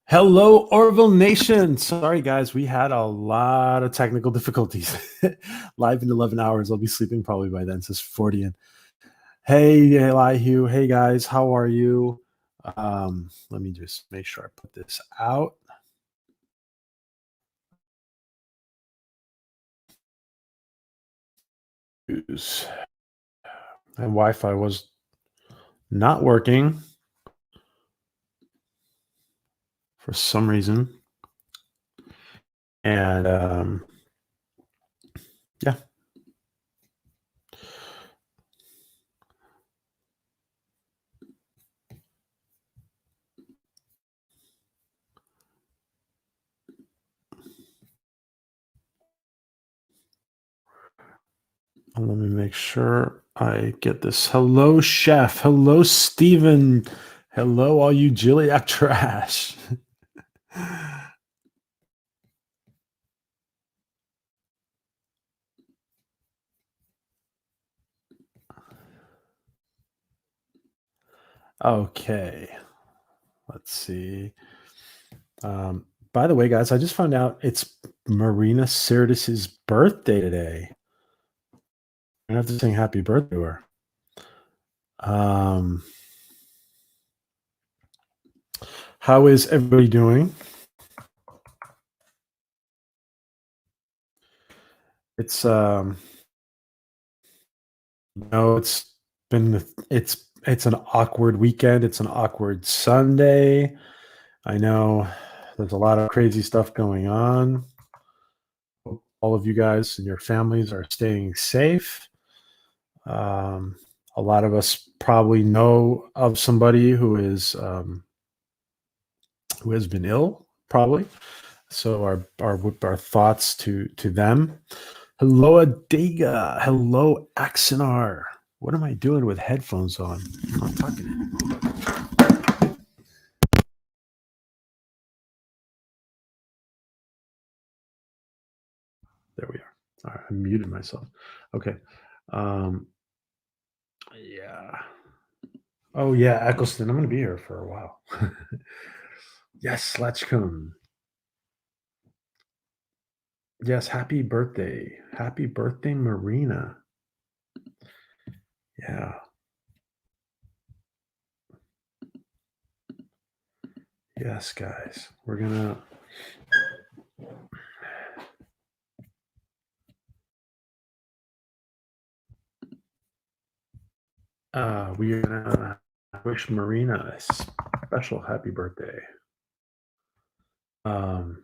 Hello, Orville Nation. Sorry, guys, we had a lot of technical difficulties. Live in 11 hours. I'll be sleeping probably by then, says Fortian. Hey, Elihu. Hey, guys, how are you? Let me just make sure I put this out. And Wi-Fi was not working for some reason. And yeah. Let me make sure I get this. Hello, Chef. Hello, Steven. Hello, all you Gilliac trash. Okay. Let's see. By the way, guys, I just found out it's Marina Sirtis's birthday today. I have to sing happy birthday to her. How is everybody doing? It's it's an awkward weekend. It's an awkward Sunday. I know there's a lot of crazy stuff going on. Hope all of you guys and your families are staying safe. A lot of us probably know of somebody who has been ill, probably. So our thoughts to them. Hello, Adega. Hello, Axonar. What am I doing with headphones on? I'm not talking. There we are. All right, I muted myself. Okay. Yeah. Oh yeah, Eccleston. I'm going to be here for a while. Yes, Latchkum. Yes, happy birthday. Happy birthday, Marina. Yeah. Yes, guys. We're gonna we're gonna wish Marina a special happy birthday. And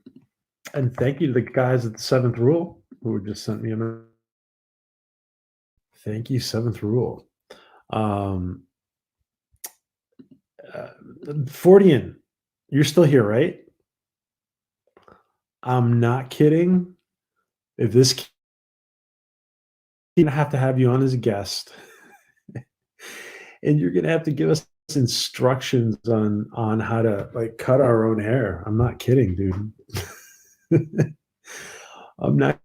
thank you to the guys at the Seventh Rule who just sent me a. Thank you, Seventh Rule. Fortian, you're still here, right? I'm not kidding. If this gonna have to have you on as a guest, and you're gonna have to give us instructions on how to like cut our own hair. I'm not kidding, dude. I'm not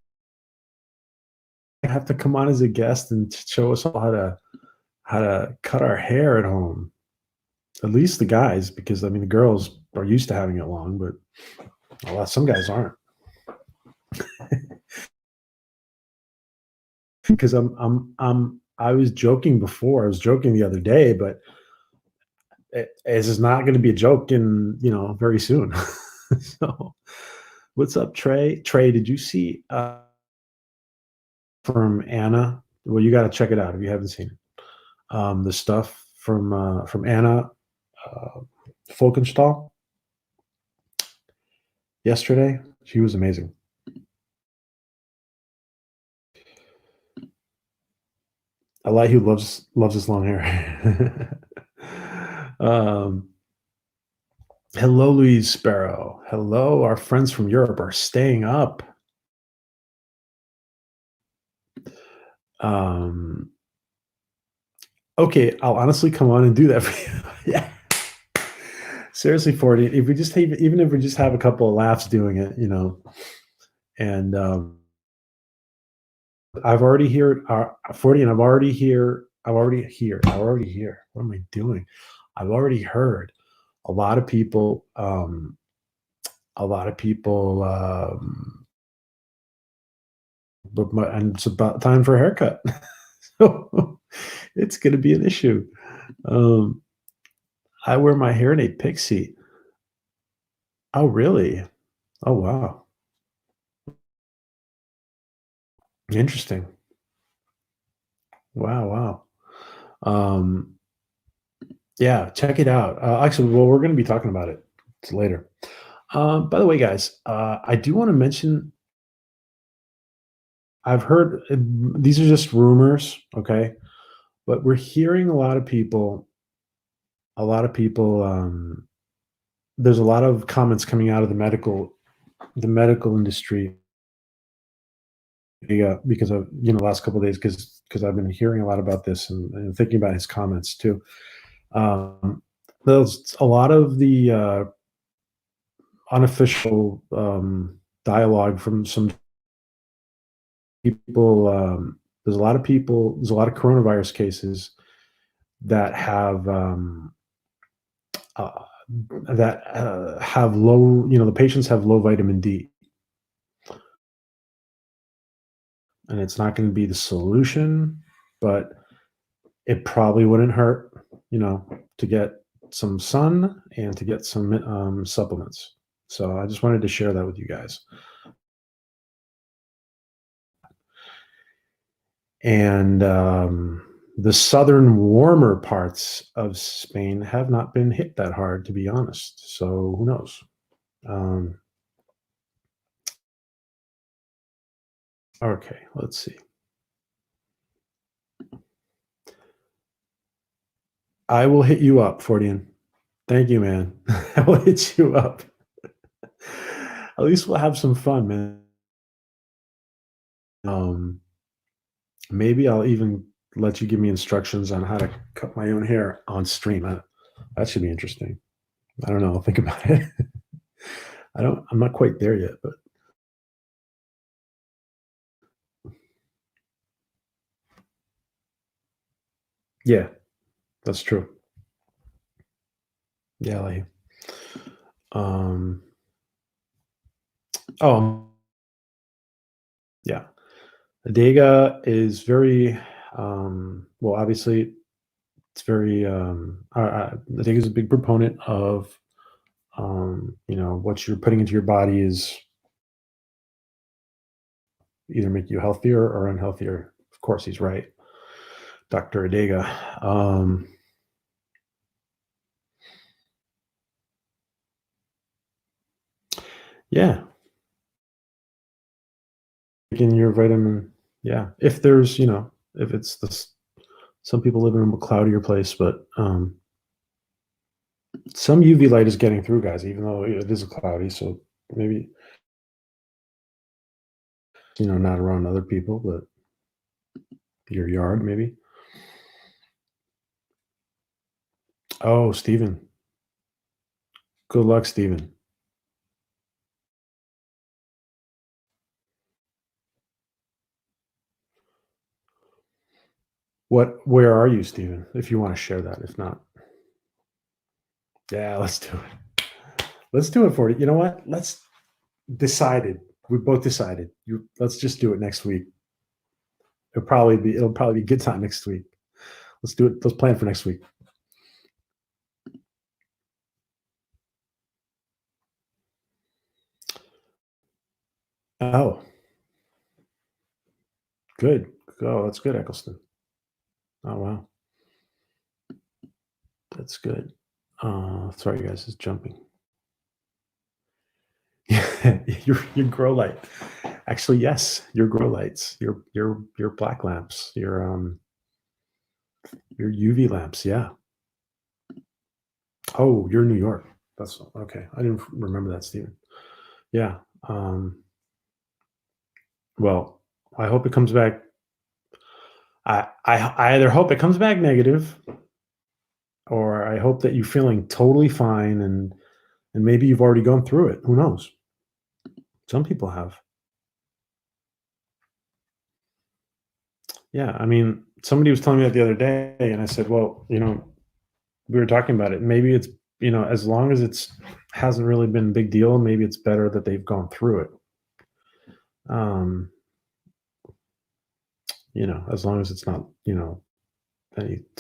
have to come on as a guest and show us all how to cut our hair at home. At least the guys, because I mean the girls are used to having it long, but some guys aren't. Because I was joking before. I was joking the other day, but this is not going to be a joke in very soon. So, what's up, Trey? Trey, did you see from Anna? Well, you got to check it out if you haven't seen it. The stuff from Anna Folkenstahl yesterday. She was amazing. I like who loves his long hair. Hello, Louise Sparrow. Hello, our friends from Europe are staying up. Okay, I'll honestly come on and do that for you. Yeah. Seriously, 40. If we just even if we just have a couple of laughs doing it, and I've already heard 40, and I've already here. What am I doing? I've already heard a lot of people a lot of people, and it's about time for a haircut. So it's going to be an issue. Um, I wear my hair in a pixie. Oh, really? Oh, wow. Interesting. Wow, wow. Um, yeah, check it out. Actually, well, we're going to be talking about it later. By the way, guys, I do want to mention I've heard these are just rumors, okay? But we're hearing a lot of people. There's a lot of comments coming out of the medical industry. Yeah, because of the last couple of days, because I've been hearing a lot about this and thinking about his comments too. Um, there's a lot of the unofficial dialogue from some people. There's a lot of people. There's a lot of coronavirus cases that uh, have low. The patients have low vitamin D, and it's not going to be the solution, but it probably wouldn't hurt, to get some sun and to get some supplements. So I just wanted to share that with you guys. And the southern warmer parts of Spain have not been hit that hard, to be honest. So who knows? Um, okay, let's see. I will hit you up, Fordian. Thank you, man. I will hit you up. At least we'll have some fun, man. Um, Maybe I'll even let you give me instructions on how to cut my own hair on stream. That should be interesting. I don't know. I'll think about it. I'm not quite there yet, but yeah, that's true. Yeah, like, um, oh, yeah. Adega is very, well, obviously, it's very, Adega is a big proponent of, what you're putting into your body is either make you healthier or unhealthier. Of course, he's right. Dr. Adega. Yeah, taking your vitamin. Yeah, if there's, if it's this, some people live in a cloudier place, but some UV light is getting through, guys, even though it is cloudy. So maybe, not around other people, but your yard, maybe. Oh, Stephen. Good luck, Stephen. Where are you, Stephen? If you want to share that. If not, yeah, let's do it. Let's do it for you. You know what? Let's decided. We both decided. Let's just do it next week. It'll probably be a good time next week. Let's do it. Let's plan for next week. Oh, good. Oh, that's good, Eccleston. Oh wow, that's good. Sorry, guys, it's jumping. your grow light. Actually, yes, your grow lights, your black lamps, your UV lamps. Yeah. Oh, you're in New York. That's okay. I didn't remember that, Stephen. Yeah. Well, I hope it comes back. I either hope it comes back negative, or I hope that you're feeling totally fine, and maybe you've already gone through it. Who knows? Some people have. Yeah. I mean, somebody was telling me that the other day, and I said, well, we were talking about it. Maybe it's as long as it's hasn't really been a big deal, maybe it's better that they've gone through it. As long as it's not,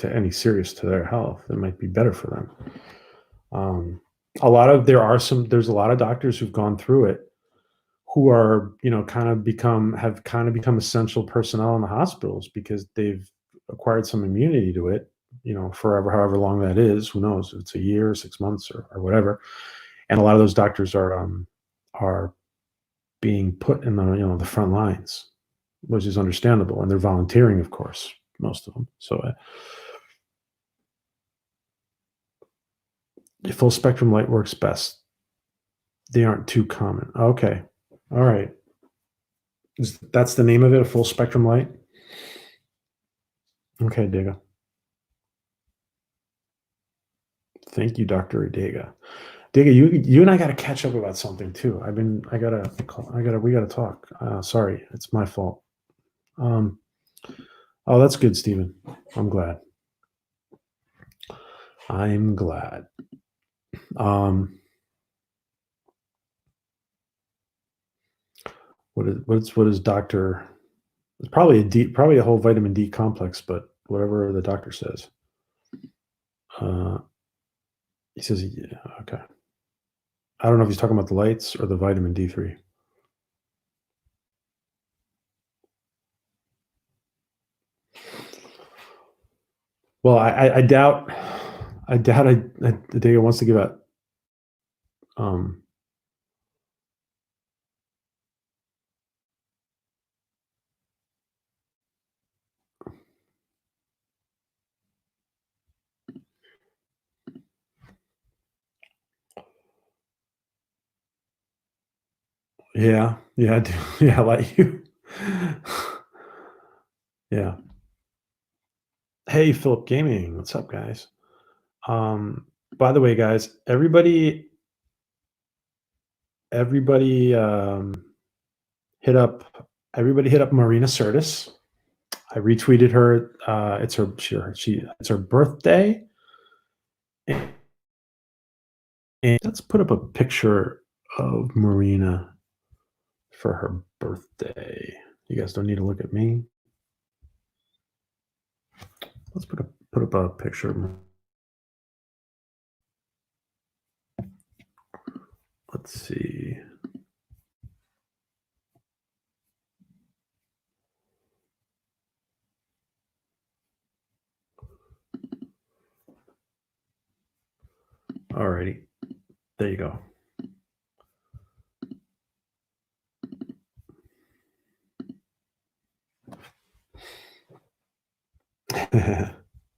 any serious to their health, it might be better for them. There's a lot of doctors who've gone through it who are, have kind of become essential personnel in the hospitals because they've acquired some immunity to it, forever, however long that is. Who knows if it's a year, 6 months, or whatever. And a lot of those doctors are being put in the front lines, which is understandable, and they're volunteering, of course, most of them. So full spectrum light works best. They aren't too common. Okay. All right. That's the name of it, a full spectrum light? Okay, Dega. Thank you, Dr. Dega. Dega, you and I got to catch up about something too. We gotta talk. Sorry, it's my fault. Oh, that's good, Stephen. I'm glad. What is Doctor? It's probably a whole vitamin D complex, but whatever the doctor says. He says, yeah, okay. I don't know if he's talking about the lights or the vitamin D3. Well, I doubt Dega wants to give out. Yeah, I do. Yeah, like you. Yeah. Hey, Philip Gaming, what's up, guys? By the way, guys, everybody hit up Marina Sirtis. I retweeted her. It's her birthday. And let's put up a picture of Marina for her birthday. You guys don't need to look at me. Let's put up a picture of Marina. Let's see. Alrighty, there you go.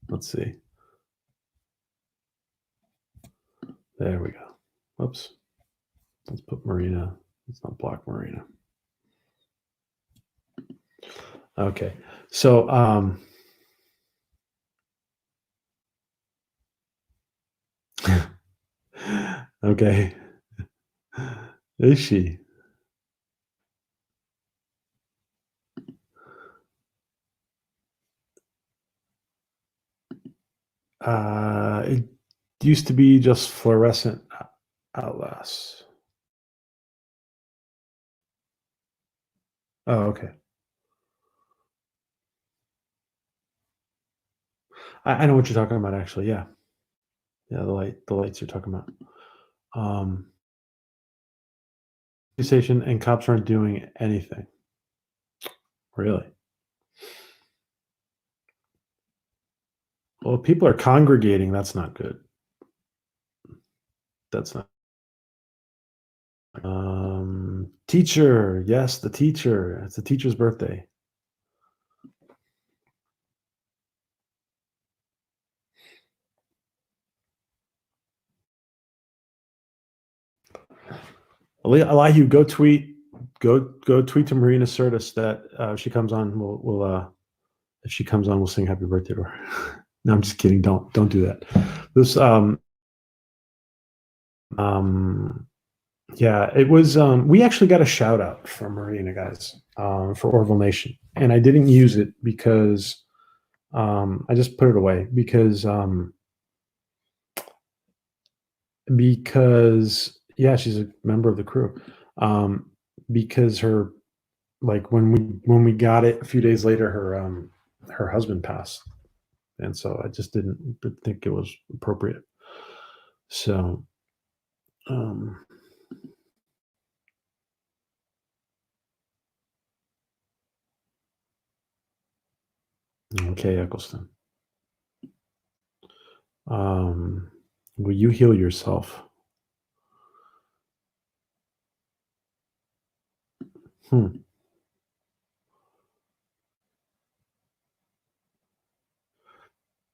Let's see. There we go. Oops. Let's put Marina. Let's not block Marina. Okay. So, okay. Is she? It used to be just fluorescent outlast. Oh, okay. I know what you're talking about, actually. Yeah. Yeah, the lights you're talking about. Station and cops aren't doing anything. Really? Well, people are congregating. That's not good. That's not. Teacher. Yes, the teacher. It's the teacher's birthday. Elihu, go tweet to Marina Sirtis that if she comes on, if she comes on, we'll sing happy birthday to her. No, I'm just kidding. Don't do that. This yeah, it was we actually got a shout out from Marina, guys, for Orville Nation, and I didn't use it because I just put it away because because she's a member of the crew. Because her, like, when we got it a few days later, her husband passed, and so I just didn't think it was appropriate. So, okay, Eccleston. Will you heal yourself?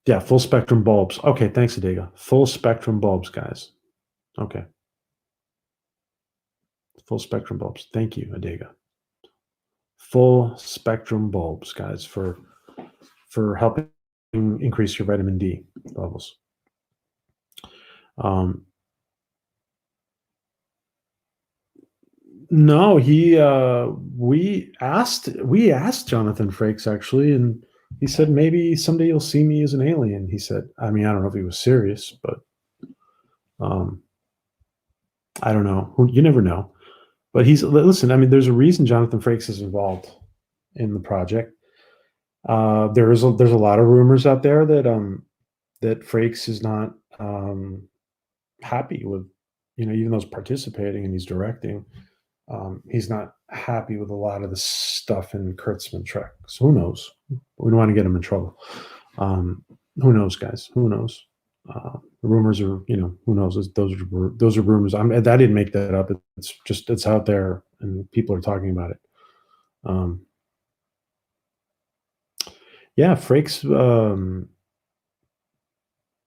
Yeah, full spectrum bulbs. Okay, thanks, Adega. Full spectrum bulbs, guys. Okay, full spectrum bulbs. Thank you, Adega. Full spectrum bulbs, guys, for helping increase your vitamin D levels. No, we asked Jonathan Frakes, actually, and he said maybe someday you'll see me as an alien. He said, I mean, I don't know if he was serious, but I don't know. You never know. But listen, I mean, there's a reason Jonathan Frakes is involved in the project. There's a lot of rumors out there that that Frakes is not happy with, even though he's participating and he's directing, he's not happy with a lot of the stuff in Kurtzman Trek. So who knows? We don't want to get him in trouble. Who knows, guys? Who knows? The rumors are, who knows? Those are rumors. I didn't make that up. It's out there, and people are talking about it. Yeah, Frakes.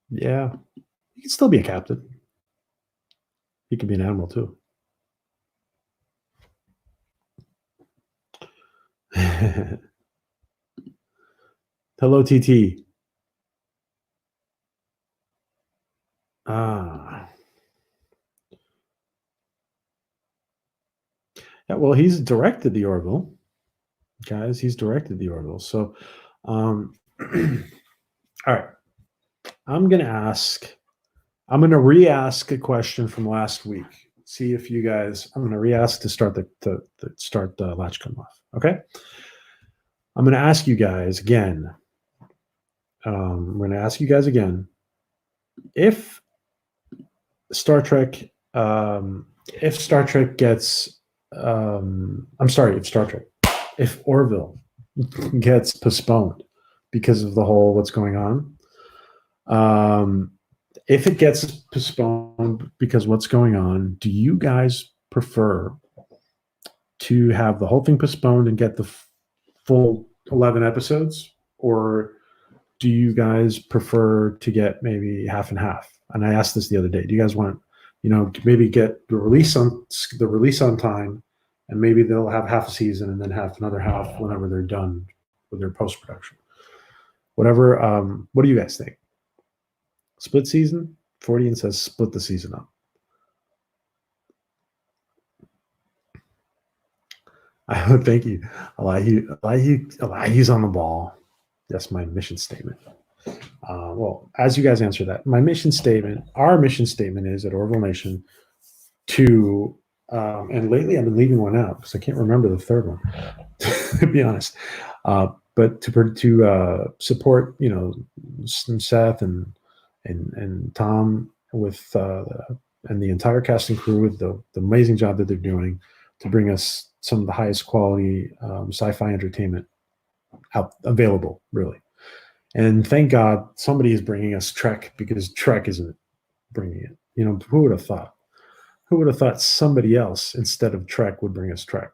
Yeah, he can still be a captain. He could be an admiral too. Hello, TT. Yeah, well, he's directed the Orville, guys. He's directed the Orville. So, all right. I'm gonna re-ask a question from last week. See if you guys. I'm gonna re-ask to start the Latchkum off. Okay. I'm gonna ask you guys again. I'm gonna ask you guys again. If Star Trek gets, if Orville gets postponed because of the whole what's going on, if it gets postponed because what's going on, do you guys prefer to have the whole thing postponed and get the full 11 episodes, or do you guys prefer to get maybe half and half? And I asked this the other day. Do you guys want, maybe get the release on time, and maybe they'll have half a season and then have another half whenever they're done with their post production? Whatever. What do you guys think? Split season? Fordian says split the season up. Thank you. Elihu's on the ball. That's my mission statement. Well, as you guys answer that, our mission statement is at Orville Nation to, and lately I've been leaving one out because I can't remember the third one, to be honest. But to support, Seth and Tom with and the entire cast and crew with the amazing job that they're doing to bring us some of the highest quality sci-fi entertainment out available, really. And thank God somebody is bringing us Trek, because Trek isn't bringing it. Who would have thought? Who would have thought somebody else instead of Trek would bring us Trek?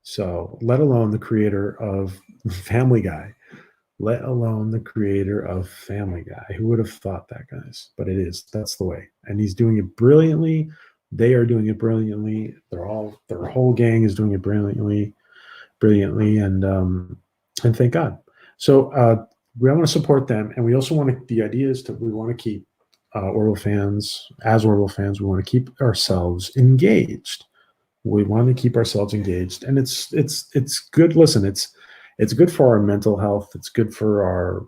So, let alone the creator of Family Guy. Who would have thought that, guys? But it is. That's the way. And he's doing it brilliantly. They are doing it brilliantly. Their whole gang is doing it brilliantly, and thank God. So we want to support them, and we also want to. The idea is we want to keep Orville fans. As Orville fans, we want to keep ourselves engaged. We want to keep ourselves engaged, and it's good. Listen, it's good for our mental health. It's good for our,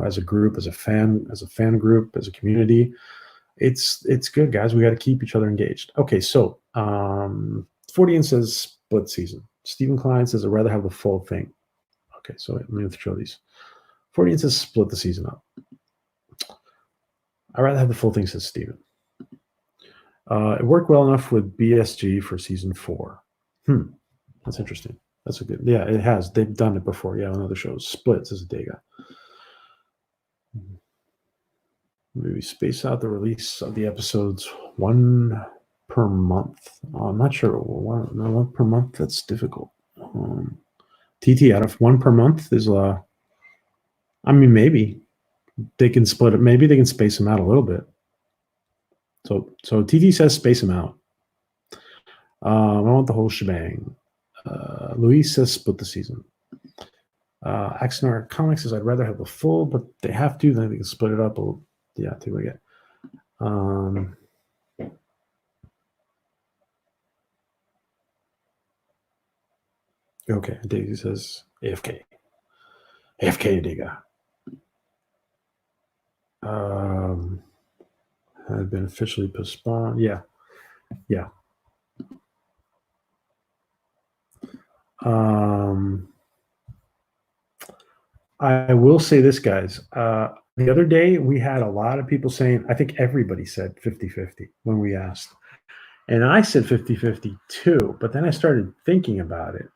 as a group, as a fan group, as a community. It's good, guys. We got to keep each other engaged. Okay, so 40 says split season. Stephen Klein says I'd rather have the full thing. Okay, so let me show these. 40 says split the season up. I'd rather have the full thing, says Stephen. It worked well enough with BSG for season 4. That's interesting. That's a good. Yeah, it has. They've done it before. Yeah, on other shows. Splits is a Dega. Maybe space out the release of the episodes 1 per month. I'm not sure. One per month. That's difficult. TT out of 1 per month is I mean, maybe they can split it. Maybe they can space them out a little bit. So TT says space them out. I want the whole shebang. Luis says split the season. Axonar Comics says I'd rather have the full, but they have to. Then they can split it up. Yeah, take what I get. Okay, Daisy says AFK. AFK Diga. Had been officially postponed. Yeah. I will say this, guys. The other day, we had a lot of people saying, I think everybody said 50-50 when we asked. And I said 50-50 too, but then I started thinking about it.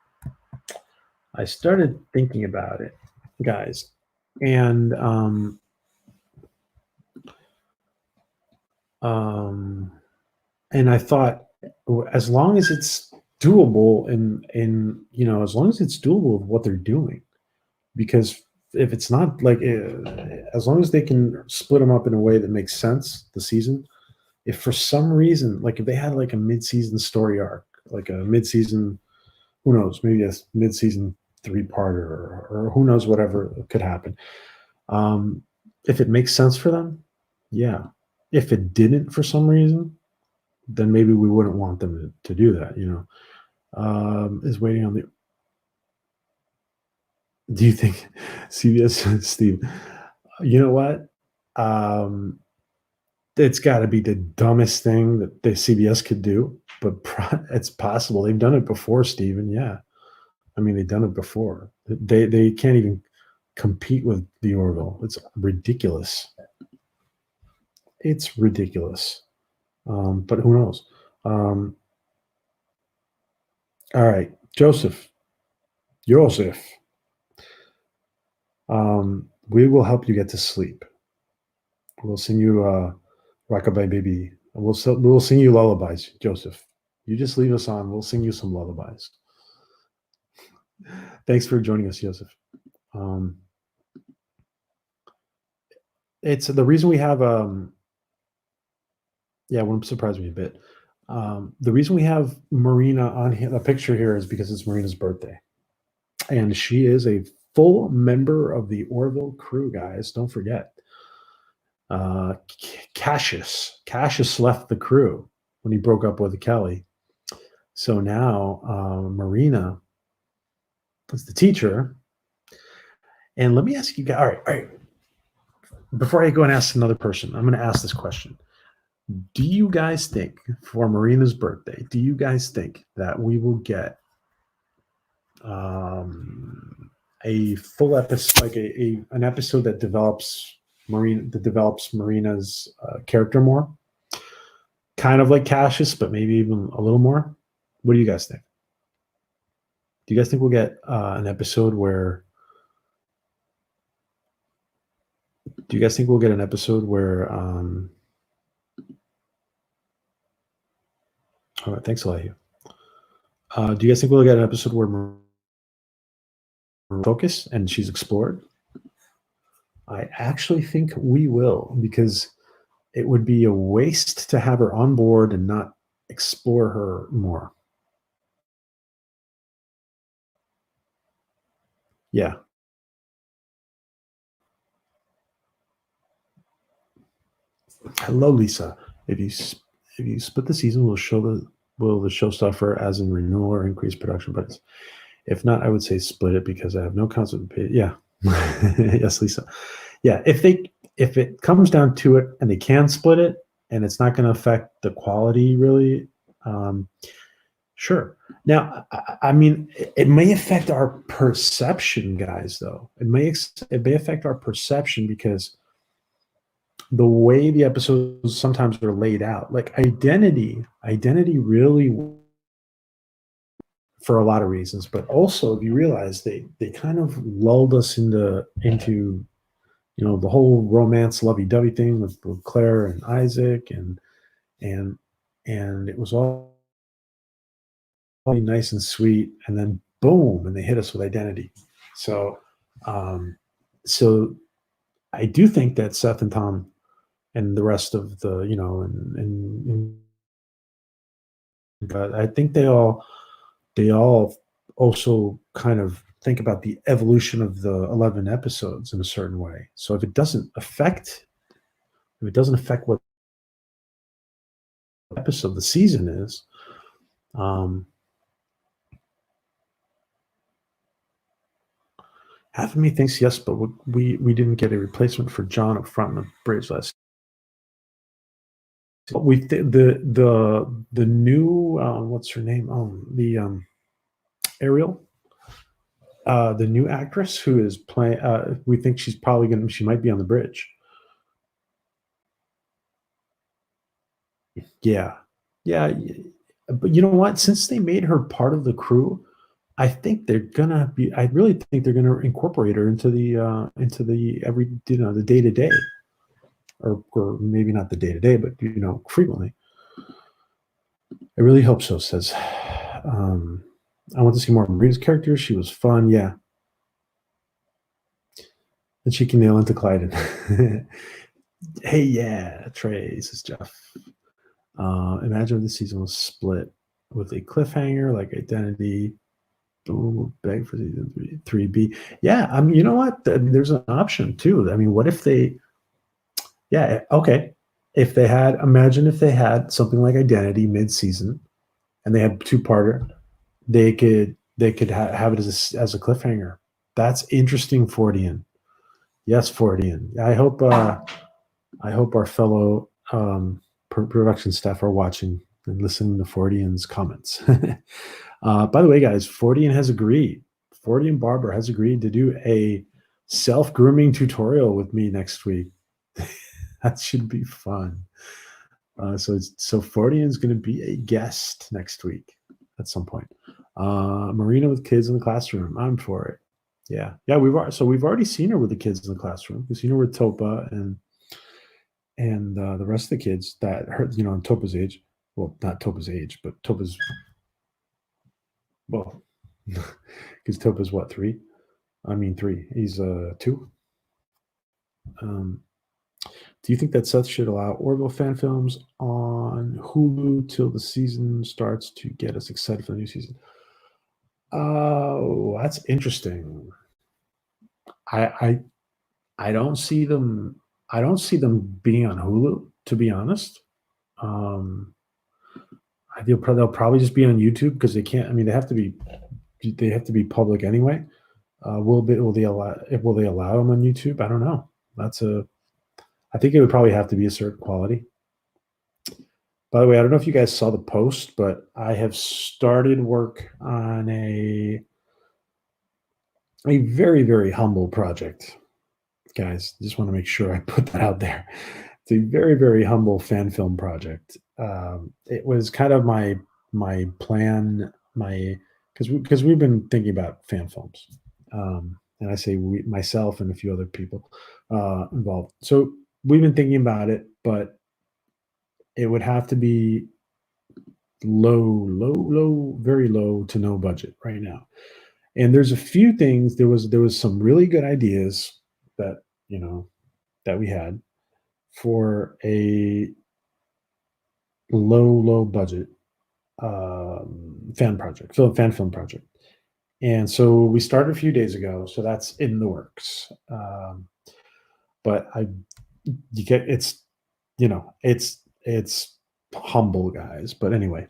Guys. And I thought, as long as it's doable and as long as it's doable with what they're doing, because if it's not like, as long as they can split them up in a way that makes sense, the season, if for some reason, like if they had like a mid-season story arc, like a mid-season, who knows, maybe a mid-season 3-parter or who knows, whatever could happen. If it makes sense for them, yeah. If it didn't for some reason, then maybe we wouldn't want them to do that, is waiting on the. Do you think CBS, Steve? You know what? It's got to be the dumbest thing that the CBS could do, but it's possible. They've done it before, Steven. Yeah, I mean, they've done it before. They can't even compete with the Orville. It's ridiculous. It's ridiculous. But who knows? All right, Joseph. We will help you get to sleep. We'll sing you Rockabye Baby. We'll sing you lullabies, Joseph. You just leave us on. We'll sing you some lullabies. Thanks for joining us, Joseph. It's the reason we have it won't surprise me a bit. The reason we have Marina on the picture here is because it's Marina's birthday, and she is a full member of the Orville crew, guys. Don't forget. Cassius left the crew when he broke up with Kelly. So now Marina is the teacher. And let me ask you guys, all right. Before I go and ask another person, I'm going to ask this question. Do you guys think for Marina's birthday, do you guys think that we will get a full episode, like an episode that develops Marina's character more, kind of like Cassius, but maybe even a little more? What do you guys think? Do you guys think we'll get an episode where? Do you guys think we'll get an episode where? All right, thanks a lot, Hugh. Do you guys think we'll get an episode where focus and she's explored? I actually think we will, because it would be a waste to have her on board and not explore her more. Yeah. Hello, Lisa. If you split the season, will the show suffer as in renewal or increased production budgets? If not, I would say split it because I have no concept. Yeah. Yes, Lisa. Yeah. If it comes down to it and they can split it, and it's not going to affect the quality really. Um, sure. Now, I mean, it may affect our perception, guys. Though it may affect our perception because the way the episodes sometimes are laid out, like identity really, for a lot of reasons, but also if you realize they kind of lulled us into the whole romance lovey-dovey thing with Claire and Isaac, and and it was all nice and sweet, and then boom, and they hit us with identity. So um so I do think that Seth and Tom and the rest of the, but I think they all also kind of think about the evolution of the 11 episodes in a certain way. So if it doesn't affect what episode the season is, um, half of me thinks yes, but we didn't get a replacement for John up front in the Braves last. But the new what's her name? The Ariel, the new actress who is playing. We think she's probably gonna. She might be on the bridge. Yeah, yeah. But you know what? Since they made her part of the crew, I think they're gonna be. I really think they're gonna incorporate her into the every the day to day, or maybe not the day to day, but frequently. I really hope so. Says, I want to see more of Maria's character. She was fun, yeah, and she can nail into Clyden. Hey, yeah, Trey, says Jeff. Imagine if the season was split with a cliffhanger like Identity. Boom, beg for season 3B. Yeah, I mean, you know what? There's an option too. I mean, what if they? Yeah, okay. If they had, imagine if they had something like Identity mid-season, and they had two-parter, they could have it as a cliffhanger. That's interesting, Fordian. Yes, Fordian. I hope our fellow production staff are watching and listening to Fordian's comments. By the way, guys, Fordian has agreed. Fordian Barber has agreed to do a self-grooming tutorial with me next week. That should be fun. So Fordian's going to be a guest next week at some point. Marina with kids in the classroom. I'm for it. Yeah. We've already seen her with the kids in the classroom. We've seen her with Topa and the rest of the kids that her, Topa's age. Well, not Topa's age, but Topa's, well, because Topa's what, 3? I mean 3. He's 2. Do you think that Seth should allow Orville fan films on Hulu till the season starts to get us excited for the new season? Oh, that's interesting. I I don't see them. I don't see them being on Hulu, to be honest. Um, they'll probably just be on YouTube because they can't. I mean, they have to be public anyway. Will they allow them on YouTube? I don't know. I think it would probably have to be a certain quality. By the way, I don't know if you guys saw the post, but I have started work on a very, very humble project. Guys, just want to make sure I put that out there. It's a very, very humble fan film project. It was kind of my plan, because we've been thinking about fan films, and I say myself and a few other people involved. So we've been thinking about it, but it would have to be low, very low to no budget right now. And there's a few things. There was some really good ideas that you know that we had for a low budget fan film project. And so we started a few days ago. So that's in the works. But you get it's humble, guys. But anyway,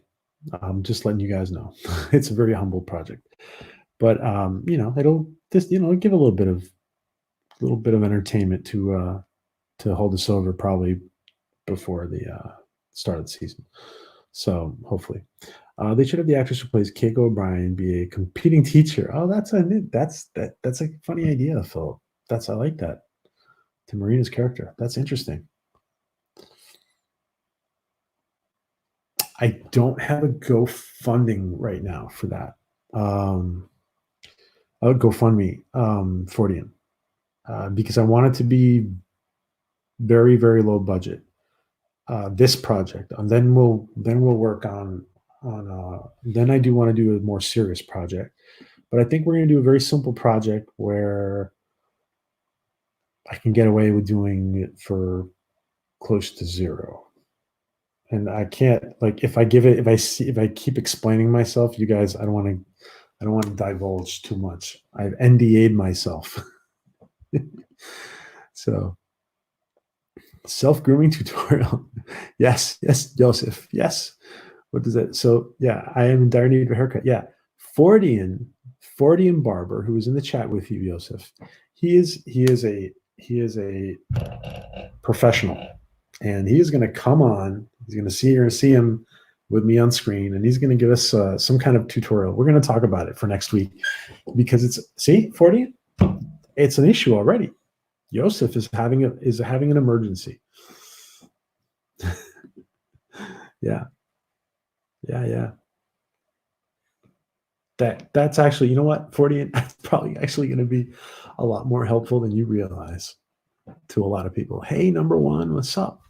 I'm just letting you guys know it's a very humble project. But it'll just give a little bit of entertainment to hold us over probably before the start of the season. So hopefully, they should have the actress who plays Keiko O'Brien be a competing teacher. Oh, that's a funny idea, Phil. I like that. To Marina's character. That's interesting. I don't have a GoFunding right now for that. I would GoFundMe Fortean because I want it to be very, very low budget. This project, and then we'll work on then I do want to do a more serious project, but I think we're going to do a very simple project where I can get away with doing it for close to zero. And I can't, like, if I keep explaining myself, you guys, I don't want to divulge too much. I've NDA'd myself. So self-grooming tutorial. Yes, Joseph. Yes. What does that? So yeah, I am in dire need of a haircut. Yeah. Fortean Barber, who is in the chat with you, Joseph. He is a professional, and he is going to come on. You're going to see him with me on screen, and he's going to give us some kind of tutorial. We're going to talk about it for next week because Fortean, it's an issue already. Joseph is having an emergency. Yeah. That's actually, you know what, Fortean, that's probably actually going to be a lot more helpful than you realize to a lot of people. Hey, number one, what's up?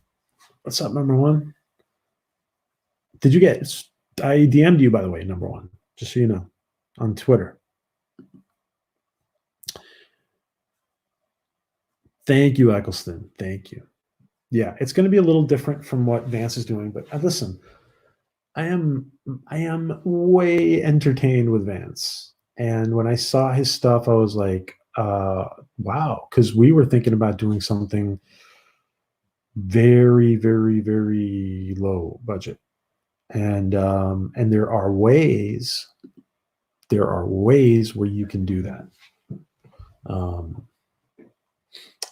What's up, number one? Did you get? I DM'd you, by the way, number one, just so you know, on Twitter. Thank you, Eccleston. Thank you. Yeah, it's going to be a little different from what Vance is doing, but listen, I am way entertained with Vance, and when I saw his stuff, I was like, wow, because we were thinking about doing something very, very, very low budget, and there are ways where you can do that.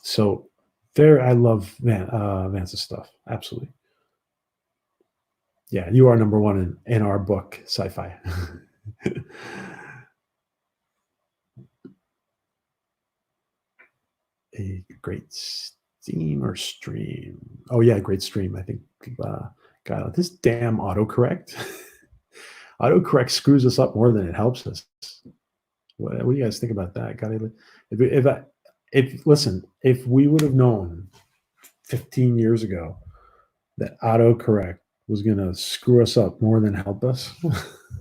So there, I love Vance's stuff. Absolutely. Yeah, you are number one in our book, sci-fi. A great steam or stream. Oh yeah, great stream. I think God, this damn autocorrect. Autocorrect screws us up more than it helps us. What do you guys think about that? God, if we would have known 15 years ago that autocorrect was going to screw us up more than help us,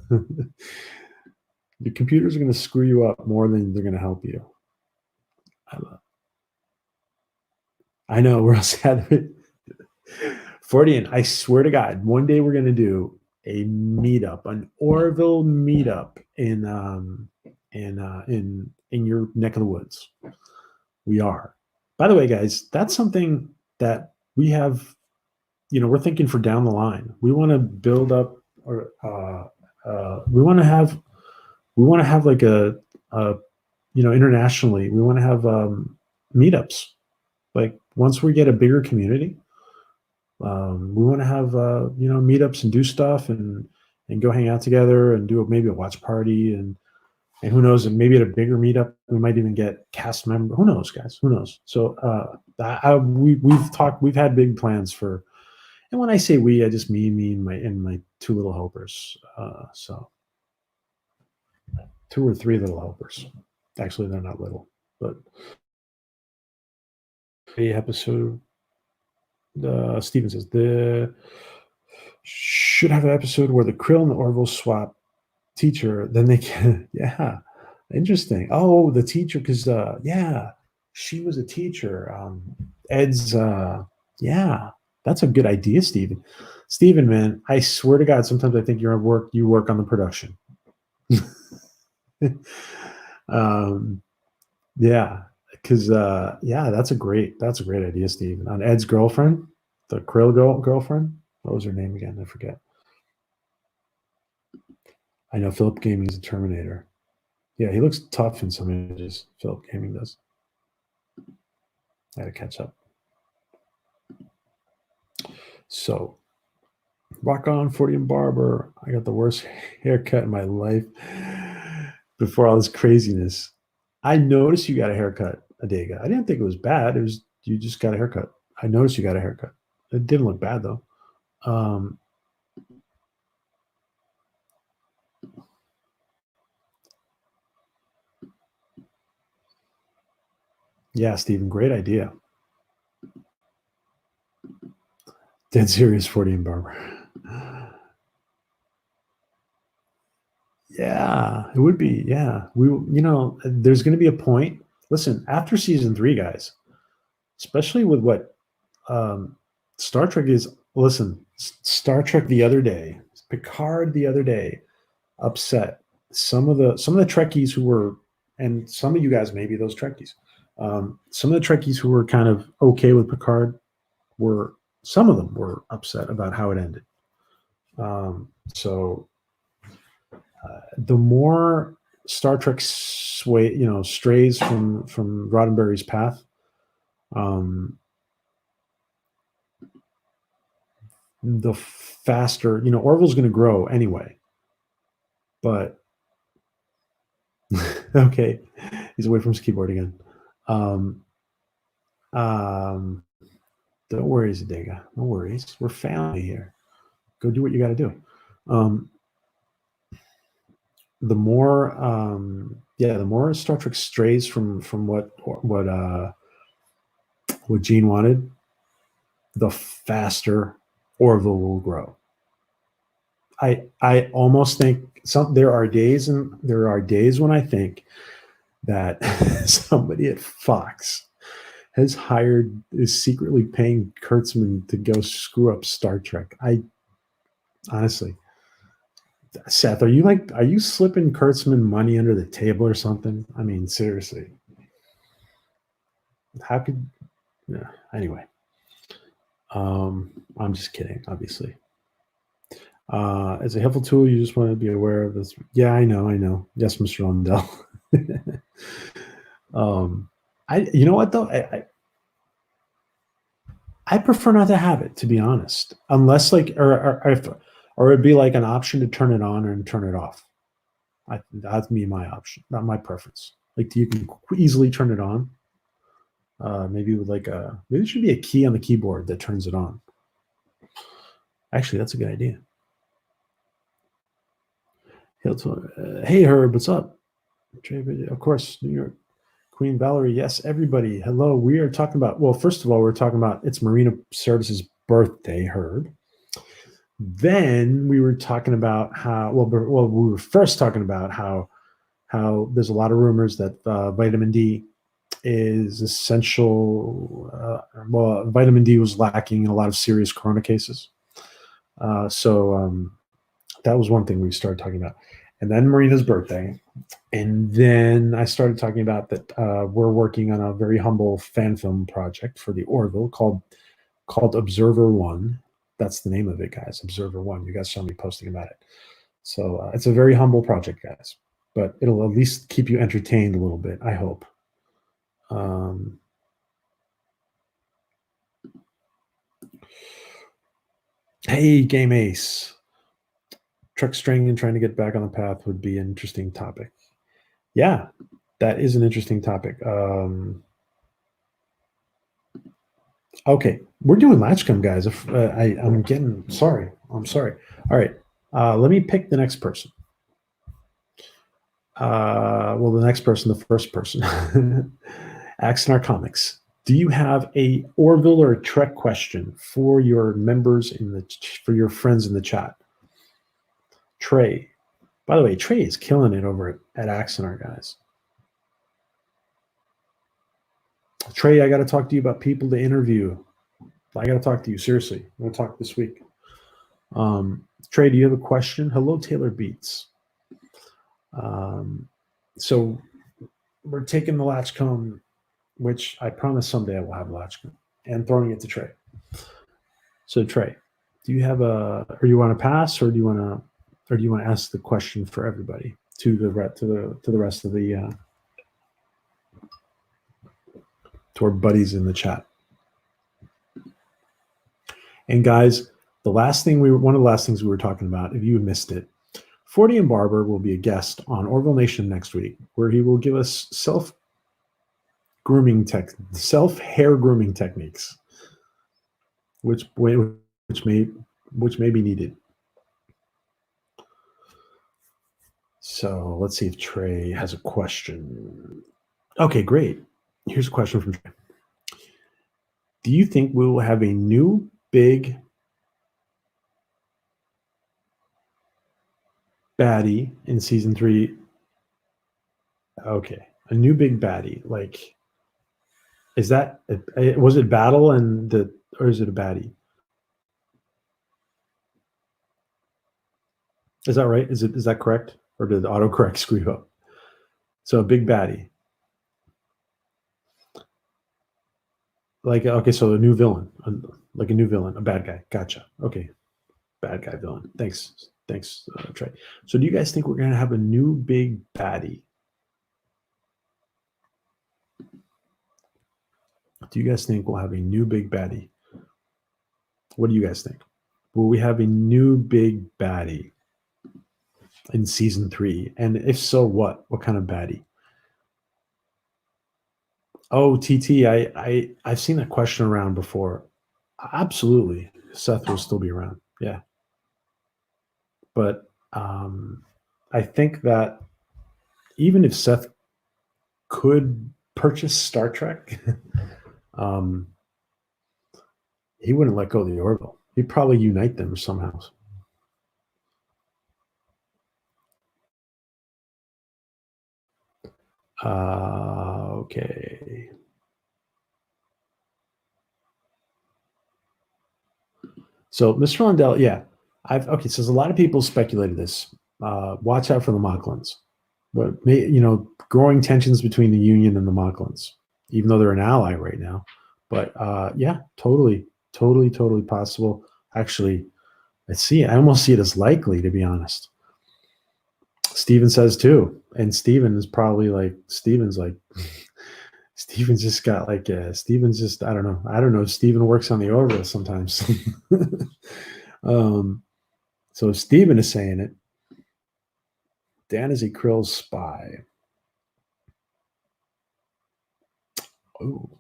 the computers are going to screw you up more than they're going to help you. I know, we're all sad. Fortean, I swear to God, one day we're going to do a meetup, an Orville meetup in your neck of the woods. We are. By the way, guys, that's something that we have. We're thinking for down the line. We want to build up, or we want to have like a internationally. We want to have meetups. Like once we get a bigger community, we want to have meetups and do stuff and go hang out together and do maybe a watch party and who knows, and maybe at a bigger meetup we might even get cast members. Who knows, guys? Who knows? So we've had big plans for, and when I say we, I just me and my two little helpers. So 2 or 3 little helpers. Actually, they're not little, but the episode. Steven says the should have an episode where the Krill and the Orville swap teacher. Then they can, yeah, interesting. Oh, the teacher, because yeah, she was a teacher. Ed's, yeah, that's a good idea, Steven. Steven, man, I swear to God, sometimes I think you work on the production. Yeah. Because yeah, that's a great idea, Steve. On Ed's girlfriend, the Krill girlfriend. What was her name again? I forget. I know Philip Gaming is a Terminator. Yeah, he looks tough in some images. Philip Gaming does. I had to catch up. So, rock on 40 and barber. I got the worst haircut in my life before all this craziness. I noticed you got a haircut, Adega. I didn't think it was bad. It was you just got a haircut. I noticed you got a haircut. It didn't look bad though. Yeah, Stephen, great idea. Dead serious 40 and barber. Yeah, it would be. Yeah, there's going to be a point. Listen, after season 3, guys, especially with what Star Trek is. Listen, Star Trek the other day, Picard the other day, upset some of the Trekkies who were, and some of you guys maybe those Trekkies, some of the Trekkies who were kind of okay with Picard some of them were upset about how it ended. So the more Star Trek strays from Roddenberry's path, the faster, Orville's going to grow anyway. But okay, he's away from his keyboard again. Don't worry, Zadega. No worries. We're family here. Go do what you got to do. The more, the more Star Trek strays from what Gene wanted, the faster Orville will grow. I almost think there are days when I think that somebody at Fox is secretly paying Kurtzman to go screw up Star Trek. Honestly, Seth, are you slipping Kurtzman money under the table or something? I mean, seriously. How could, yeah, anyway. I'm just kidding, obviously. As a helpful tool, you just want to be aware of this. Yeah, I know. Yes, Mr. Lundell. You know what though? I prefer not to have it, to be honest, unless or it'd be like an option to turn it on and turn it off. That's my option, not my preference. Like you can easily turn it on. Maybe with maybe there should be a key on the keyboard that turns it on. Actually, that's a good idea. Hey Herb, what's up? Of course, New York. Queen Valerie, yes, everybody. Hello. We are talking about, well, first of all, we're talking about it's Marina Sirtis's birthday, Herb. Then we were talking about how, we were first talking about how there's a lot of rumors that vitamin D is essential. Vitamin D was lacking in a lot of serious corona cases. So that was one thing we started talking about. And then Marina's birthday. And then I started talking about that we're working on a very humble fan film project for the Orville called Observer One. That's the name of it, guys. Observer One. You guys saw me posting about it. So it's a very humble project, guys. But it'll at least keep you entertained a little bit, I hope. Hey, Game Ace. Truck string and trying to get back on the path would be an interesting topic. Yeah, that is an interesting topic. Okay, we're doing Latchkum, guys. I'm sorry. All right, let me pick the next person. The next person, the first person. Axonar Comics. Do you have a Orville or a Trek question for your members for your friends in the chat? Trey. By the way, Trey is killing it over at Axonar, guys. Trey, I got to talk to you about people to interview. I got to talk to you, seriously. I'm going to talk this week. Trey, do you have a question? Hello, Taylor Beats. So we're taking the Latchkum, which I promise someday I will have Latchkum, and throwing it to Trey. So Trey, do you have or you want to pass, or do you want to ask the question for everybody to the rest of the to our buddies in the chat? And guys, one of the last things we were talking about, if you missed it, 40 and Barber will be a guest on Orville Nation next week, where he will give us self hair grooming techniques, which may be needed. So let's see if Trey has a question. Okay, great. Here's a question from Trey. Do you think we will have a new big baddie in season 3? Okay, a new big baddie. Like, was it battle or is it a baddie? Is that right? Is that correct? Or did the autocorrect screw you up? So a big baddie. Like, okay, so a new villain, a new villain, a bad guy. Gotcha. Okay, bad guy villain. Thanks, Trey. So do you guys think we're going to have a new big baddie? Do you guys think we'll have a new big baddie? What do you guys think? Will we have a new big baddie in season 3? And if so, what? What kind of baddie? Oh, TT, I've seen that question around before. Absolutely, Seth will still be around. Yeah, but I think that even if Seth could purchase Star Trek, he wouldn't let go of the Orville. He'd probably unite them somehow. Okay. So Mr. Lundell, yeah. So a lot of people speculated this. Watch out for the Mocklins. But growing tensions between the Union and the Mocklins, even though they're an ally right now. But yeah, totally possible. Actually, I almost see it as likely, to be honest. Steven says too. And Steven's just got Steven's just, I don't know. Steven works on the Orville sometimes. So Steven is saying it. Dan is a Krill's spy. Oh,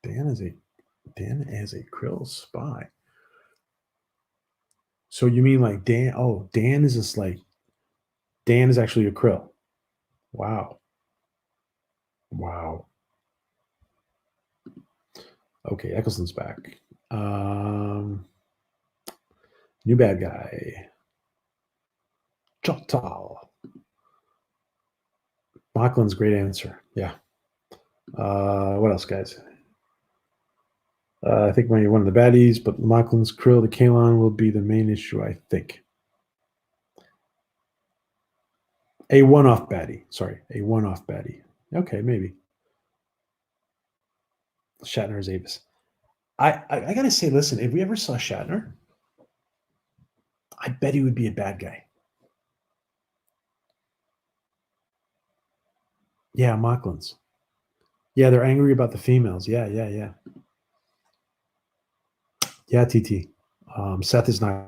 Dan is a Krill spy. So you mean like Dan? Oh, Dan is just like Dan is actually a Krill. Wow. Okay, Eccleston's back. New bad guy. Choctaw. Mocklin's great answer. Yeah. What else, guys? I think maybe one of the baddies, but Mocklin's Krill, the Kalon will be the main issue, I think. A one-off baddie. Sorry, a one-off baddie. Okay, maybe. Shatner's Avis. I gotta say, listen, if we ever saw Shatner, I bet he would be a bad guy. Yeah, Mocklins. Yeah, they're angry about the females. Yeah. Yeah, TT. Seth is not.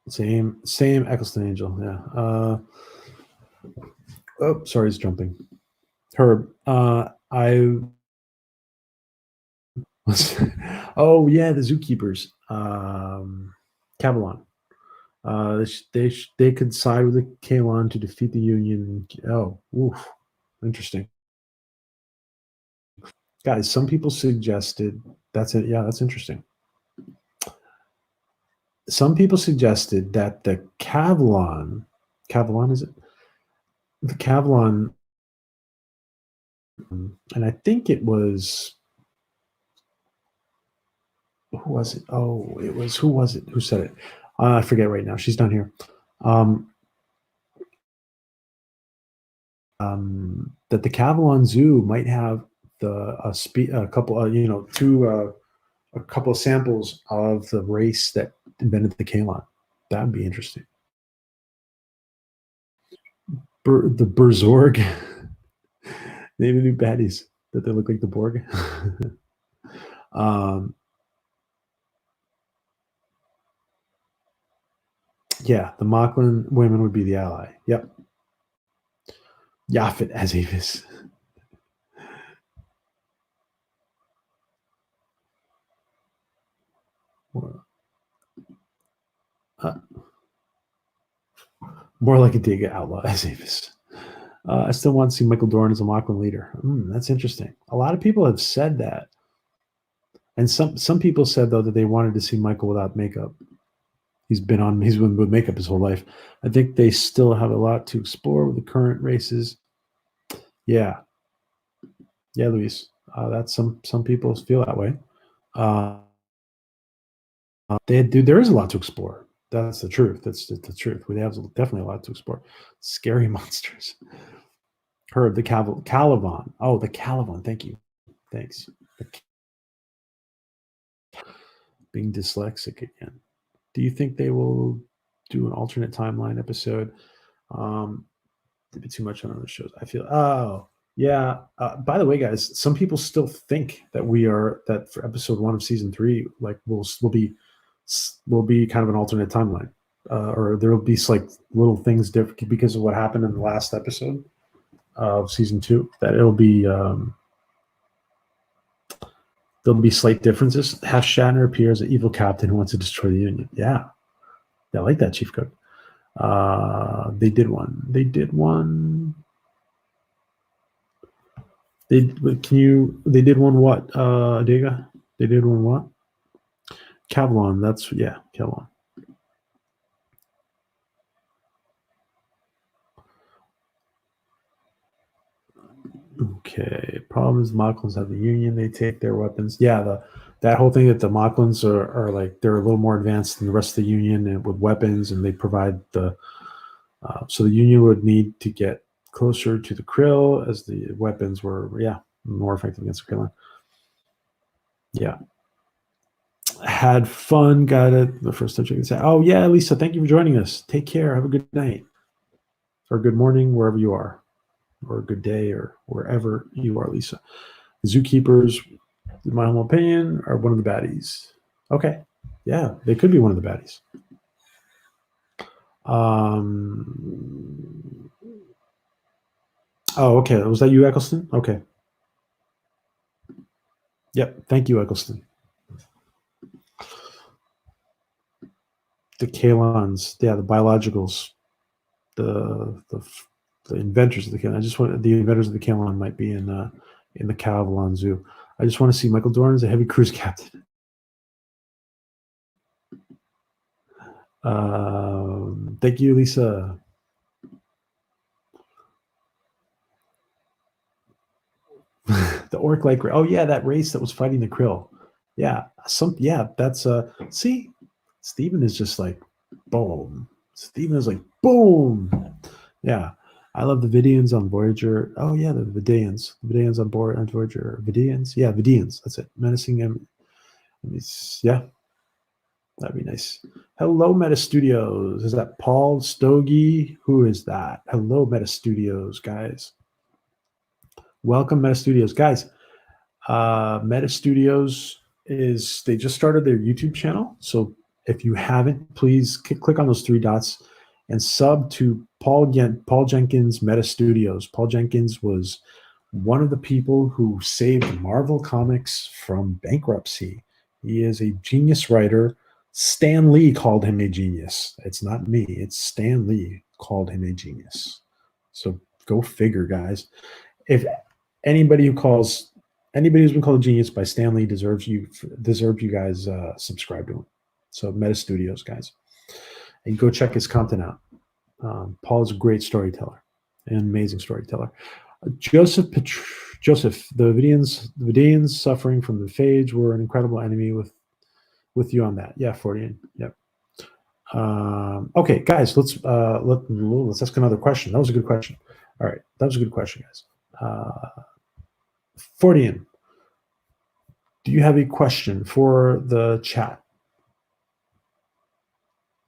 Same Eccleston Angel. Yeah. Oh, sorry, it's jumping. Herb. I. Oh yeah, the zookeepers. Cavalon. They could side with the Kalon to defeat the Union. Oh, oof, interesting. Guys, some people suggested that's it. Yeah, that's interesting. Some people suggested that the Cavalon is it? The Cavalon, and I think it was who was it? Oh, it was who was it? Who said it? I forget right now. She's not here. That the Cavalon Zoo might have a couple of samples of the race that invented the Kalon. That would be interesting. The Burzorg. Maybe new baddies. that they look like the Borg. Yeah, the Moclan women would be the ally. Yep. Yaphet as Avis. More like a Dega outlaw as Avis. I still want to see Michael Dorn as a Moclan leader. That's interesting. A lot of people have said that. And some people said, though, that they wanted to see Michael without makeup. He's been with makeup his whole life. I think they still have a lot to explore with the current races. Yeah. Yeah, Luis. That's some people feel that way. There is a lot to explore. That's the truth. That's the truth. We have definitely a lot to explore. Scary monsters. Herb, the Caliban. Oh, the Caliban. Thank you. Thanks. Being dyslexic again. Do you think they will do an alternate timeline episode? A bit too much on other shows. I feel. Oh, yeah. By the way, guys, some people still think that that for episode 1 of season 3, like will be kind of an alternate timeline, or there will be like little things different because of what happened in the last episode of season 2. That there'll be slight differences. Half Shatner appears as an evil captain who wants to destroy the Union. Yeah, I like that, Chief Cook. They did one. They did one what, Dega? They did one what? Kavlon, Kavlon. Okay. Problem is Moclans have the Union, they take their weapons. Yeah, that whole thing that the Moclans are like they're a little more advanced than the rest of the Union and with weapons, and they provide so the Union would need to get closer to the Krill as the weapons were more effective against the Krillin. Yeah. Had fun, got it. The first time you can say, oh yeah, Lisa, thank you for joining us. Take care. Have a good night. Or good morning, wherever you are. Or a good day, or wherever you are, Lisa. Zookeepers, in my humble opinion, are one of the baddies. Okay. Yeah, they could be one of the baddies. Oh, okay. Was that you, Eccleston? Okay. Yep. Thank you, Eccleston. The Kalons, the biologicals, the inventors of the Kalon. The inventors of the Kalon might be in the Calvalon Zoo. I just want to see Michael Dorn as a heavy cruise captain. Thank you, Lisa. The orc like, oh yeah, that race that was fighting the krill. Yeah, that's see, Steven is just like boom. Steven is like boom. Yeah. I love the Vidians on Voyager. Oh yeah, the Vidians. Vidians on board on Voyager. Vidians? Yeah, Vidians. That's it. Menacing them. Yeah. That'd be nice. Hello, Meta Studios. Is that Paul Stogie? Who is that? Hello, Meta Studios, guys. Welcome, Meta Studios. Guys, Meta Studios they just started their YouTube channel. So if you haven't, please click on those 3 dots and sub to Paul Jenkins Meta Studios. Paul Jenkins was one of the people who saved Marvel Comics from bankruptcy. He is a genius writer. Stan Lee called him a genius. It's not me. It's Stan Lee called him a genius. So go figure, guys. If anybody who's been called a genius by Stan Lee deserves you guys subscribe to him. So Meta Studios, guys, and go check his content out. Paul is a great storyteller, an amazing storyteller. Joseph, the Vidians suffering from the phage were an incredible enemy with you on that. Yeah, 40. Yep. Okay, guys, let's ask another question. That was a good question. All right, that was a good question, guys. Fordian, do you have a question for the chat?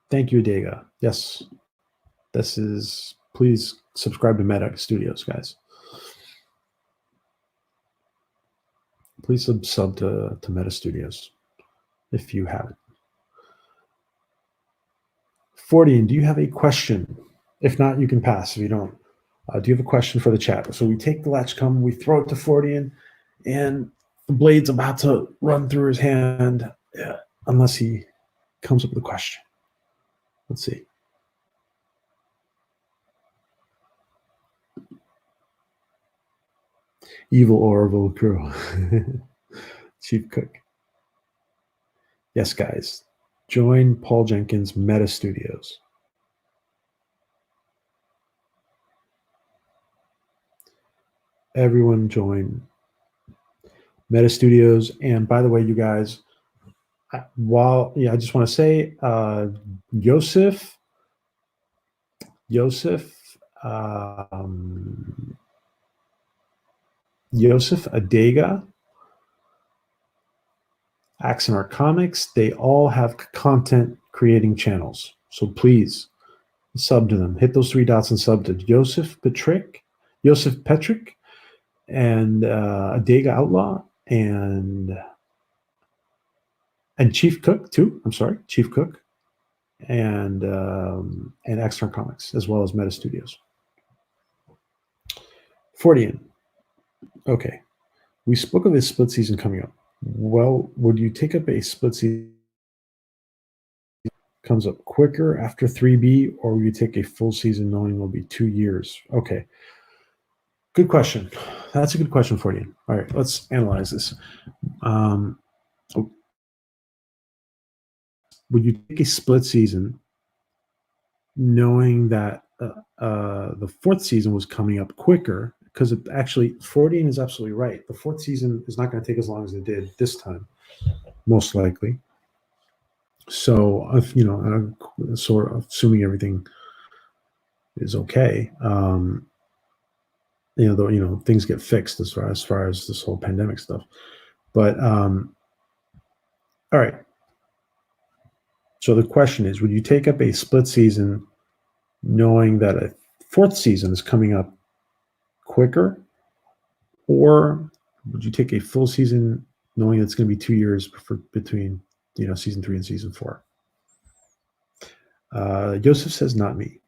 Thank you, Dega. Yes, please subscribe to Meta Studios, guys. please sub to Meta Studios if you haven't. 40, do you have a question? If not, you can pass. If you don't, do you have a question for the chat? So we take the Latchkum, we throw it to 40, and the blade's about to run through his hand, unless he comes up with a question. Let's see. Evil Orville crew. Chief Cook. Yes, guys. Join Paul Jenkins Meta Studios. Everyone join Meta Studios. And by the way, you guys, I just want to say, Yosef Adega, Axonar Comics, they all have content creating channels. So please sub to them. Hit those 3 dots and sub to Yosef Petrick, and Adega Outlaw, and Chief Cook too. I'm sorry, Chief Cook, and Axonar Comics, as well as Meta Studios. 40. Okay. We spoke of a split season coming up. Well, would you take up a split season comes up quicker after 3B, or will you take a full season knowing it will be 2 years? Okay. Good question. That's a good question for you. All right, let's analyze this. Would you take a split season knowing that the 4th season was coming up quicker? Because actually, 40 is absolutely right. The 4th season is not going to take as long as it did this time, most likely. So, if sort of assuming everything is okay, things get fixed as far as this whole pandemic stuff. But all right. So the question is, would you take up a split season knowing that a 4th season is coming up quicker, or would you take a full season knowing it's going to be 2 years between season 3 and season 4? Joseph says not me.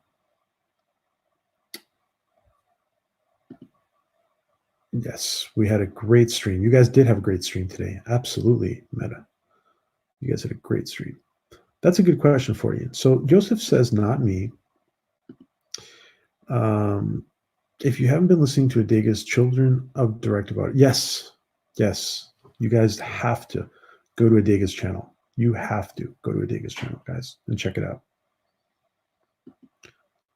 Yes, we had a great stream. You guys did have a great stream today. Absolutely, Meta. You guys had a great stream. That's a good question for you. So Joseph says not me. If you haven't been listening to Adega's Children of Directive Art, yes, you guys have to go to Adega's channel. You have to go to Adega's channel, guys, and check it out.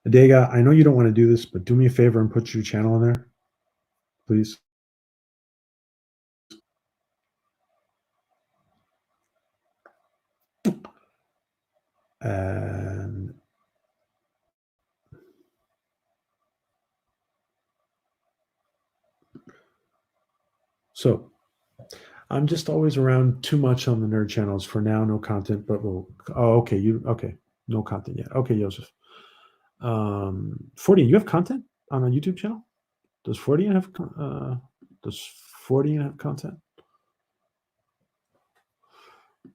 Adega, I know you don't want to do this, but do me a favor and put your channel in there, please. And so I'm just always around too much on the nerd channels for now. No content, but okay, no content yet. Okay, Joseph. 40, you have content on a YouTube channel? Does 40 have content?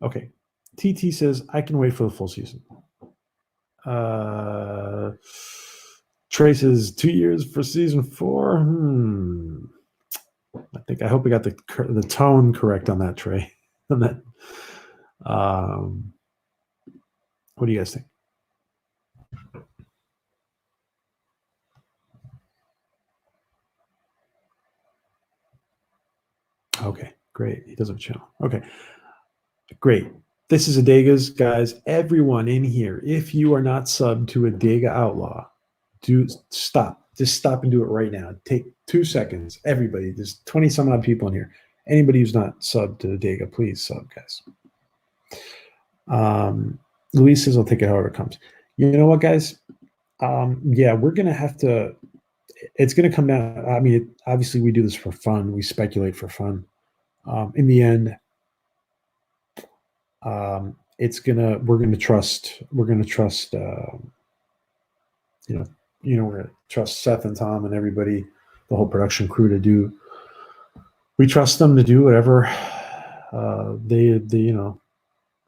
Okay. TT says I can wait for the full season. Trey says 2 years for season 4. I hope we got the tone correct on that, Trey. On that. What do you guys think? Okay, great. He does have a channel. Okay, great. This is Adega's, guys. Everyone in here, if you are not subbed to Adega Outlaw, stop. Just stop and do it right now. Take 2 seconds. Everybody, there's 20 some odd people in here. Anybody who's not subbed to Adega, please sub, guys. Luis says I'll take it however it comes. You know what, guys? Yeah, we're gonna have to. It's gonna come down. I mean, obviously, we do this for fun. We speculate for fun. In the end, we're gonna trust. We're gonna trust. We're gonna trust Seth and Tom and everybody, the whole production crew, to do we trust them to do whatever they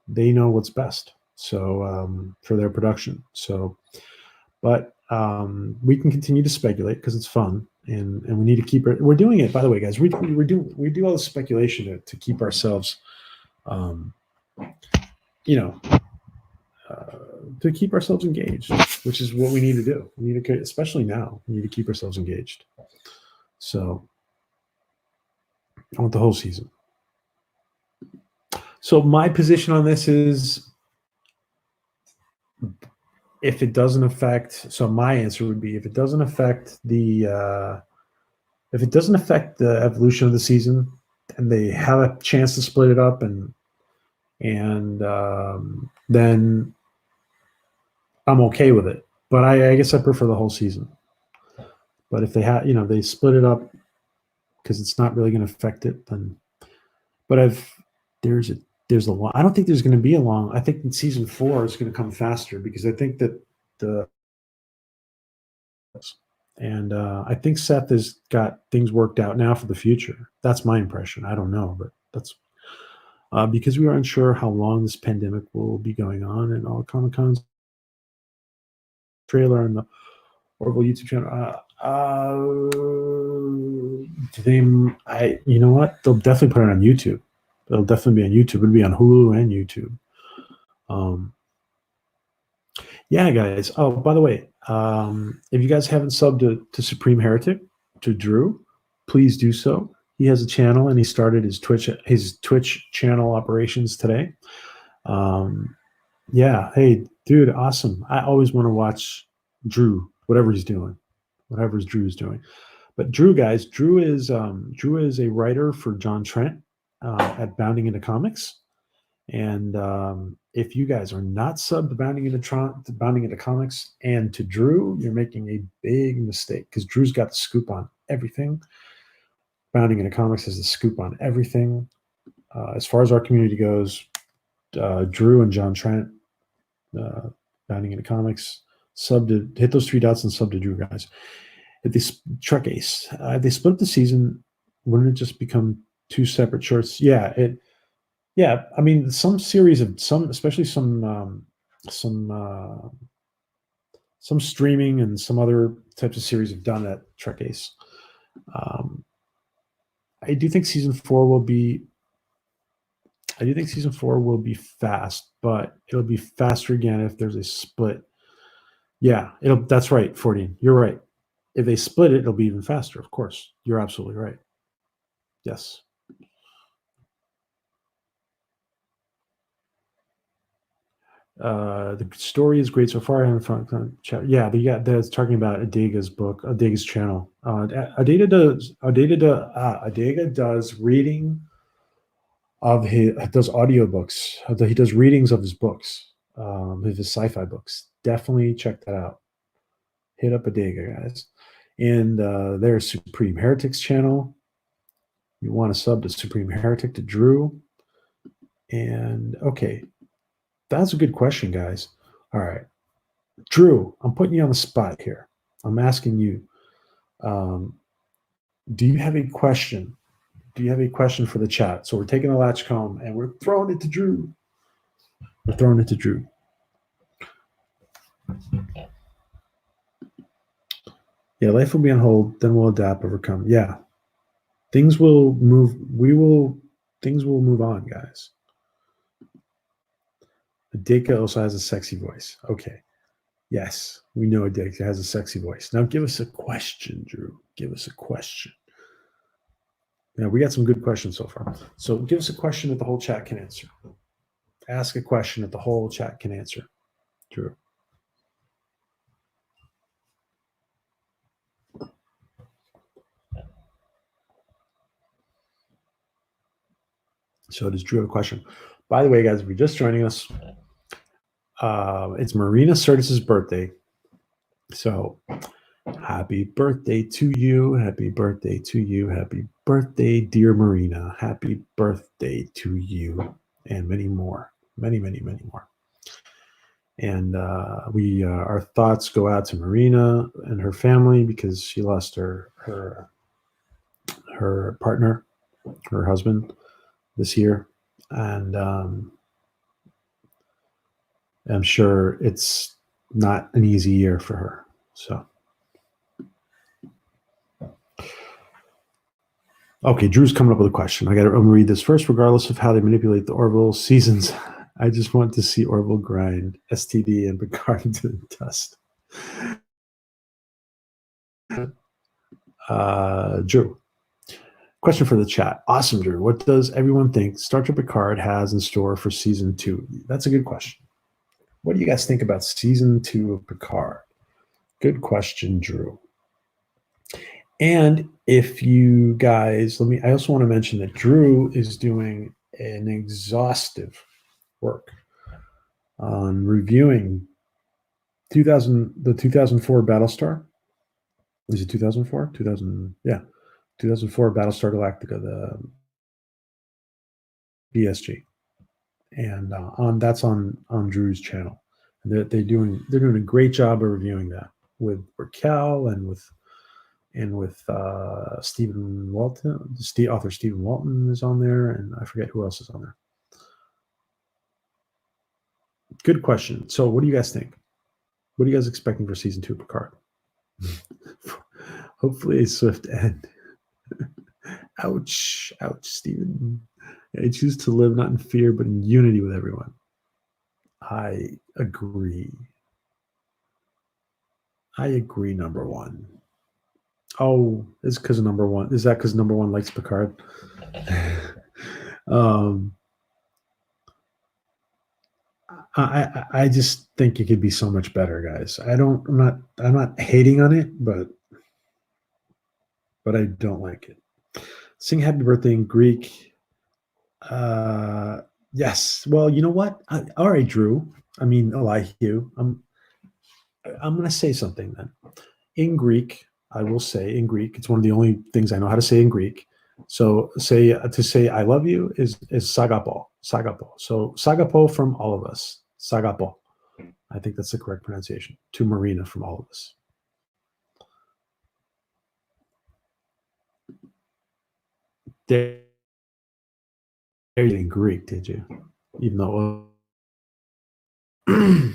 they know what's best. So for their production. So, but we can continue to speculate because it's fun, and we need to keep it. We're doing it, by the way, guys. We do all the speculation to keep ourselves, you know, to keep ourselves engaged, which is what we need to do. We need to, especially now, we need to keep ourselves engaged. So I want the whole season. So my position on this is, if it doesn't affect, so my answer would be, if it doesn't affect the evolution of the season, and they have a chance to split it up, and then I'm okay with it. But I guess I prefer the whole season. But if they have, they split it up because it's not really going to affect it, then. But there's a long. I don't think there's going to be a long. I think in season 4 is going to come faster, because I think that I think Seth has got things worked out now for the future. That's my impression. I don't know, but that's because we are unsure how long this pandemic will be going on, and all Comic-Con's trailer and the Orville YouTube channel. You know what? They'll definitely put it on YouTube. It'll definitely be on YouTube. It'll be on Hulu and YouTube. Yeah, guys. Oh, by the way, if you guys haven't subbed to Supreme Heretic, to Drew, please do so. He has a channel, and he started his Twitch channel operations today. Yeah. Hey, dude, awesome. I always want to watch Drew, whatever Drew's doing. But Drew, guys, Drew is a writer for John Trent at Bounding Into Comics. And if you guys are not subbed to Bounding Into Comics and to Drew, you're making a big mistake, because Drew's got the scoop on everything. Bounding Into Comics has the scoop on everything. As far as our community goes, Drew and John Trent, Bounding Into Comics, hit those 3 dots and sub to Drew, guys. If they Truck Ace, if they split up the season, wouldn't it just become 2 separate shorts? Yeah, I mean, some series of especially some streaming and some other types of series have done that. Truck Ace. I do think season 4 will be. I do think season 4 will be fast, but it'll be faster again if there's a split. Yeah, that's right, 14. You're right. If they split it, it'll be even faster. Of course, you're absolutely right. Yes. The story is great so far. I haven't chat. Yeah, but that's talking about Adega's book, Adega's channel. Adega does reading of does audiobooks. He does readings of his books, of his sci-fi books. Definitely check that out. Hit up Adega, guys. And there's Supreme Heretics channel. You want to sub to Supreme Heretic, to Drew. And okay, that's a good question, guys. All right, Drew, I'm putting you on the spot here. I'm asking you, do you have a question? Do you have a question for the chat? So we're taking the Latchkum and we're throwing it to Drew. We're throwing it to Drew. Yeah, life will be on hold, then we'll adapt, overcome. Yeah. Things will move. Things will move on, guys. Adeka also has a sexy voice. Okay. Yes, we know Adeka has a sexy voice. Now give us a question, Drew. Give us a question. Yeah, we got some good questions so far. So give us a question that the whole chat can answer. Ask a question that the whole chat can answer, Drew. So does Drew have a question? By the way, guys, if you're just joining us, it's Marina Sirtis' birthday. So happy birthday to you. Happy birthday to you. Happy birthday, dear Marina. Happy birthday to you. And many more. Many, many, many more. And our thoughts go out to Marina and her family, because she lost her partner her husband, this year, and I'm sure it's not an easy year for her. So, okay, Drew's coming up with a question. I'm gonna read this first. Regardless of how they manipulate the Orville seasons, I just want to see Orville grind STD and Picard into the dust. Drew. Question for the chat. Awesome, Drew. What does everyone think Star Trek Picard has in store for season 2? That's a good question. What do you guys think about season 2 of Picard? Good question, Drew. And if you guys, I also want to mention that Drew is doing an exhaustive work on reviewing the 2004 Battlestar. Is it 2004? 2004 Battlestar Galactica, the BSG, and that's on Drew's channel. They're doing a great job of reviewing that with Raquel and with Stephen Walton. The author Stephen Walton is on there, and I forget who else is on there. Good question. So, what do you guys think? What are you guys expecting for season 2 of Picard? Hopefully, a swift end. Ouch, Stephen. I choose to live not in fear, but in unity with everyone. I agree. Number one. Oh, it's because of number one. Is that because number one likes Picard? I just think it could be so much better, guys. I'm not hating on it, but I don't like it. Sing happy birthday in Greek. Yes. Well, you know what? All right, Drew. I mean, Elihu. I'm going to say something then. In Greek, I will say in Greek. It's one of the only things I know how to say in Greek. So to say I love you is sagapo. Sagapo. So sagapo from all of us. Sagapo. I think that's the correct pronunciation. To Marina from all of us. There you in Greek, did you? Even though will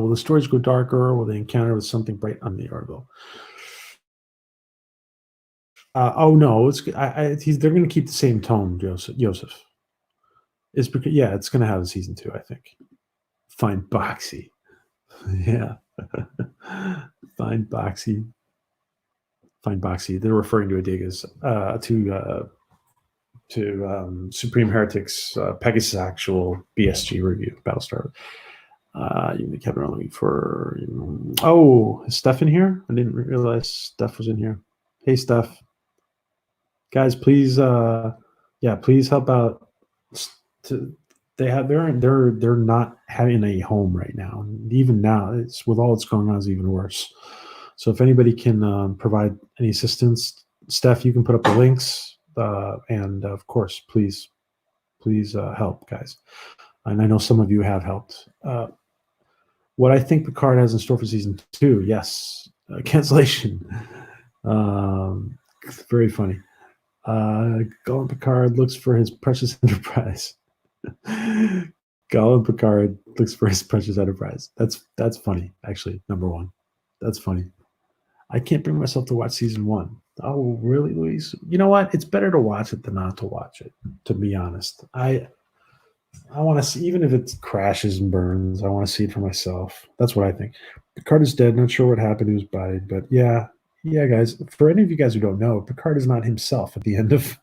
the stories go darker? Will they encounter with something bright on the Orville? Oh no, they're going to keep the same tone, Joseph. It's because it's going to have a season 2, I think. Find Boxy, yeah. Find Boxy. They're referring to Adigas to Supreme Heretics Pegasus actual BSG review Battlestar. You kept on looking for. Is Steph in here? I didn't realize Steph was in here. Hey, Steph. Guys, please, please help out. They're not having a home right now. And even now, it's with all that's going on, is even worse. So if anybody can provide any assistance, Steph, you can put up the links, and of course, please help, guys. And I know some of you have helped. What I think Picard has in store for season 2, yes, cancellation. Very funny. Colin Picard looks for his precious enterprise. Colin Picard looks for his precious enterprise. That's funny, actually. Number one, that's funny. I can't bring myself to watch season 1. Oh, really, Luis? You know what? It's better to watch it than not to watch it. To be honest, I want to see, even if it crashes and burns, I want to see it for myself. That's what I think. Picard is dead. Not sure what happened to his body, but yeah, guys. For any of you guys who don't know, Picard is not himself at the end of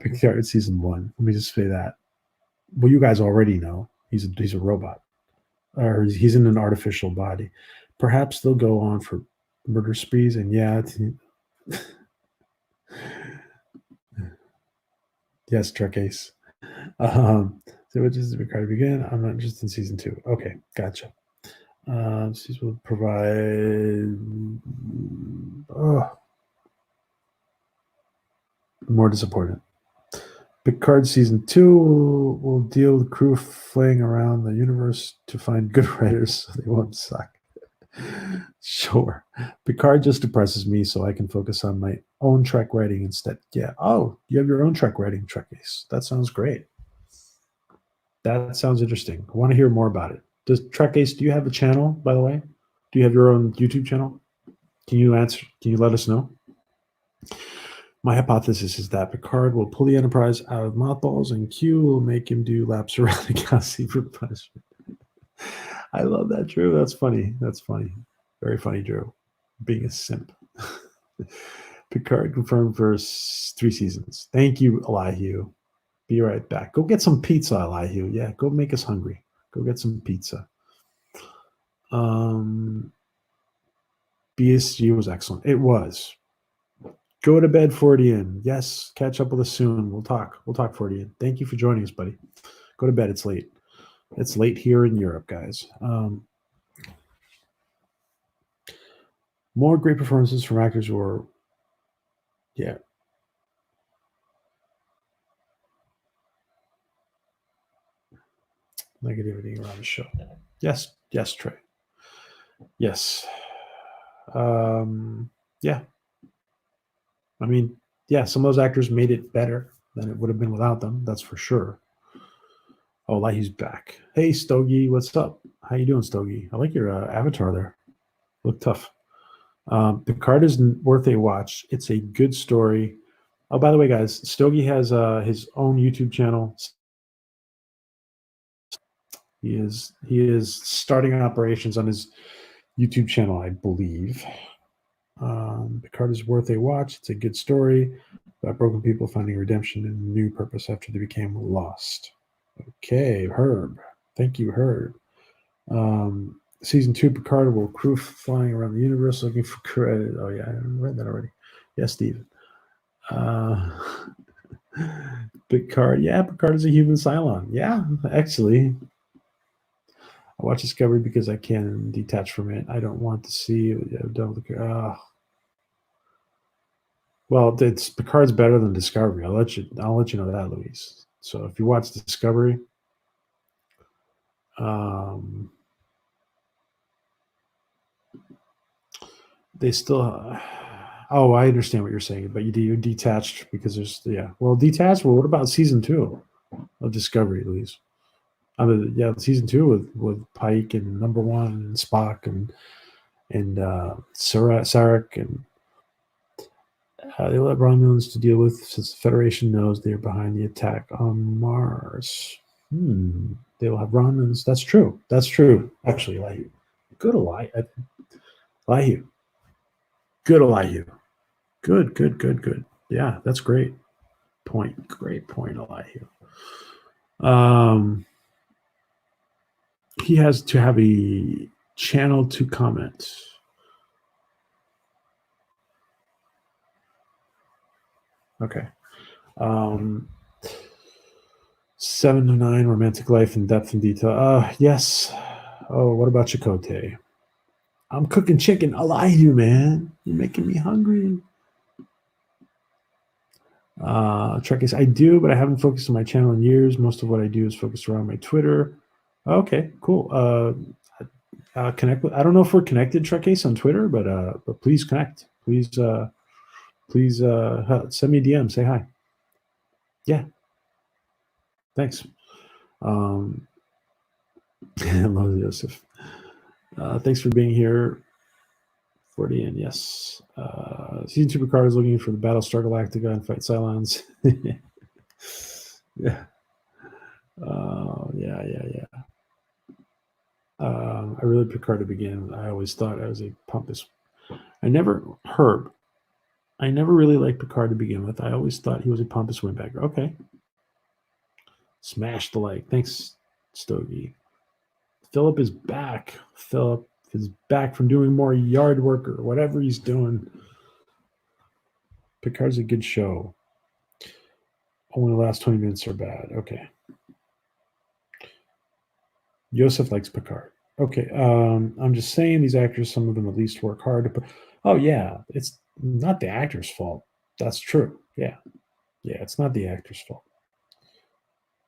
Picard season 1. Let me just say that. Well, you guys already know he's a robot, or he's in an artificial body. Perhaps they'll go on for murder sprees, and yes, Trek Ace. So which is Picard begin? I'm not interested in season 2. Okay, gotcha. These will provide more disappointed. Picard season 2 will deal with crew flying around the universe to find good writers so they won't suck. Sure. Picard just depresses me so I can focus on my own Trek writing instead. Yeah. Oh, you have your own Trek writing, Trek Ace. That sounds great. That sounds interesting. I want to hear more about it. Does Trek Ace, do you have a channel, by the way? Do you have your own YouTube channel? Can you answer? Can you let us know? My hypothesis is that Picard will pull the Enterprise out of mothballs and Q will make him do laps around the galaxy for punishment. I love that, Drew. That's funny. That's funny. Very funny, Drew. Being a simp. Picard confirmed for 3 seasons. Thank you, Elihu. Be right back. Go get some pizza, Elihu. Yeah, go make us hungry. Go get some pizza. BSG was excellent. It was. Go to bed, Fordian. Yes, catch up with us soon. We'll talk. We'll talk, Fordian. Thank you for joining us, buddy. Go to bed. It's late. It's late here in Europe, guys. More great performances from actors who are, yeah. Negativity around the show. Yes, Trey. Yes. Yeah. I mean, yeah, some of those actors made it better than it would have been without them. That's for sure. Oh, Lahey's back. Hey, Stogie, what's up? How you doing, Stogie? I like your avatar there. Look tough. Picard is worth a watch. It's a good story. Oh, by the way, guys, Stogie has his own YouTube channel. He is starting operations on his YouTube channel, I believe. Picard is worth a watch. It's a good story about broken people finding redemption and new purpose after they became lost. Okay, Herb. Thank you, Herb. Season 2, Picard will crew flying around the universe looking for credit. Oh, yeah, I read that already. Yes, Steven. Picard. Yeah, Picard is a human Cylon. Yeah, actually. I watch Discovery because I can detach from it. I don't want to see. Well, it's Picard's better than Discovery. I'll let you know that, Luis. So if you watch Discovery, they still. Oh, I understand what you're saying, but you're detached because there's Well, detached. Well, what about season 2 of Discovery, Luis? Season 2 with Pike and Number One and Spock and Sarek and they let Romulans to deal with since the Federation knows they are behind the attack on Mars. They will have Romulans. That's true. That's true. Actually, Elihu. Good Elihu. Good Elihu. Good. Yeah, that's great point. Great point, Elihu. He has to have a channel to comment. Okay. 7 to 9, romantic life in depth and detail. Yes. Oh, what about Chakotay? I'm cooking chicken. I lie to you, man. You're making me hungry. Trek is I do, but I haven't focused on my channel in years. Most of what I do is focused around my Twitter. Okay, cool. Connect with. I don't know if we're connected, Trek Ace, on Twitter, but please connect. Please send me a DM. Say hi. Yeah. Thanks. Hello, Joseph. Thanks for being here. 40 and yes. Season 2 Picard is looking for the Battlestar Galactica and fight Cylons. Yeah. Yeah. I really Picard to begin. I always thought I was a pompous. I never really liked Picard to begin with. I always thought he was a pompous windbagger. Okay. Smash the like. Thanks, Stogie. Philip is back. Philip is back from doing more yard work or whatever he's doing. Picard's a good show. Only the last 20 minutes are bad. Okay. Joseph likes Picard. Okay. I'm just saying these actors, some of them at least work hard to put. Oh, yeah. It's not the actor's fault. That's true. Yeah. Yeah, it's not the actor's fault.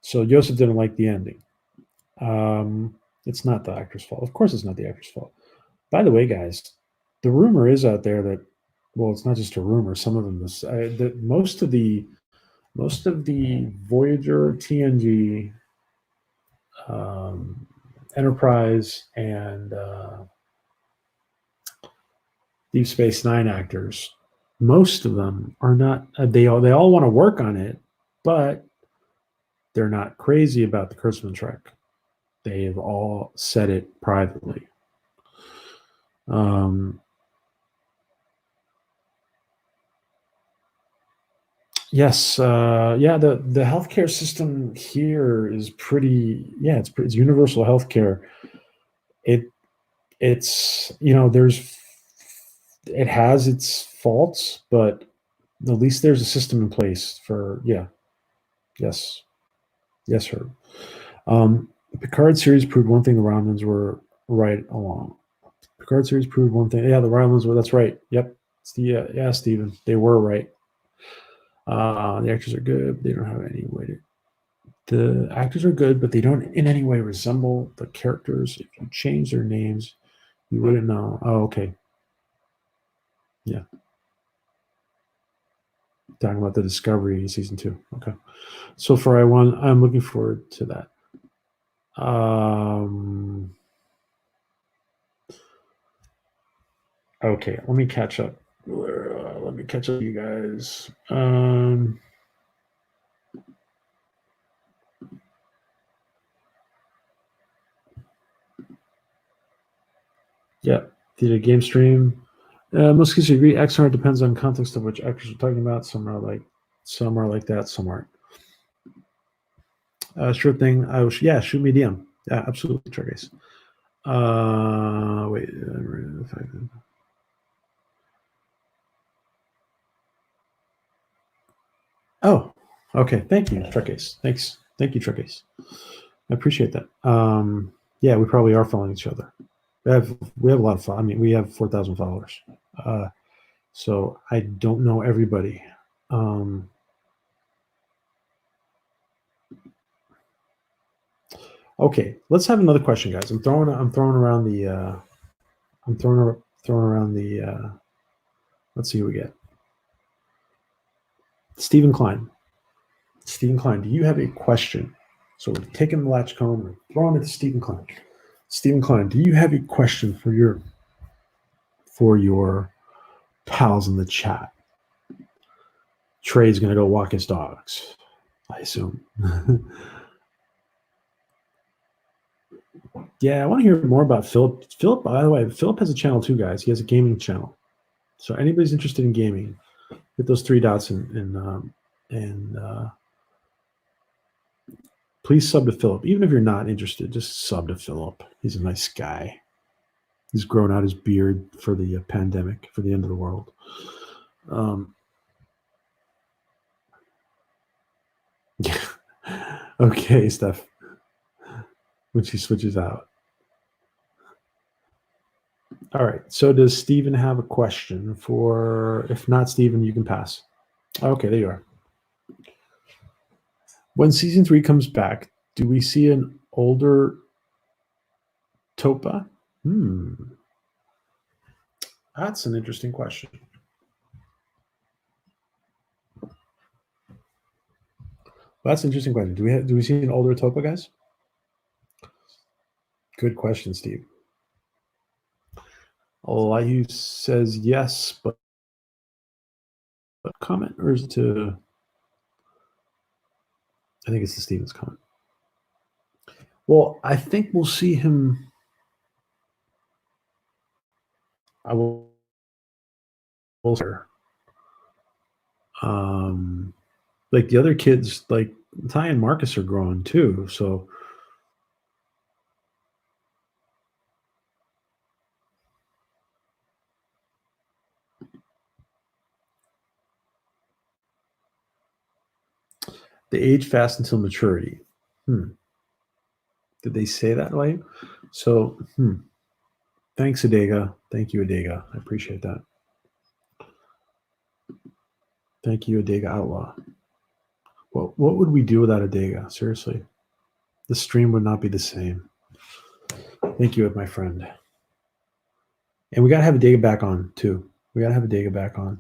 So Joseph didn't like the ending. It's not the actor's fault. Of course, it's not the actor's fault. By the way, guys, the rumor is out there that, well, it's not just a rumor. Some of them, that most of the Voyager, TNG, Enterprise, and Deep Space Nine actors, most of them are not. They all want to work on it, but they're not crazy about the Kurtzman Trek. They've all said it privately. Yes, yeah. The healthcare system here is pretty. Yeah, it's universal healthcare. It it's there's it has its faults, but at least there's a system in place for. Yeah, yes, yes, sir. Picard series proved one thing: the Romulans were right along. Picard series proved one thing. Yeah, the Romulans were. That's right. Yep. It's yeah, Stephen. They were right. The actors are good. But they don't have any way to. The actors are good, but they don't in any way resemble the characters. If you change their names, you wouldn't know. Oh, okay. Yeah. Talking about the Discovery season 2. Okay. So for I1, I'm looking forward to that. Okay, let me catch up. Let me catch up, you guys. Yeah, did a game stream. Most cases agree. XR depends on context of which actors we're talking about. Some are like that. Some aren't. Sure thing. Yeah, shoot me a DM. Yeah, absolutely, Trace. Wait. Oh, okay. Thank you, Truckace. Thanks. Thank you, Truckace. I appreciate that. Yeah, we probably are following each other. We have a lot of. I mean, we have 4,000 followers. So I don't know everybody. Okay, let's have another question, guys. I'm throwing around the. I'm throwing around the. Let's see who we get. Stephen Klein. Stephen Klein, do you have a question? So we're taking the Latchkum, we're throwing it to Stephen Klein. Stephen Klein, do you have a question for your pals in the chat? Trey's gonna go walk his dogs, I assume. Yeah, I want to hear more about Philip. Philip, by the way, Philip has a channel too, guys. He has a gaming channel. So anybody's interested in gaming, hit those 3 dots and please sub to Philip. Even if you're not interested, just sub to Philip. He's a nice guy. He's grown out his beard for the pandemic, for the end of the world. Okay, Steph. When she switches out. All right. So does Steven have a question for? If not, Steven, you can pass. Okay, there you are. When season 3 comes back, do we see an older Topa? That's an interesting question. That's an interesting question. Do we see an older Topa, guys? Good question, Steve. Elihu says yes, but comment, or is it to? I think it's to Steven's comment. Well, I think we'll see him. I will. Like the other kids, like Ty and Marcus are growing too. So they age fast until maturity. Did they say that, like? So, thanks, Adega. Thank you, Adega. I appreciate that. Thank you, Adega Outlaw. Well, what would we do without Adega? Seriously, the stream would not be the same. Thank you, my friend. And we gotta have Dega back on too. We gotta have a Dega back on.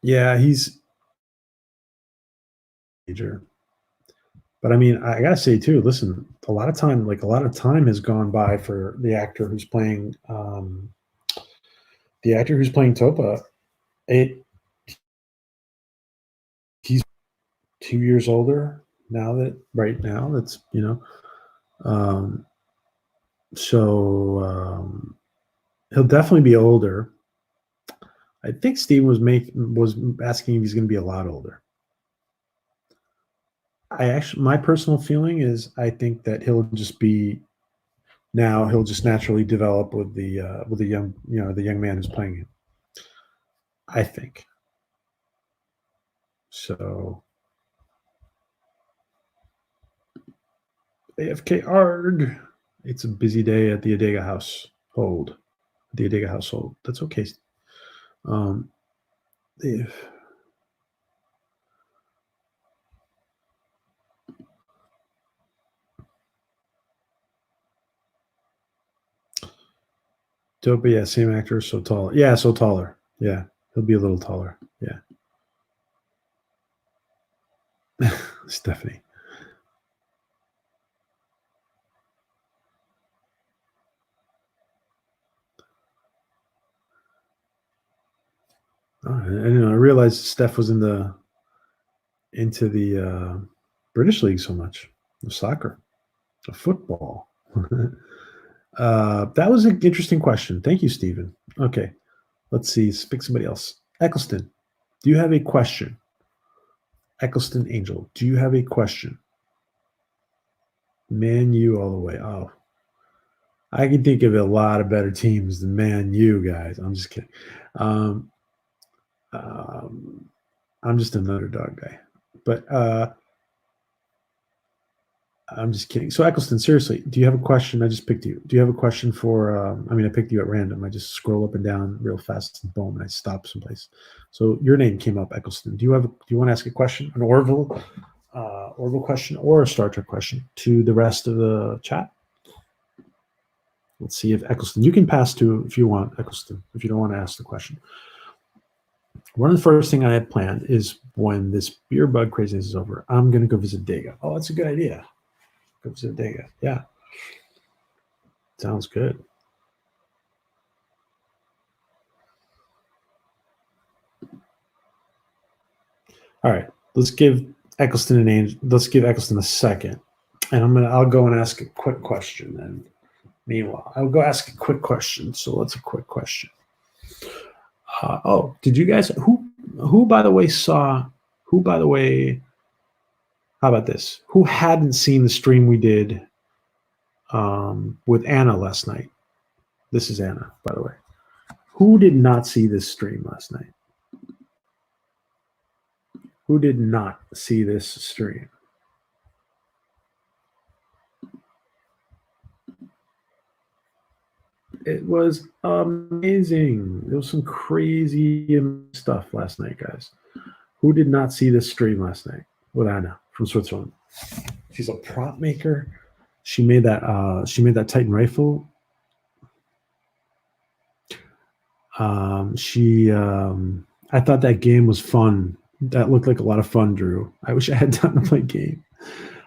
Yeah, he's major. But I mean, I gotta say too. Listen, a lot of time has gone by for the actor who's playing Topa. It He's 2 years older now. Right now, that's Um, so he'll definitely be older. I think Steve was asking if he's going to be a lot older. My personal feeling is I think that he'll just naturally develop with the young man who's playing him. I think so. AFK ARG. It's a busy day at the Adega household. The Adega household. That's okay. If Dope, yeah, same actor, so tall. Yeah, so taller. Yeah, he'll be a little taller. Yeah. Stephanie. Oh, I realized Steph was into the British League so much, the soccer, the football. That was an interesting question. Thank you, Stephen. Okay, let's see. Pick somebody else. Eccleston, do you have a question? Eccleston Angel, do you have a question? Man U all the way. Oh, I can think of a lot of better teams than Man U, guys. I'm just kidding. Um, um, I'm just an underdog guy. But I'm just kidding. So Eccleston, seriously, do you have a question? I just picked you. Do you have a question for? I picked you at random. I just scroll up and down real fast and boom, and I stop someplace. So your name came up, Eccleston. Do you want to ask a question, an Orville question, or a Star Trek question to the rest of the chat? Let's see if Eccleston. You can pass to if you want, Eccleston. If you don't want to ask the question. One of the first thing I had planned is when this beer bug craziness is over, I'm going to go visit Dega. Oh, that's a good idea. Go visit Dega. Yeah. Sounds good. All right. Let's give Eccleston a second. And I'll go and ask a quick question. And meanwhile, I'll go ask a quick question. So what's a quick question? Did you guys who by the way, how about this? Who hadn't seen the stream we did with Anna last night? This is Anna, by the way. Who did not see this stream last night? Who did not see this stream? It was amazing. There was some crazy stuff last night, guys. Who did not see this stream last night with Anna from Switzerland? She's a prop maker. She made that. She made that Titan rifle. I thought that game was fun. That looked like a lot of fun, Drew. I wish I had time to play game.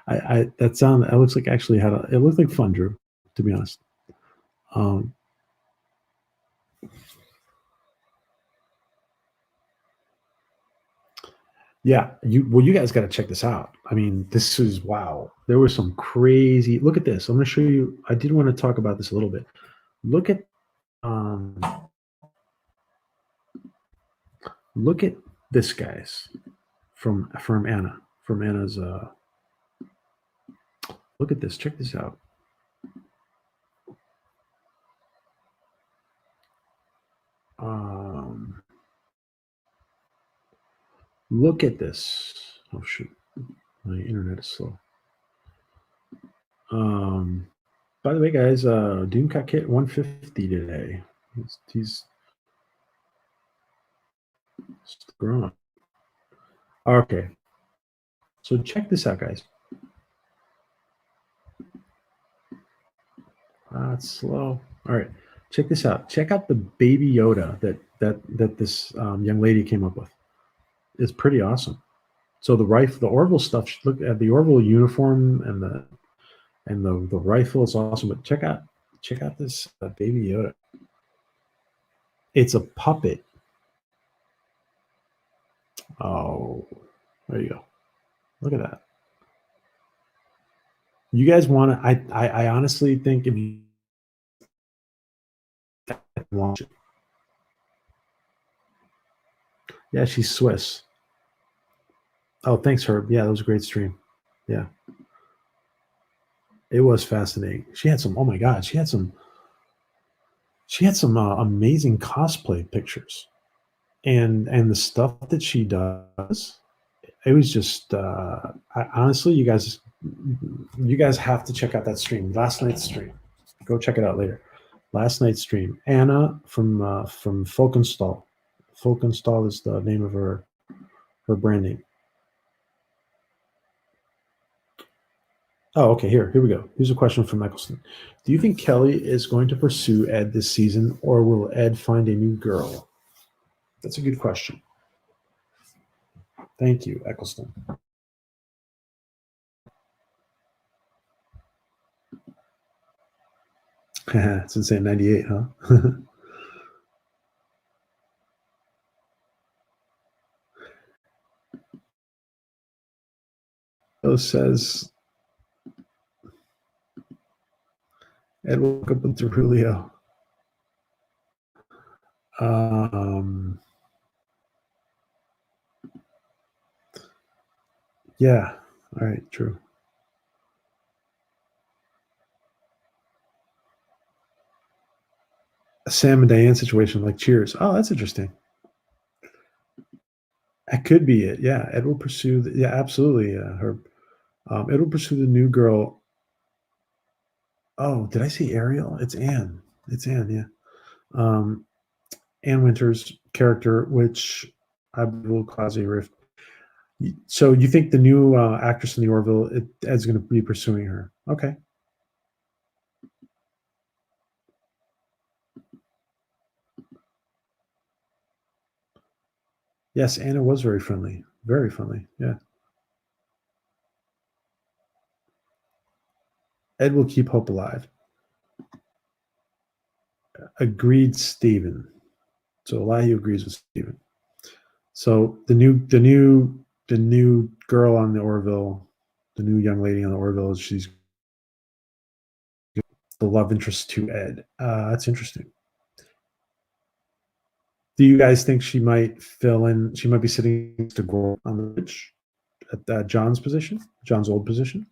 That looks like actually it looked like fun, Drew, to be honest. Yeah, you guys got to check this out. I mean, this is wow. There was some crazy. Look at this. I'm going to show you. I did want to talk about this a little bit. Look at this, guys, from Anna, from Anna's. Look at this. Check this out. Look at this. Oh shoot, my internet is slow. By the way, guys, Doomcat hit 150 today. He's grown. Okay, so check this out, guys. It's slow. All right, check this out. Check out the Baby Yoda that this young lady came up with. It's pretty awesome. So the rifle, the Orville stuff. Look at the Orville uniform and the rifle is awesome. But check out this Baby Yoda. It's a puppet. Oh, there you go. Look at that. You guys want to? I honestly think if you watch it, yeah, she's Swiss. Oh, thanks, Herb. Yeah, that was a great stream. Yeah, it was fascinating. She had some. Oh my God, she had some. She had some amazing cosplay pictures, and the stuff that she does. It was just honestly, you guys have to check out that stream. Last night's stream. Go check it out later. Last night's stream. Anna from Folkenstall. Folkenstall is the name of her brand name. Oh, okay. Here we go. Here's a question from Eccleston. Do you think Kelly is going to pursue Ed this season, or will Ed find a new girl? That's a good question. Thank you, Eccleston. It's insane. 98, huh? Says Ed woke up with Derulio. Yeah. All right. True. A Sam and Diane situation like Cheers. Oh, that's interesting. That could be it. Yeah. Ed will pursue. Yeah, absolutely. Her. Ed will pursue the new girl. Oh, did I see Ariel? It's Anne. It's Anne. Yeah. Anne Winter's character, which I will cause a rift. So you think the new actress in the Orville, Ed's going to be pursuing her? Okay. Yes, Anna was very friendly. Very friendly. Yeah. Ed will keep hope alive. Agreed, Stephen. So Elihu agrees with Stephen. So the new girl on the Orville, the new young lady on the Orville, she's the love interest to Ed. That's interesting. Do you guys think she might fill in? She might be sitting next to Gordon on the bench at John's position, John's old position.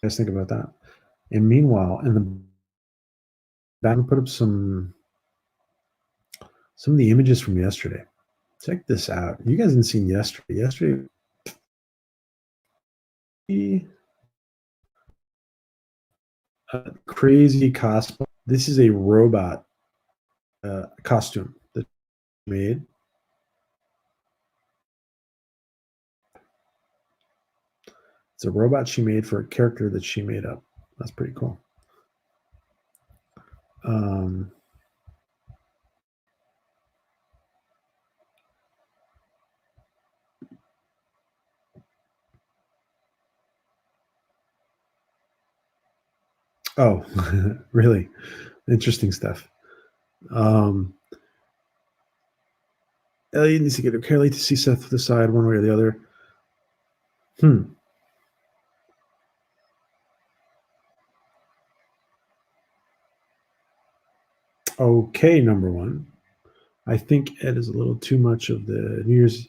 You guys think about that. And meanwhile, in the back, put up some of the images from yesterday. Check this out. You guys haven't seen yesterday. Yesterday, crazy cosplay. This is a robot costume that she made. It's a robot she made for a character that she made up. That's pretty cool. Oh, really? Interesting stuff. Elliot needs to get Carly to see Seth decide one way or the other. Okay, number one. I think Ed is a little too much of the New Year's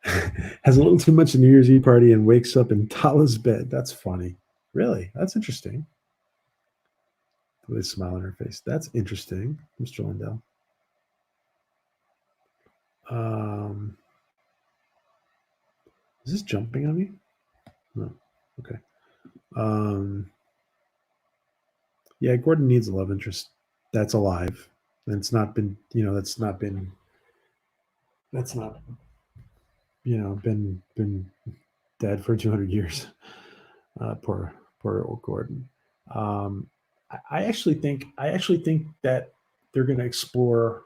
has a little too much of New Year's Eve party and wakes up in Tala's bed. That's funny. Really? That's interesting. With a smile on her face. That's interesting, Mr. Lindell. Is this jumping on me? No. Okay. Yeah, Gordon needs a love interest that's alive. And it's not been, that's not, been dead for 200 years. Poor old Gordon. Um, I actually think that they're going to explore.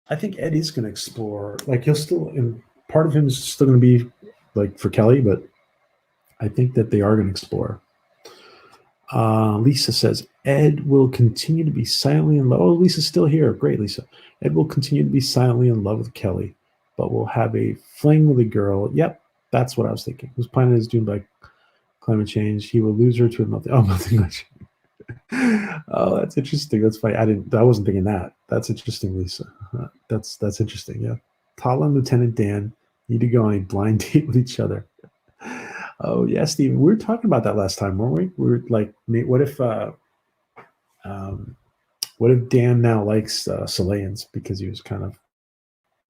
I think Ed is going to explore. Like he'll still, and part of him is still going to be like for Kelly, but I think that they are going to explore. Lisa says Ed will continue to be silently in love. Oh, Lisa's still here. Great, Lisa. Ed will continue to be silently in love with Kelly, but will have a fling with a girl. Yep, that's what I was thinking. Whose planet is doomed by climate change. He will lose her to a nothing. Oh, nothing much. Oh, that's interesting. That's funny. I wasn't thinking that. That's interesting, Lisa. That's interesting. Yeah. Tala and Lieutenant Dan need to go on a blind date with each other. Oh yeah, Steven. We were talking about that last time, weren't we? We were like, um, what if Dan now likes Salayans because he was kind of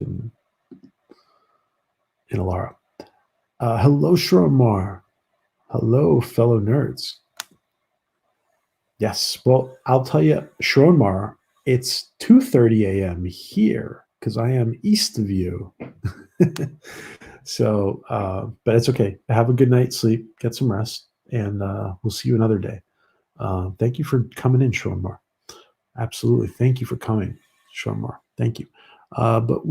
in, in Alara? Hello, Shromar. Hello, fellow nerds. Yes. Well, I'll tell you, Shronmar, it's 2:30 a.m. here because I am east of you. So, but it's okay. Have a good night's sleep, get some rest, and we'll see you another day. Thank you for coming in, Shronmar. Absolutely. Thank you for coming, Shronmar. Thank you. But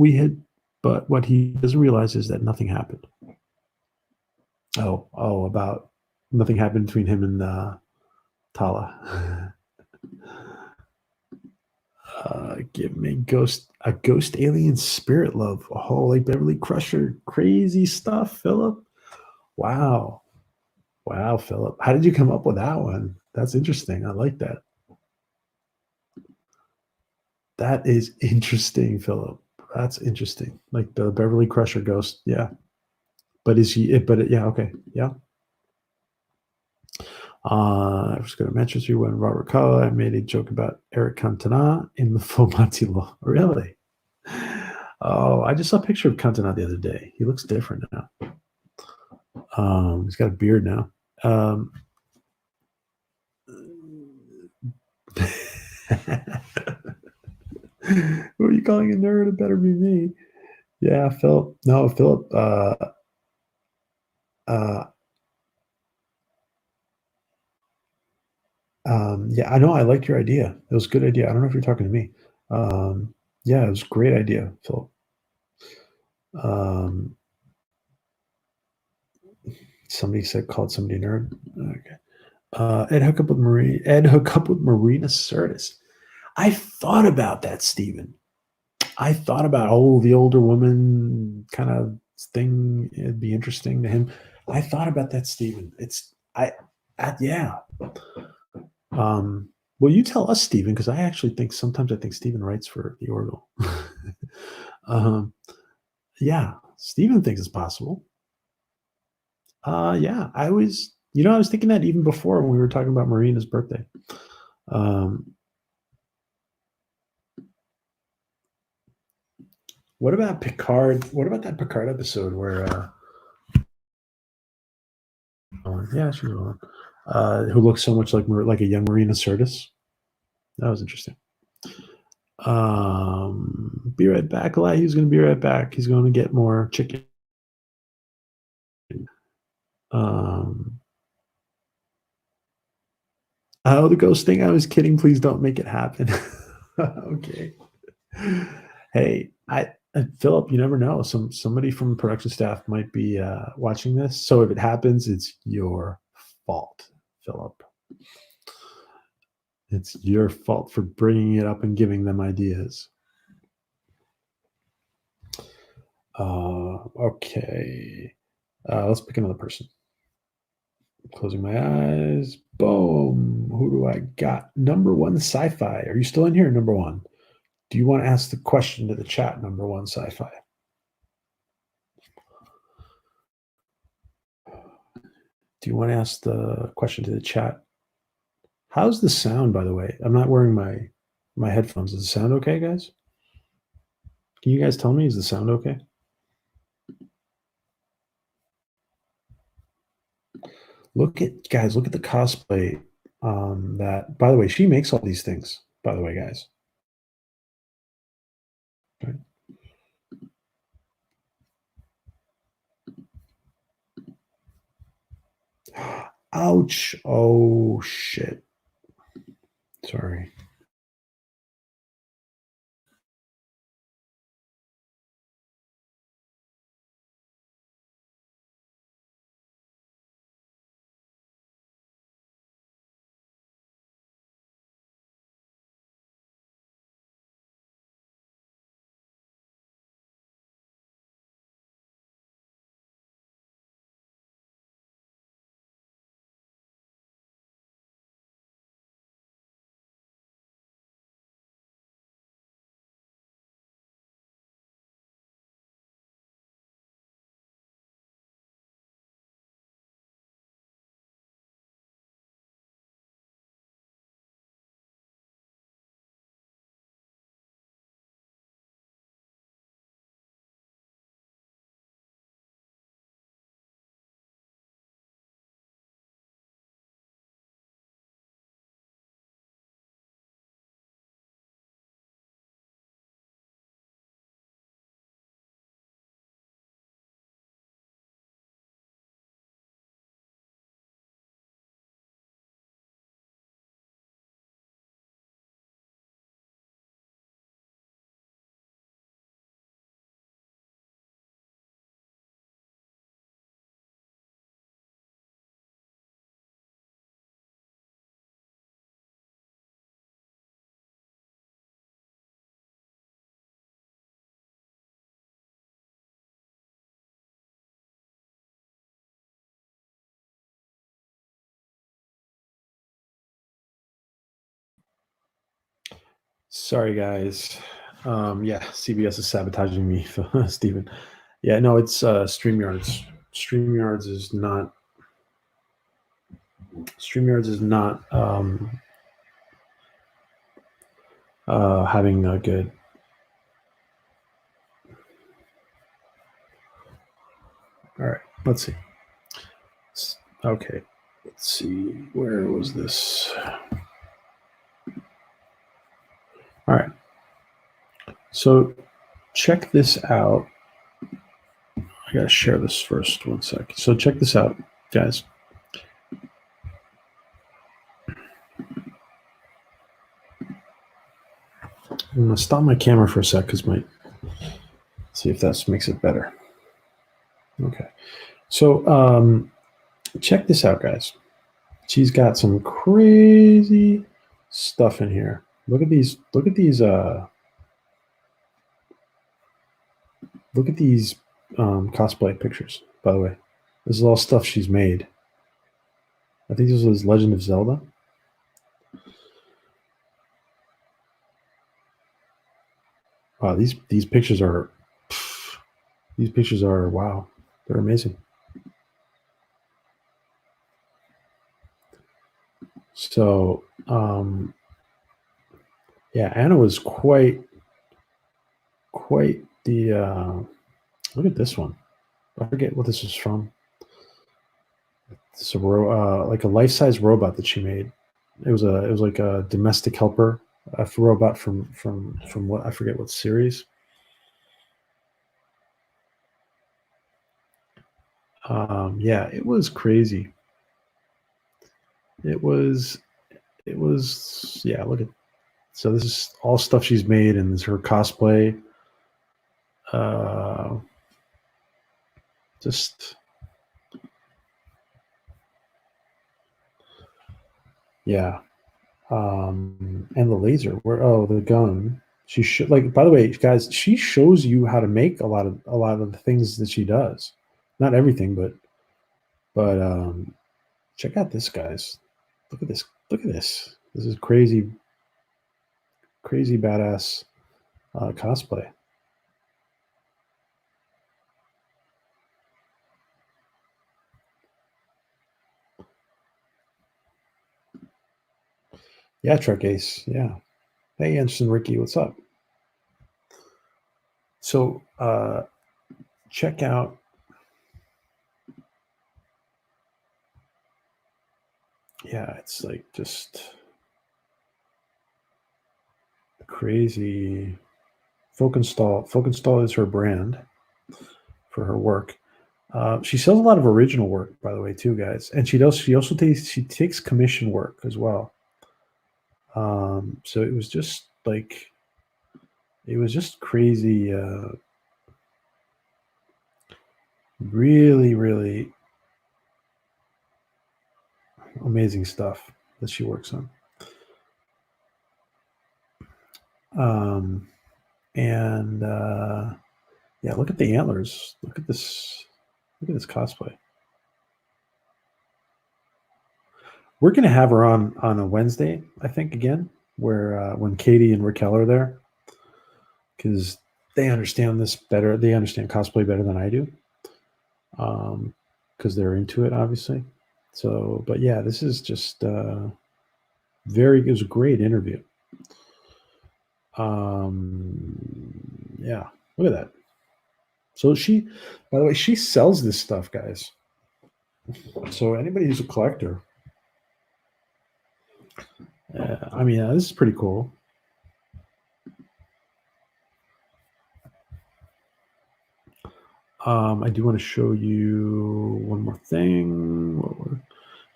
what he doesn't realize is that nothing happened. About nothing happened between him and Tala. Give me a ghost alien spirit love. Oh, like Beverly Crusher, crazy stuff, Philip. Wow, wow, Philip. How did you come up with that one? That's interesting. I like that. That is interesting, Philip. That's interesting. Like the Beverly Crusher ghost. Yeah, but is he? But yeah, okay, yeah. I was going to mention to you when Robert Calla, I made a joke about Eric Cantona in the Full Monty Law. Really? Oh, I just saw a picture of Cantona the other day. He looks different now. He's got a beard now. Who are you calling a nerd? It better be me. Yeah, Philip. No, Philip. Uh, yeah, I know. I liked your idea. It was a good idea. I don't know if you're talking to me. Yeah, it was a great idea, Philip. Um, somebody said called somebody a nerd. Okay. Ed hook up with Marina Sirtis. I thought about that, Stephen. I thought about the older woman kind of thing. It'd be interesting to him. I thought about that, Stephen. Yeah. Well, you tell us, Stephen, because I actually think sometimes I think Stephen writes for the Orville. um, yeah, Stephen thinks it's possible. Yeah, I was thinking that even before when we were talking about Marina's birthday. Um, what about Picard? What about that Picard episode where yeah, she's on. Who looks so much like a young Marina Sirtis. That was interesting. Be right back. He's going to be right back. He's going to get more chicken. Um, oh, the ghost thing. I was kidding. Please don't make it happen. Okay. Hey, Philip. You never know. Somebody from production staff might be watching this. So if it happens, it's your fault, Philip. It's your fault for bringing it up and giving them ideas. Okay. Let's pick another person. Closing my eyes. Boom. Who do I got? Number one sci-fi. Are you still in here, number one? Do you want to ask the question to the chat, number one sci-fi? Do you want to ask the question to the chat? How's the sound, by the way? I'm not wearing my headphones. Does the sound okay, guys? Can you guys tell me? Is the sound okay? Look at the cosplay. That, by the way, she makes all these things. By the way, guys. Right. Ouch. Oh, shit. Sorry. Sorry, guys. Yeah, CBS is sabotaging me, Stephen. Yeah, no, it's StreamYards. StreamYards is not. StreamYards is not having a good. All right, let's see. Okay, let's see. Where was this? All right. So check this out. I gotta share this first. One sec. So check this out, guys. I'm gonna stop my camera for a sec because my see if that makes it better. Okay. So check this out, guys. She's got some crazy stuff in here. Look at these. Look at these. Look at these cosplay pictures. By the way, this is all stuff she's made. I think this was Legend of Zelda. Wow, these pictures are wow. They're amazing. So yeah, Anna was quite the. Look at this one. I forget what this is from. It's a like a life size robot that she made. It was like a domestic helper, a robot from what I forget what series. Yeah, it was crazy. It was yeah. Look at so this is all stuff she's made, and this is her cosplay. Uh, just yeah. And the laser. Where the gun. She should like. By the way, guys, she shows you how to make a lot of the things that she does. Not everything, but check out this, guys. Look at this. Look at this. This is crazy, crazy badass cosplay. Yeah, Truck Ace. Yeah. Hey, Anderson Ricky, what's up? So check out. Yeah, it's like just crazy. Folkenstall. Folkenstall is her brand for her work. She sells a lot of original work, by the way, too, guys, and she takes commission work as well. So it was just crazy, really, really amazing stuff that she works on. And yeah, look at the antlers. Look at this cosplay. We're gonna have her on a Wednesday, I think, again, where when Katie and Raquel are there, because they understand this better. They understand cosplay better than I do, because they're into it, obviously. So, but yeah, this is just it was a great interview. Yeah, look at that. So by the way, she sells this stuff, guys. So anybody who's a collector, I mean, this is pretty cool. I do want to show you one more thing.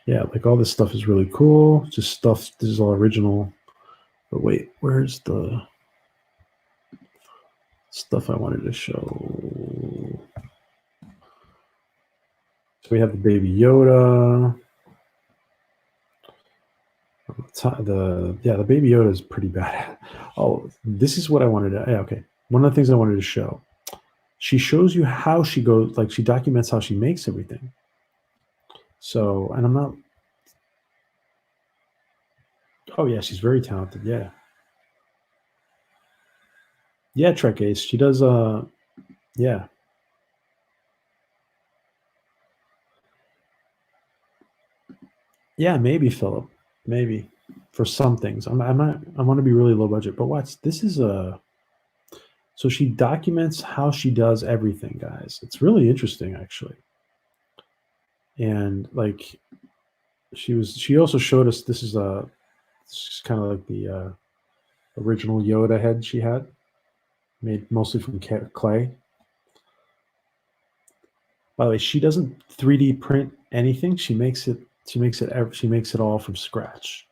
Yeah, like all this stuff is really cool. Just stuff. This is all original. But wait, where's the stuff I wanted to show? So we have the Baby Yoda. The Baby Yoda is pretty bad. Oh, this is what I wanted to. Yeah, okay. One of the things I wanted to show. She shows you how she goes. Like she documents how she makes everything. So, and I'm not. Oh yeah, she's very talented. Yeah. Yeah, Trek Ace. She does. Yeah. Yeah, maybe Philip. Maybe for some things. I'm not. I want to be really low budget, but watch. This is a. So she documents how she does everything, guys. It's really interesting, actually. And like, she also showed us. This is kind of like the original Yoda head she had, made mostly from clay. By the way, she doesn't 3D print anything. She makes it. She makes it all from scratch.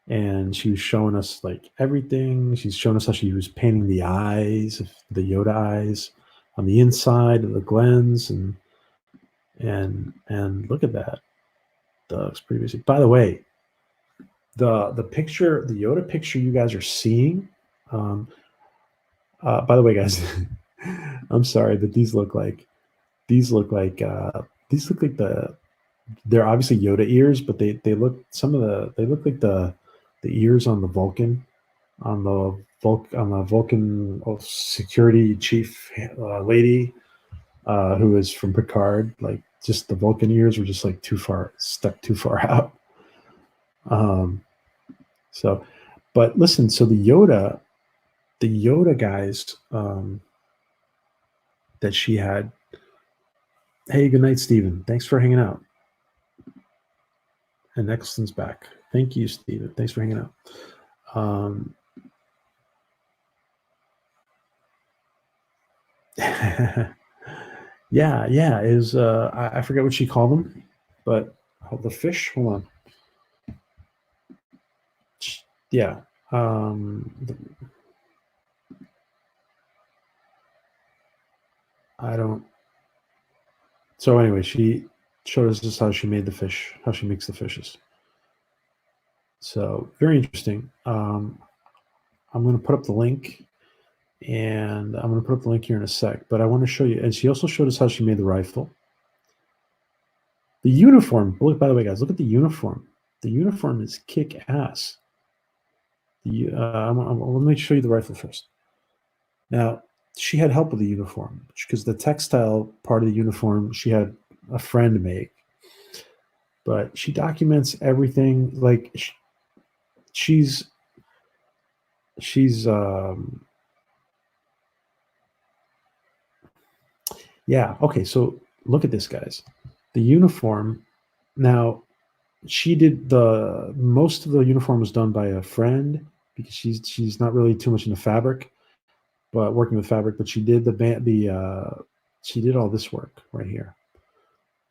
And she was showing us like everything. She's showing us how she was painting the eyes, the Yoda eyes, on the inside of the lens, and look at that. That looks pretty basic. By the way, the picture, the Yoda picture you guys are seeing. By the way, guys, I'm sorry, but these look like they're obviously Yoda ears, but they look like the ears on the Vulcan, on the Vulcan security chief lady, who is from Picard. Like, just the Vulcan ears were just like stuck too far out. So, but listen, so the Yoda guys that she had. Hey, good night, Stephen. Thanks for hanging out. And Exton's back. Thank you, Stephen. Thanks for hanging out. Yeah. Is I forget what she called them, but the fish. Hold on. Yeah. I don't. So anyway, she showed us just how she made the fish, how she makes the fishes. So very interesting. I'm going to put up the link, and I'm going to put up the link here in a sec. But I want to show you, and she also showed us how she made the rifle. The uniform. Look, by the way, guys, look at the uniform. The uniform is kick ass. Let me show you the rifle first. Now, she had help with the uniform because the textile part of the uniform she had a friend make. But she documents everything. Like she's yeah. Okay, so look at this, guys. The uniform. Now, she did most of the uniform was done by a friend because she's not really too much into fabric. but working with fabric. But she did she did all this work right here.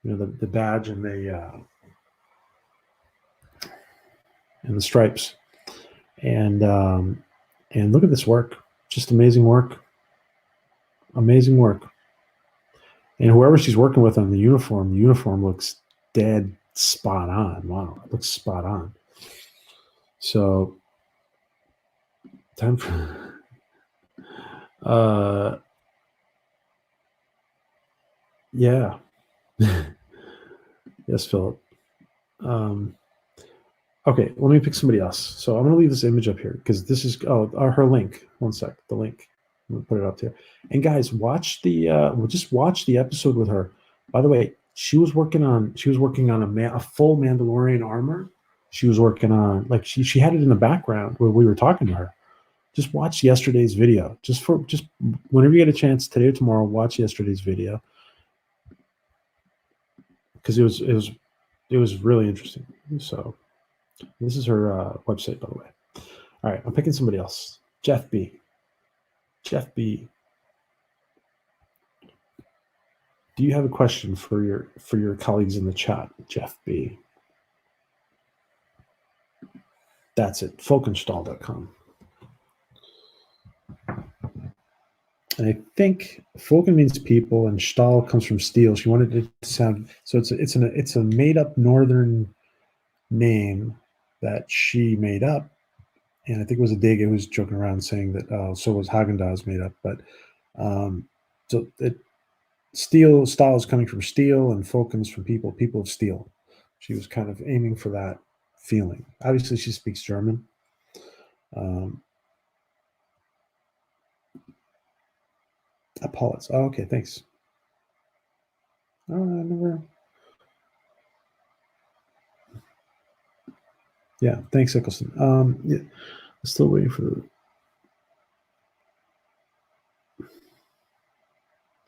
The badge and the stripes, and look at this work, just amazing work. And whoever she's working with on the uniform looks dead spot on. Wow, it looks spot on. So time for yeah. Yes, Philip. Okay, let me pick somebody else. So I'm going to leave this image up here because this is her link. One sec, the link. I'm going to put it up there. And guys, watch just watch the episode with her. By the way, she was working on a full Mandalorian armor. She was working on she had it in the background where we were talking to her. Just watch yesterday's video. Just whenever you get a chance, today or tomorrow, watch yesterday's video because it was really interesting. So this is her website, by the way. All right, I'm picking somebody else. Jeff B. Do you have a question for your colleagues in the chat, Jeff B? That's it. Folkenstahl.com. And I think Folken means people, and Stahl comes from steel. She wanted it to sound so. It's a made up northern name that she made up, and I think it was a dig. It was joking around saying that so was Haagen-Dazs made up, but Stahl is coming from steel, and Folken's from people of steel. She was kind of aiming for that feeling. Obviously, she speaks German. Apollos. Oh, okay, thanks. Oh, I never. Yeah, thanks, Eccleston. Yeah, I'm still waiting for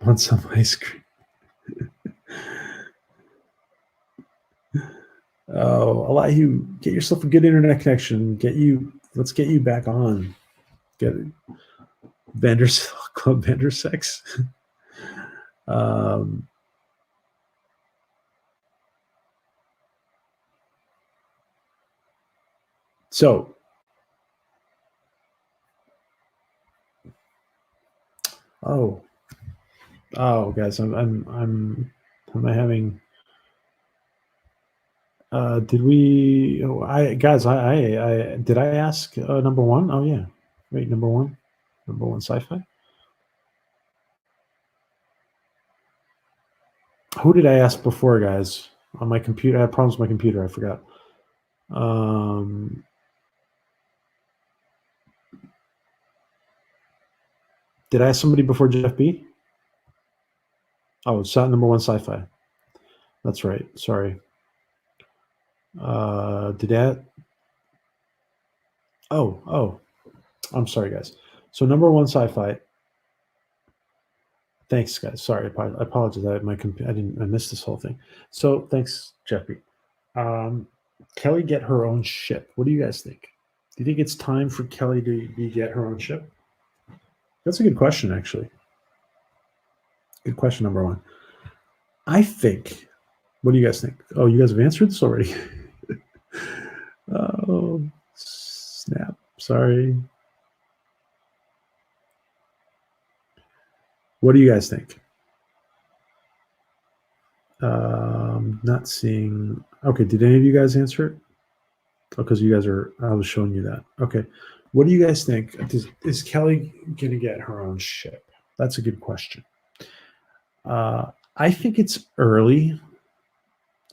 want some ice cream. Elihu, get yourself a good internet connection. Let's get you back on. Get it. Club Vendor Sex. So, guys, am I having? Did we? Oh, I did I ask number one? Oh yeah, wait, number one sci-fi. Who did I ask before, guys? On my computer, I had problems with my computer. I forgot. Did I ask somebody before Jeff B? Oh, it's number one sci-fi. That's right. Sorry. Did that? Oh, I'm sorry, guys. So number one sci-fi. Thanks, guys. Sorry, I apologize. I missed this whole thing. So thanks, Jeffrey. Kelly get her own ship. What do you guys think? Do you think it's time for Kelly to get her own ship? That's a good question, actually. Good question, number one. I think. What do you guys think? Oh, you guys have answered this already. Oh, snap. Sorry. What do you guys think? Not seeing. Okay, did any of you guys answer it? Because you guys are. I was showing you that. Okay, what do you guys think? Is Kelly going to get her own ship? That's a good question. I think it's early.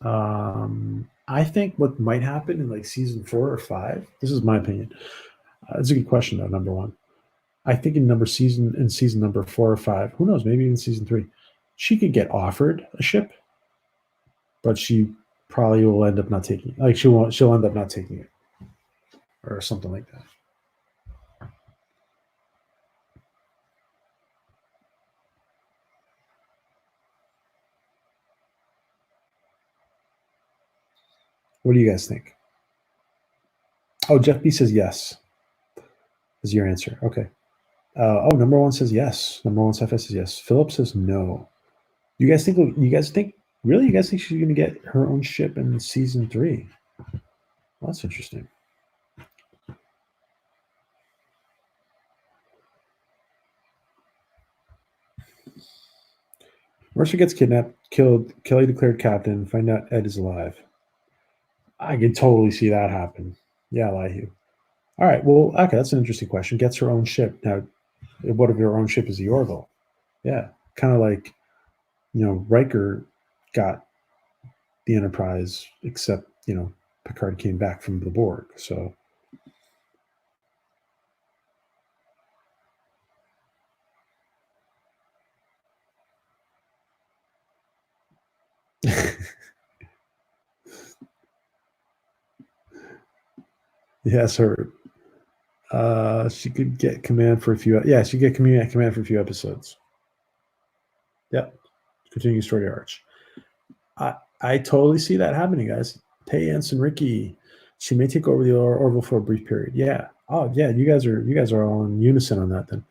I think what might happen in like season 4 or 5. This is my opinion. That's a good question, though. Number one, I think in season number 4 or 5. Who knows? Maybe even season 3, she could get offered a ship, but she probably will end up not taking it. Like she'll end up not taking it, or something like that. What do you guys think? Oh, Jeff B says yes. Is your answer. Okay. Number one says yes. Number one Sci-Fi says yes. Philip says no. You guys think? You guys think? Really? You guys think she's going to get her own ship in season 3? Well, that's interesting. Mercer gets kidnapped, killed. Kelly declared captain. Find out Ed is alive. I can totally see that happen. Yeah, Elihu. All right. Well, okay, that's an interesting question. Gets her own ship now. What if her own ship is the Orville? Yeah, kind of like Riker got the Enterprise, except Picard came back from the Borg. So yes, her. She could get command for a few. Yeah, she could get command for a few episodes. Yep. Continuing story arch. I totally see that happening, guys. Tay Anson Ricky. She may take over the Orville for a brief period. Yeah. Oh yeah. You guys are all in unison on that then.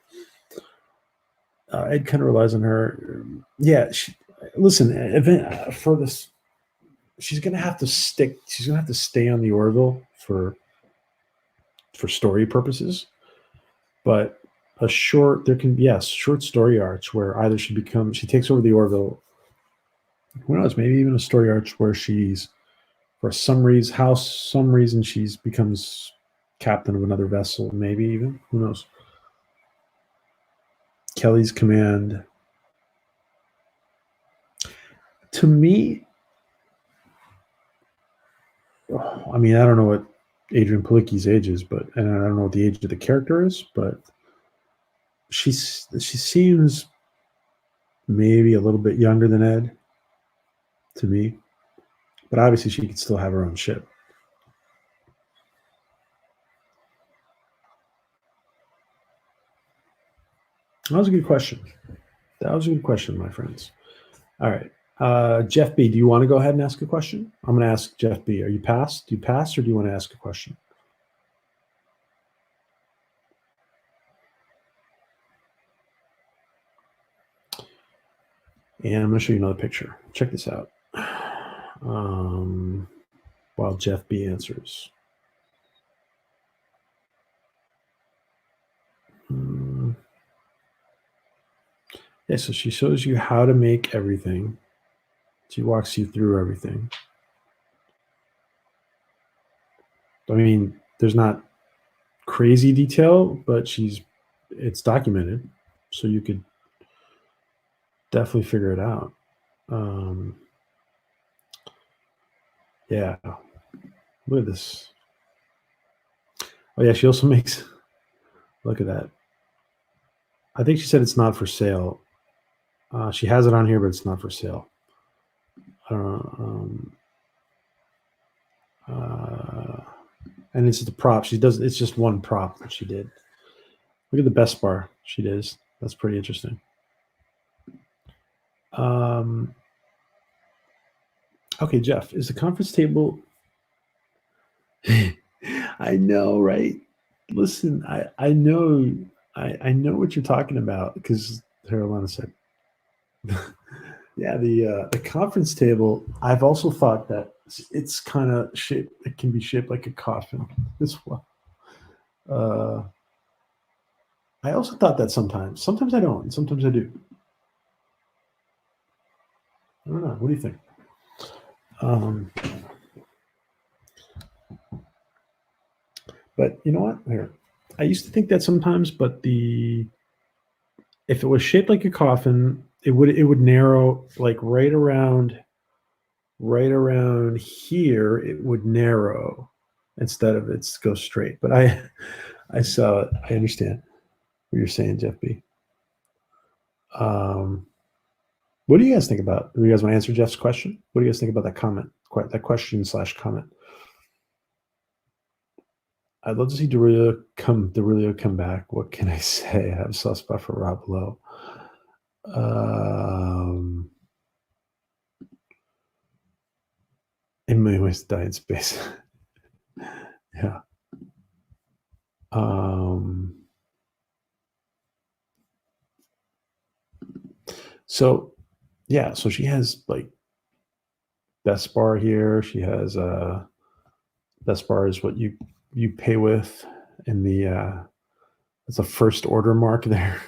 Ed kind of relies on her. Yeah. Listen, for this, she's gonna have to stick. She's gonna have to stay on the Orville for story purposes. But there can be short story arcs where either she takes over the Orville. Who knows? Maybe even a story arc where she's for some reason she's becomes captain of another vessel. Maybe even who knows? Kelly's command. To me, I mean, I don't know what Adrian Palicki's age is, and I don't know what the age of the character is, but she seems maybe a little bit younger than Ed to me, but obviously she could still have her own ship. That was a good question. My friends. All right. Jeff B, do you want to go ahead and ask a question? I'm going to ask Jeff B. Are you passed? Do you pass, or do you want to ask a question? And I'm going to show you another picture. Check this out. While Jeff B answers. Yeah, so she shows you how to make everything. She walks you through everything. I mean, there's not crazy detail, but it's documented, so you could definitely figure it out. Yeah, look at this. Oh yeah, she also makes. Look at that. I think she said it's not for sale. She has it on here, but it's not for sale. I don't know. And it's the prop. It's just one prop that she did. Look at the best bar she does. That's pretty interesting. Okay, Jeff, is the conference table? I know, right? Listen, I know what you're talking about because here, hold on a sec. Yeah, the conference table. I've also thought that it's kind of shaped. It can be shaped like a coffin as well. I also thought that sometimes. Sometimes I don't. And sometimes I do. I don't know. What do you think? But you know what? Here, I used to think that sometimes, but if it was shaped like a coffin, it would narrow like right around here. It would narrow instead of it go straight. But I saw it. I understand what you're saying, Jeff B. What do you guys think about? Do you guys want to answer Jeff's question? What do you guys think about that comment? That question / comment. I'd love to see Derillo come back. What can I say? I have a soft spot for Rob Lowe. In many ways, die in space. Yeah. So yeah, so she has like Best Bar here. She has Best Bar is what you pay with in the it's a first order mark there.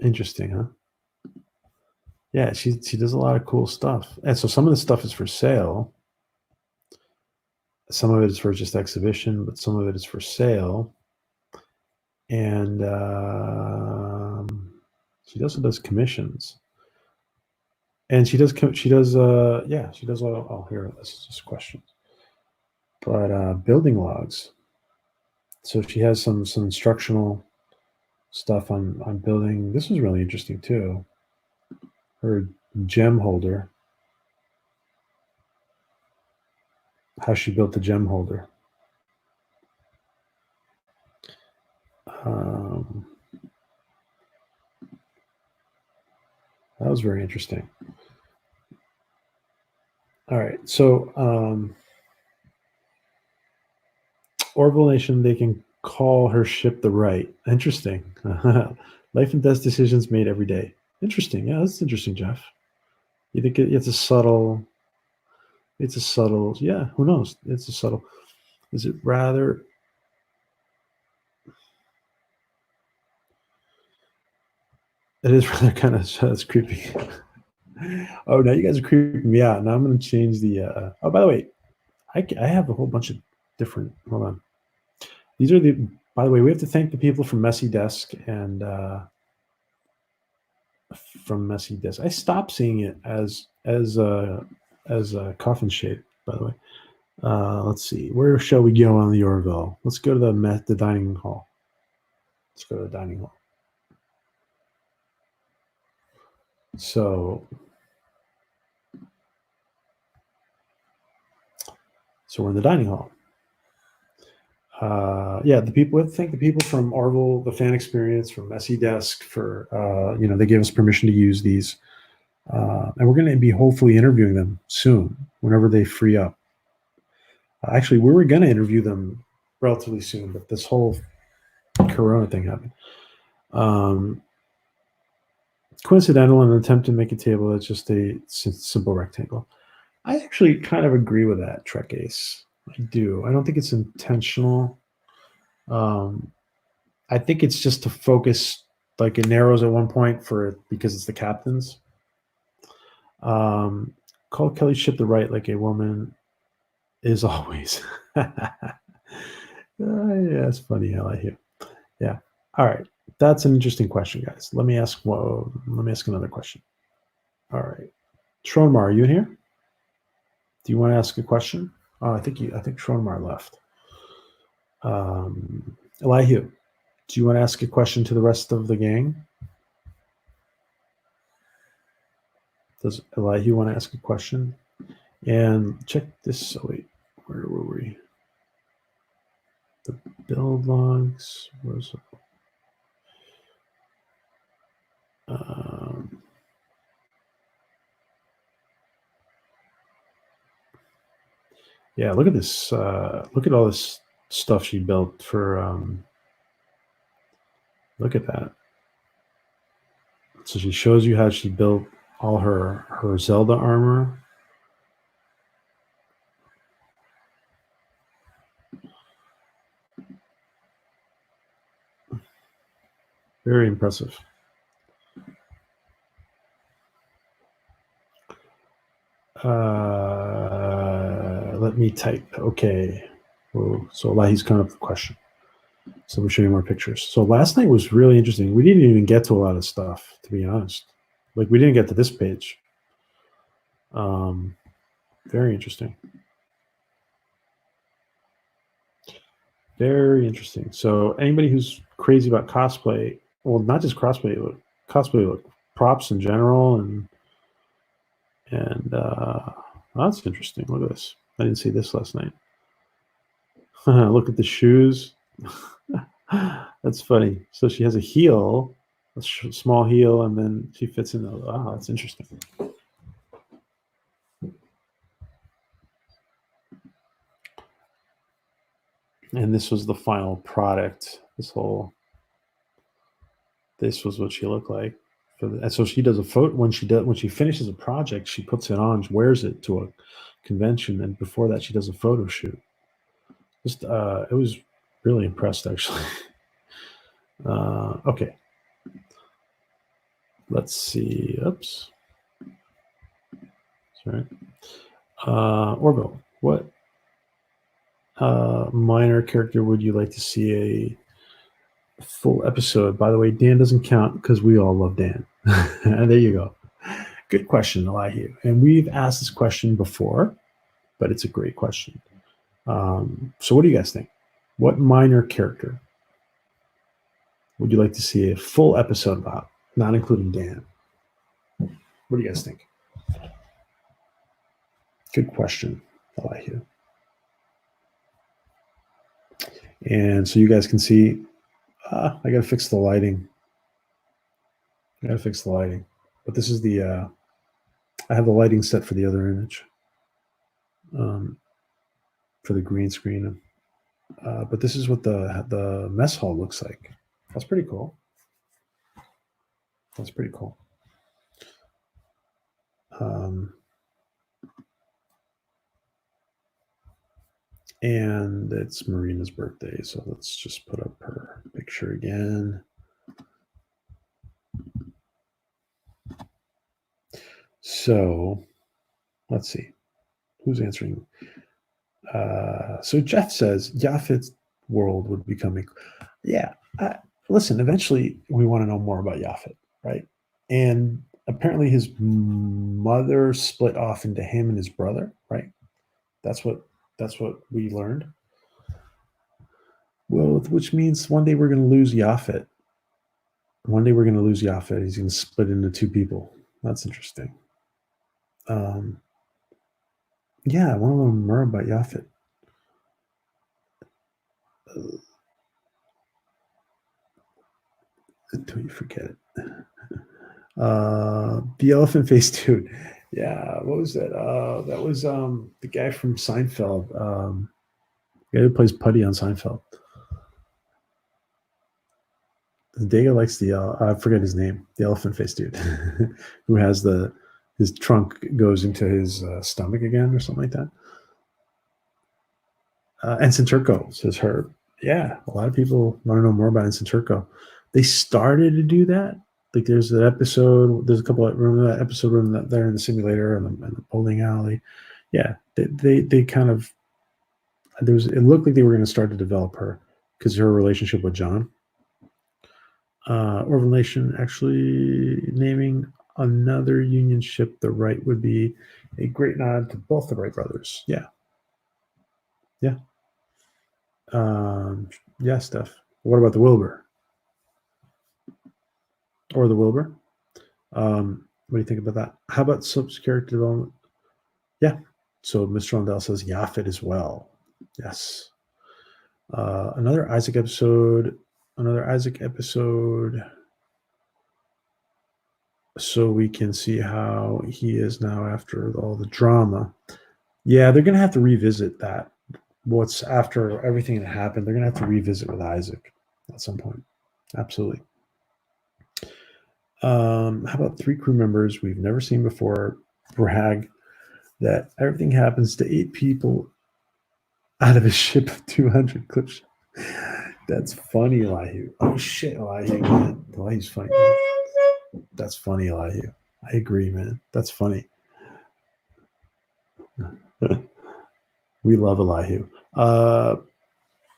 Interesting, huh? Yeah, she does a lot of cool stuff. And so some of the stuff is for sale. Some of it is for just exhibition, but some of it is for sale. And she also does commissions. And she does all here, this is just questions. But building logs. So she has some instructional stuff on building. This was really interesting too. Her gem holder. How she built the gem holder. That was very interesting. All right, so Orville Nation, they can call her ship the Right. Interesting. Life and death decisions made every day. Interesting. Yeah, that's interesting, Jeff. You think it's a subtle? It's a subtle. Yeah, who knows? It's a subtle. Is it rather? It is rather kind of. That's creepy. Oh, now you guys are creeping me out. Now I'm going to change the. Oh, by the way, I have a whole bunch of different. Hold on. These are the. By the way, we have to thank the people from Messy Desk and from Messy Desk. I stopped seeing it as a coffin shape. By the way, let's see. Where shall we go on the Orville? Let's go to the dining hall. Let's go to the dining hall. So we're in the dining hall. Yeah, the people. I think the people from Orville, the fan experience, from Messy Desk, for they gave us permission to use these, and we're going to be hopefully interviewing them soon, whenever they free up. Actually, we were going to interview them relatively soon, but this whole Corona thing happened. Coincidental, in an attempt to make a table that's just a simple rectangle. I actually kind of agree with that, Trek Ace. I do. I don't think it's intentional. I think it's just to focus, like it narrows at one point because it's the captains. Call Kelly's ship the Right like a woman is always. Yeah, it's funny how I hear. Yeah. All right. That's an interesting question, guys. Let me ask another question. All right. Shronmar, are you in here? Do you want to ask a question? Oh, I think Shronmar left. Elihu, do you want to ask a question to the rest of the gang? Does Elihu want to ask a question? And check this. Oh, wait. Where were we? The build logs. Where's yeah, look at this. Look at all this stuff she built for. Look at that. So she shows you how she built all her Zelda armor. Very impressive. Let me type. Okay. Whoa. So he's coming up with a question. So we'll show you more pictures. So last night was really interesting. We didn't even get to a lot of stuff, to be honest. Like we didn't get to this page. Very interesting. Very interesting. So anybody who's crazy about cosplay, well, not just cosplay, props in general, and that's interesting. Look at this. I didn't see this last night. Look at the shoes. That's funny. So she has a heel, a small heel, and then she fits in the. Oh, that's interesting. And this was the final product. This whole. This was what she looked like. And so she does a photo when she finishes a project, she puts it on, wears it to a convention, and before that, she does a photo shoot. Just it was really impressed actually. Okay, let's see. Oops, sorry. Orville, what minor character would you like to see a full episode? By the way, Dan doesn't count because we all love Dan. There you go. Good question, Elihu. And we've asked this question before, but it's a great question. So what do you guys think? What minor character would you like to see a full episode about, not including Dan? What do you guys think? Good question, Elihu. And so you guys can see, I got to fix the lighting. But this is the, I have the lighting set for the other image, for the green screen. But this is what the mess hall looks like. That's pretty cool. And it's Marina's birthday, so let's just put up her picture again. So let's see who's answering. So Jeff says Yafet's world would become listen, eventually we want to know more about Yafet, right? And apparently his mother split off into him and his brother, right? That's what we learned. Well, which means one day we're going to lose Yafet. He's going to split into two people. That's interesting. Yeah, I want to learn more about Yafet. Until you forget it. The elephant face dude. Yeah, what was that? That was the guy from Seinfeld. The guy who plays Putty on Seinfeld. Dega likes the I forget his name. The elephant face dude, who has his trunk goes into his stomach again or something like that. Ensign Turco says Herb. Yeah, a lot of people want to know more about Ensign Turco. They started to do that. Like there's an episode. There's a couple of remember that episode there in the simulator and the bowling alley. Yeah, they kind of it looked like they were going to start to develop her because her relationship with John. Orville Nation actually naming another Union ship the Wright would be a great nod to both the Wright brothers. Yeah. Yeah, Steph. What about the Wilbur? Or the Wilbur? What do you think about that? How about Soap's character development? Yeah. So Mr. Rondell says Yafet as well. Yes. Another Isaac episode. So we can see how he is now after all the drama. Yeah, they're going to have to revisit that. What's after everything that happened, they're going to have to revisit with Isaac at some point. Absolutely. How about 3 crew members we've never seen before brag that everything happens to 8 people out of a ship of 200 clips? That's funny, Elihu. Oh shit, Elihu, man. Elihu's funny. Man. That's funny, Elihu. I agree, man. That's funny. We love Elihu.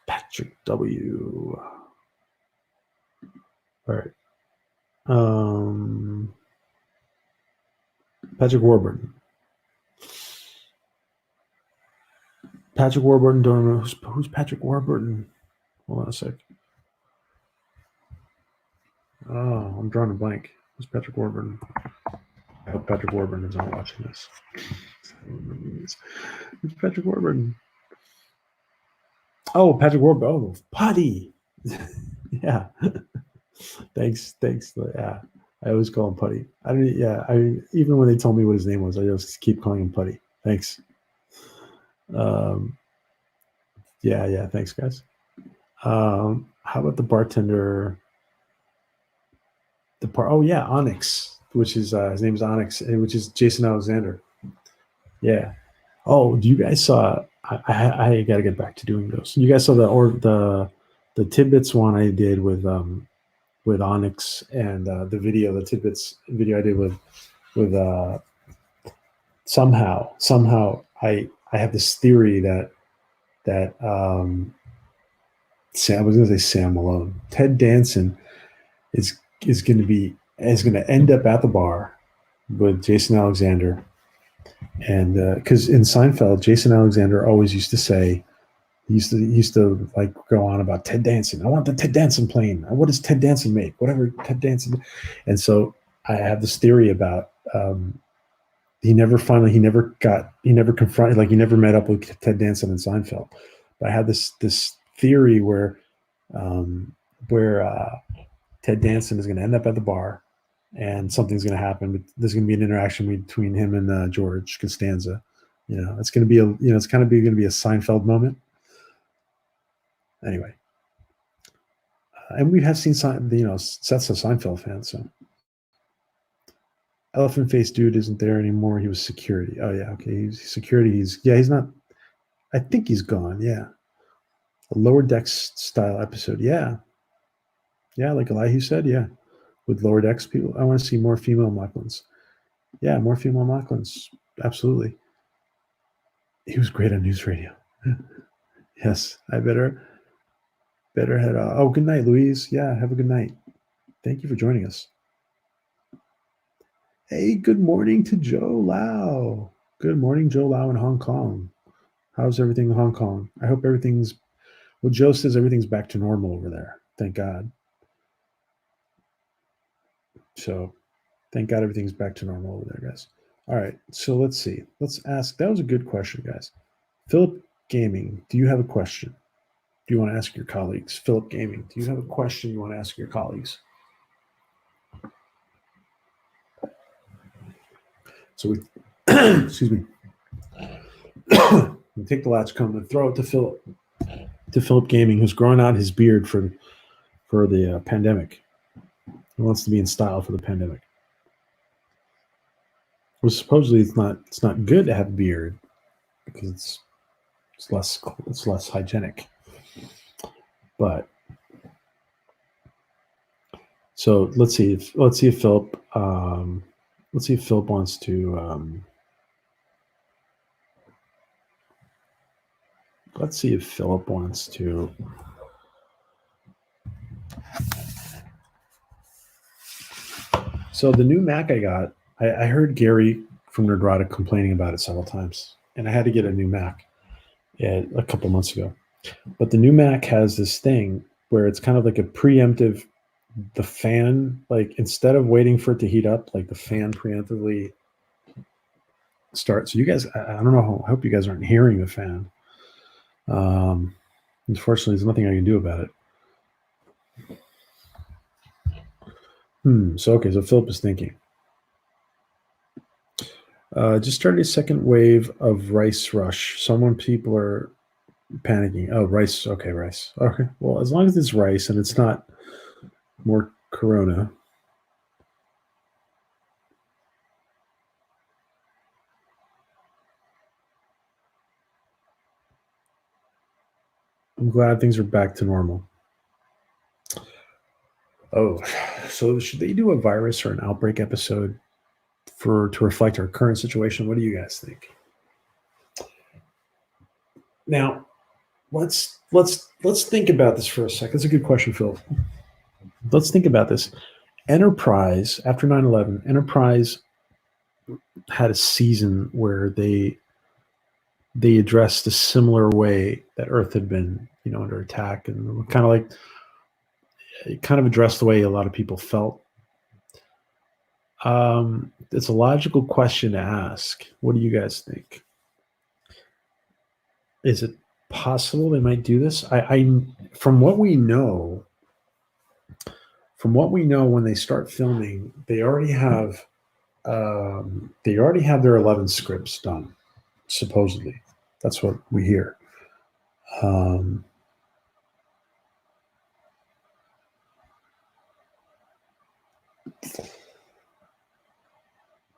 Patrick W. All right. Patrick Warburton. Patrick Warburton. Don't know who's Patrick Warburton. Hold on a sec. Oh, I'm drawing a blank. Who's Patrick Warburton? I hope Patrick Warburton is not watching this. Who's Patrick Warburton? Oh, Patrick Warburton. Oh, Putty. Yeah. Thanks. Yeah. I always call him Putty. Even when they told me what his name was, I just keep calling him Putty. Thanks. Yeah. Thanks, guys. How about the bartender? the part. Oh yeah, Onyx, which is his name is Onyx, which is Jason Alexander. Yeah. Oh, do you guys saw? I got to get back to doing those. You guys saw the tidbits one I did with Onyx, and the tidbits video I did with somehow I have this theory that I was going to say Sam Malone, Ted Danson is going to end up at the bar with Jason Alexander, and because in Seinfeld, Jason Alexander always used to say. He used to like go on about Ted Danson. I want the Ted Danson plane. What does Ted Danson make? Whatever Ted Danson. And so I have this theory about he never confronted, like he never met up with Ted Danson in Seinfeld. But I have this theory where Ted Danson is going to end up at the bar and something's going to happen. But there's going to be an interaction between him and George Costanza. It's going to be it's kind of going to be a Seinfeld moment. Anyway, and we have seen Seth's a Seinfeld fan, so elephant face dude isn't there anymore. He was security. Oh yeah, okay, he's security. He's not. I think he's gone. Yeah, a Lower Decks style episode. Yeah, like Elihu said. Yeah, with Lower Decks people. I want to see more female Mocklins. Yeah, more female Mocklins. Absolutely. He was great on news radio. Yes, I better head off. Oh, good night, Louise. Yeah, have a good night. Thank you for joining us. Hey, good morning to Joe Lau. Good morning, Joe Lau in Hong Kong. How's everything in Hong Kong? I hope everything's, well, Joe says everything's back to normal over there. Thank God. So, thank God everything's back to normal over there, guys. All right, so let's see. Let's ask. That was a good question, guys. Philip Gaming, do you have a question? Do you want to ask your colleagues? Philip Gaming, do you have a question you want to ask your colleagues? So we, excuse me. We take the Latchkum and throw it to Philip Gaming, who's growing out his beard for the pandemic. He wants to be in style for the pandemic. Well, supposedly it's not good to have a beard because it's less hygienic. But so let's see if Philip wants to. Let's see if Philip wants to. So the new Mac I got, I heard Gary from Nerdrotic complaining about it several times, and I had to get a new Mac a couple months ago. But the new Mac has this thing where it's kind of like a preemptive, the fan, like instead of waiting for it to heat up, like the fan preemptively starts. So you guys, I don't know, I hope you guys aren't hearing the fan. Unfortunately, there's nothing I can do about it. So Philip is thinking. Just started a second wave of rice rush. People are panicking. Oh, rice. Okay, rice. Okay. Well, as long as it's rice and it's not more corona. I'm glad things are back to normal. Oh, so should they do a virus or an outbreak episode to reflect our current situation? What do you guys think? Now, let's think about this for a second. That's a good question, Phil. Let's think about this. Enterprise, after 9/11, Enterprise had a season where they addressed a similar way that Earth had been, under attack, and kind of addressed the way a lot of people felt. It's a logical question to ask. What do you guys think? Is it possible they might do this? From what we know, when they start filming, they already have their 11 scripts done. Supposedly, that's what we hear.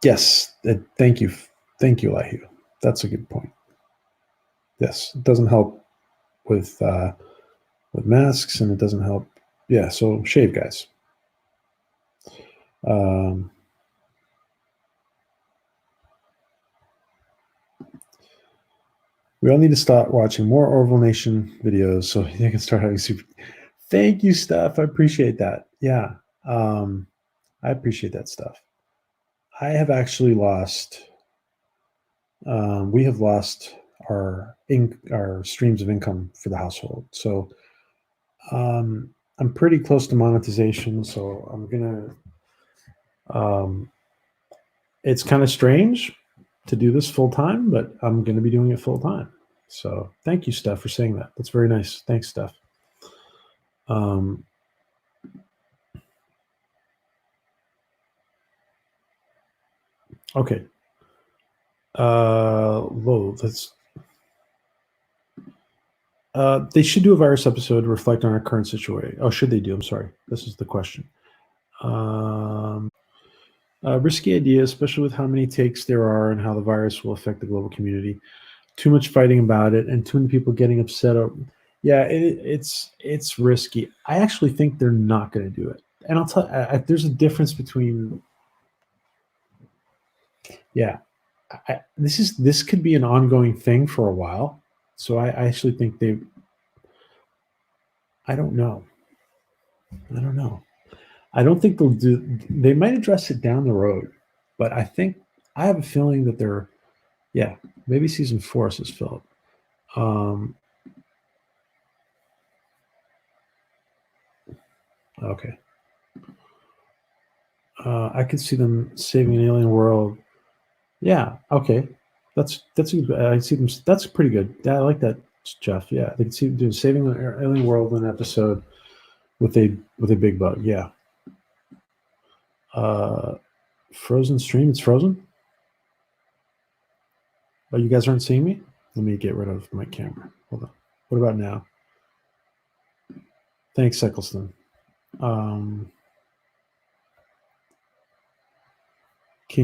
Yes, thank you, Lahu. That's a good point. Yes, it doesn't help with masks, and it doesn't help. Yeah, so shave, guys. We all need to start watching more Orville Nation videos so you can start having super. Thank you, Steph. I appreciate that. Yeah, I appreciate that stuff. I have actually lost. We have lost our streams of income for the household. So I'm pretty close to monetization. So I'm gonna. It's kind of strange to do this full time, but I'm going to be doing it full time. So thank you, Steph, for saying that. That's very nice. Thanks, Steph. Okay. Whoa, that's. They should do a virus episode to reflect on our current situation. Oh, should they do? I'm sorry. This is the question. Risky idea, especially with how many takes there are and how the virus will affect the global community. Too much fighting about it, and too many people getting upset. Yeah, it's risky. I actually think they're not going to do it, and I'll tell. There's a difference between. Yeah, this could be an ongoing thing for a while. So I actually think they. I don't know. I don't know. I don't think they'll do. They might address it down the road, but I have a feeling that they're. Yeah, maybe season 4 says Philip. Okay. I could see them saving an alien world. Yeah. Okay. That's a good. I see them. That's pretty good. I like that, Jeff. Yeah, they could see them doing saving an alien world in an episode with a big bug. Yeah. Frozen stream. It's frozen. Oh, you guys aren't seeing me. Let me get rid of my camera. Hold on. What about now? Thanks, Eccleston. Can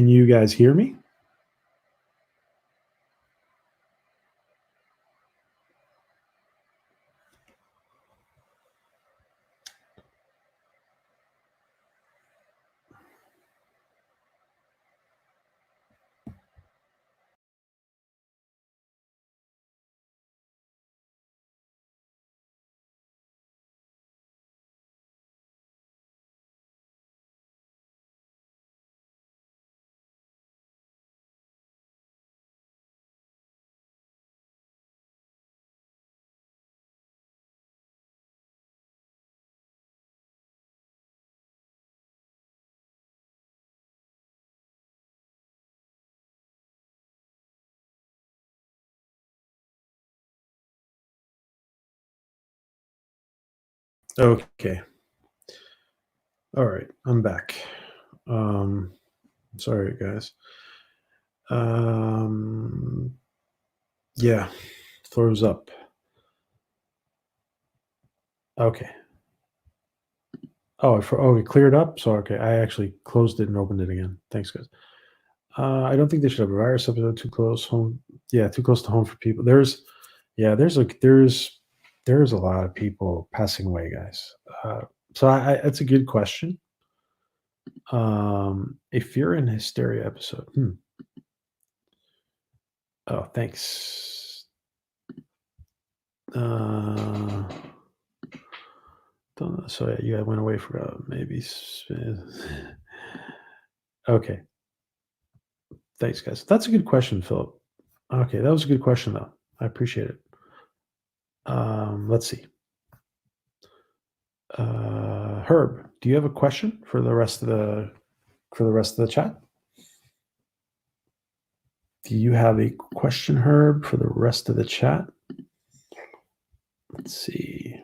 you guys hear me? Okay. All right. I'm back. Sorry, guys. Yeah. Throws up. Okay. Oh, it cleared up. So okay, I actually closed it and opened it again. Thanks, guys. I don't think they should have a virus episode too close home. Yeah, too close to home for people. There's a lot of people passing away, guys. So that's a good question. If you're in hysteria episode, oh, thanks. So yeah, I went away for maybe. Okay. Thanks, guys. That's a good question, Philip. Okay, that was a good question, though. I appreciate it. Let's see. Herb, do you have a question for the rest of the chat? Do you have a question, Herb, for the rest of the chat? Let's see.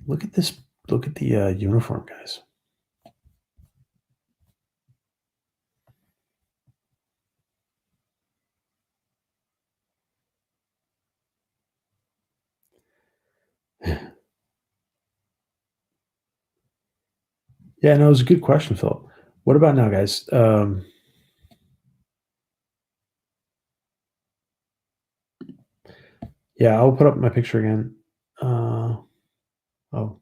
Look at this. Look at the uniform, guys. Yeah, no, it was a good question, Philip. What about now, guys? Yeah, I'll put up my picture again. Oh,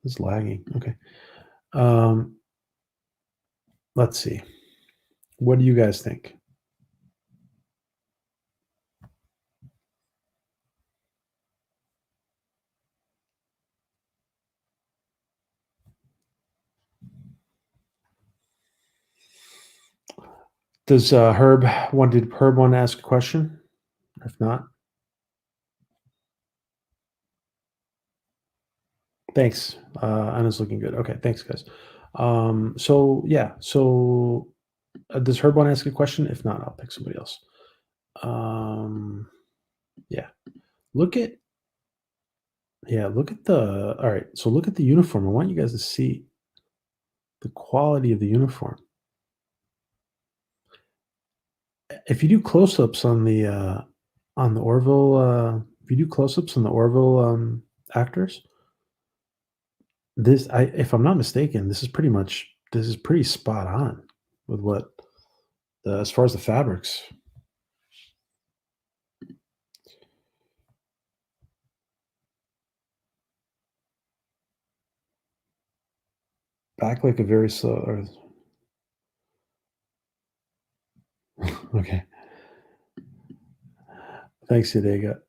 it's lagging. Okay. Um, let's see. What do you guys think? Does did Herb want to ask a question? If not, thanks. Anna's looking good. Okay, thanks, guys. So yeah, so does Herb want to ask a question? If not, I'll pick somebody else. Yeah. Look at look at the all right. So look at the uniform. I want you guys to see the quality of the uniform. If you do close-ups on the Orville, if you do close-ups on the Orville actors, if I'm not mistaken, this is pretty spot on with what as far as the fabrics. Back like a very slow. Okay, thanks, Yadega.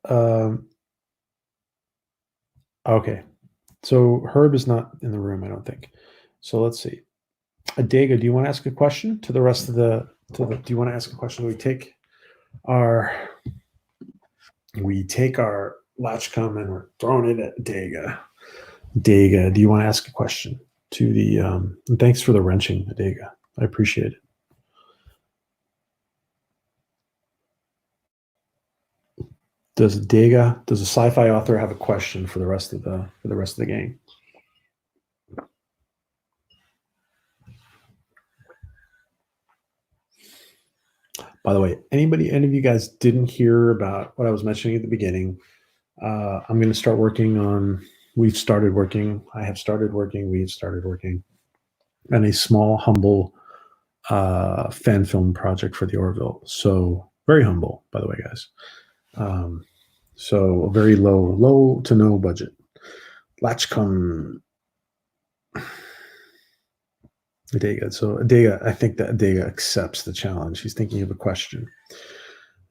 Okay, so Herb is not in the room, I don't think. So let's see. Adega, do you want to ask a question to the rest of the? Do you want to ask a question? Our we take our Latchkum and we're throwing it at Adega. Adega, do you want to ask a question to the? And thanks for the wrenching, Adega. I appreciate it. Does a sci-fi author have a question for the rest of the gang? By the way, any of you guys didn't hear about what I was mentioning at the beginning? I'm going to start working on. We've started working. I have started working. We've started working on a small, humble fan film project for the Orville. So very humble, by the way, guys. So a very low to no budget. Latchkum. Adega. So Adega, I think that Adega accepts the challenge. He's thinking of a question.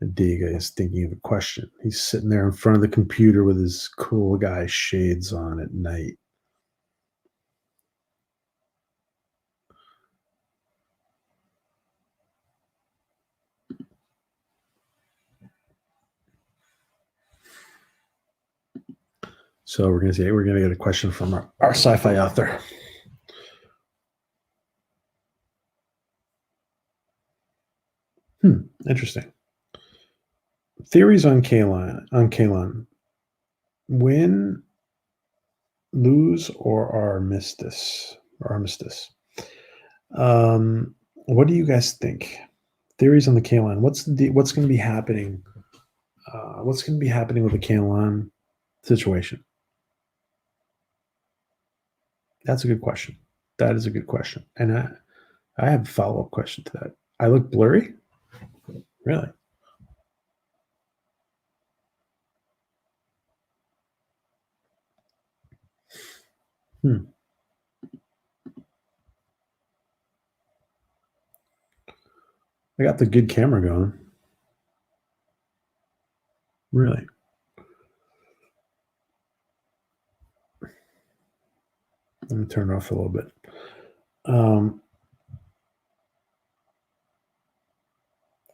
Adega is thinking of a question. He's sitting there in front of the computer with his cool guy shades on at night. So we're gonna get a question from our sci-fi author. Interesting. Theories on Kalon. Win, lose, or armistice. What do you guys think? Theories on the Kalon. What's going to be happening? What's going to be happening with the Kalon situation? That's a good question. That is a good question, and I have a follow up question to that. I look blurry. Really? Hmm. I got the good camera going. Really? Let me turn it off a little bit.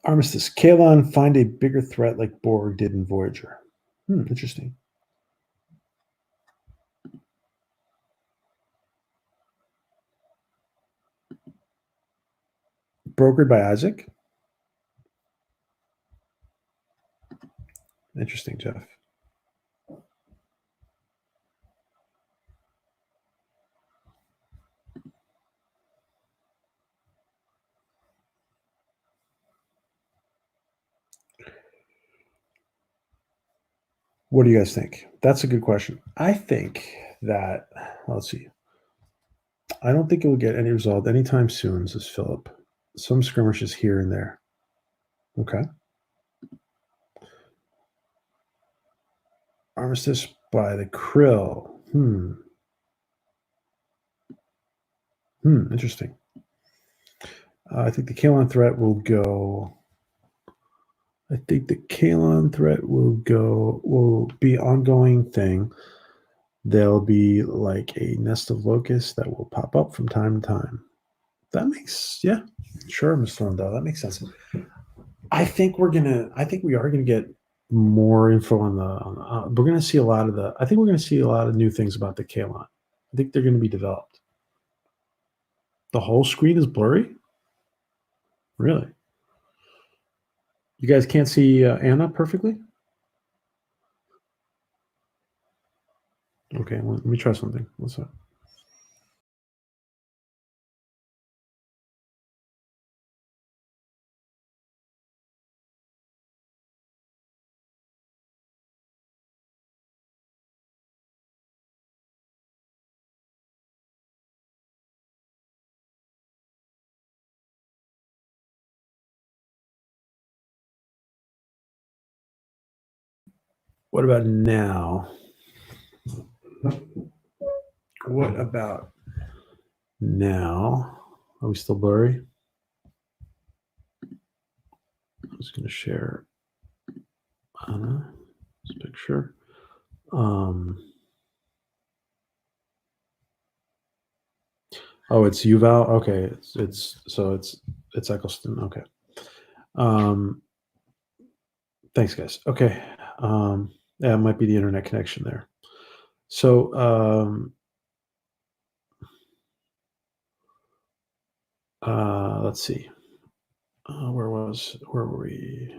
Armistice. Kalon find a bigger threat like Borg did in Voyager. Interesting. Brokered by Isaac. Interesting, Jeff. What do you guys think? That's a good question. I think that let's see. I don't think it will get any resolved anytime soon, says Philip. Some skirmishes here and there. Okay. Armistice by the Krill. Interesting. I think the Kalon threat will go. I think the Kalon threat will be ongoing thing. There'll be like a nest of locusts that will pop up from time to time. That makes, yeah, sure, Mr. Lundell. That makes sense. I think we are gonna get more info on the. We're gonna see a lot of the. I think we're gonna see a lot of new things about the Kalon. I think they're gonna be developed. The whole screen is blurry. Really? You guys can't see Anna perfectly? Okay, well, let me try something. What's that? What about now? What about now? Are we still blurry? I'm just going to share Anna's picture. Oh, it's Yuval. Okay, it's Eccleston. Okay. Thanks, guys. Okay. Yeah, it might be the internet connection there. So let's see. Where were we?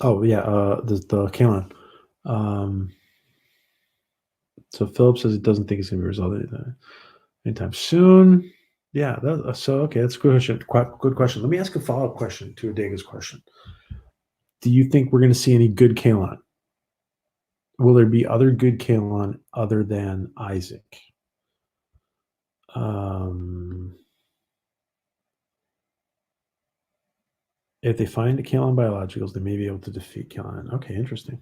Oh yeah, the Kalon. So Philip says he doesn't think it's going to be resolved anytime soon. Yeah. So okay, that's a good question. Good question. Let me ask a follow-up question to Adega's question. Do you think we're going to see any good Kalon? Will there be other good Kalon other than Isaac? If they find Kalon biologicals, they may be able to defeat Kalon. Okay, interesting.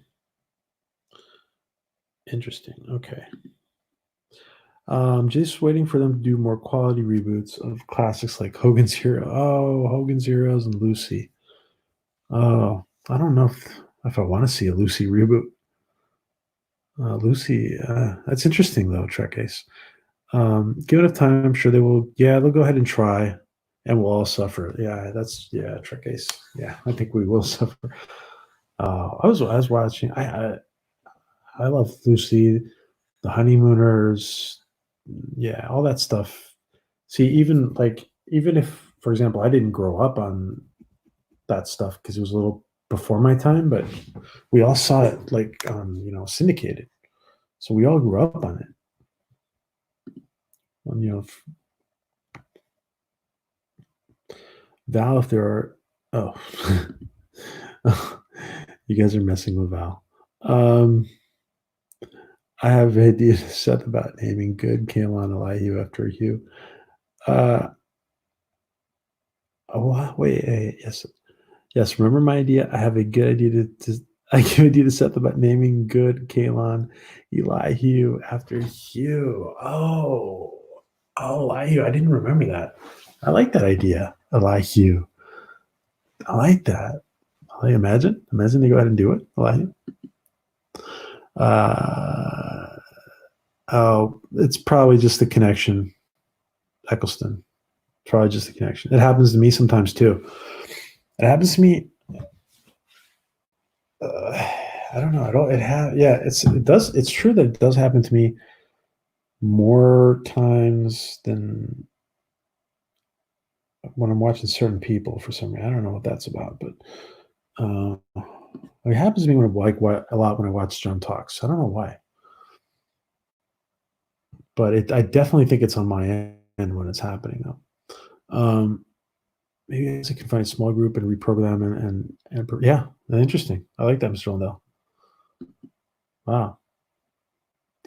Okay. Just waiting for them to do more quality reboots of classics like Hogan's Hero. Oh, Hogan's Heroes and Lucy. Oh, I don't know if I want to see a Lucy reboot. Lucy, that's interesting though, Trek Ace. Give it a time. I'm sure they will. Yeah, they'll go ahead and try, and we'll all suffer. Yeah, Trek Ace. Yeah, I think we will suffer. I was watching. I love Lucy, the Honeymooners. Yeah, all that stuff. See, even if, for example, I didn't grow up on that stuff because it was a little before my time, but we all saw it like syndicated, so we all grew up on it. And, Val, if there are, you guys are messing with Val. I have an idea to set about naming good Kalon Elihu after Hugh. Wait, yes. Remember my idea? I have a good idea to set about naming good Kalon Elihu after Hugh. Oh, Elihu. I didn't remember that. I like that idea, Elihu. I like that. Imagine they go ahead and do it, Elihu. It's probably just the connection, Eccleston. Probably just the connection. It happens to me sometimes too. It happens to me. I don't know. It does. It's true that it does happen to me more times than when I'm watching certain people for some reason. I don't know what that's about, but it happens to me a lot when I watch John Talks. I don't know why, but I definitely think it's on my end when it's happening though. maybe I can find a small group and reprogram and yeah, interesting. I like that, Mr. Lundell. Wow.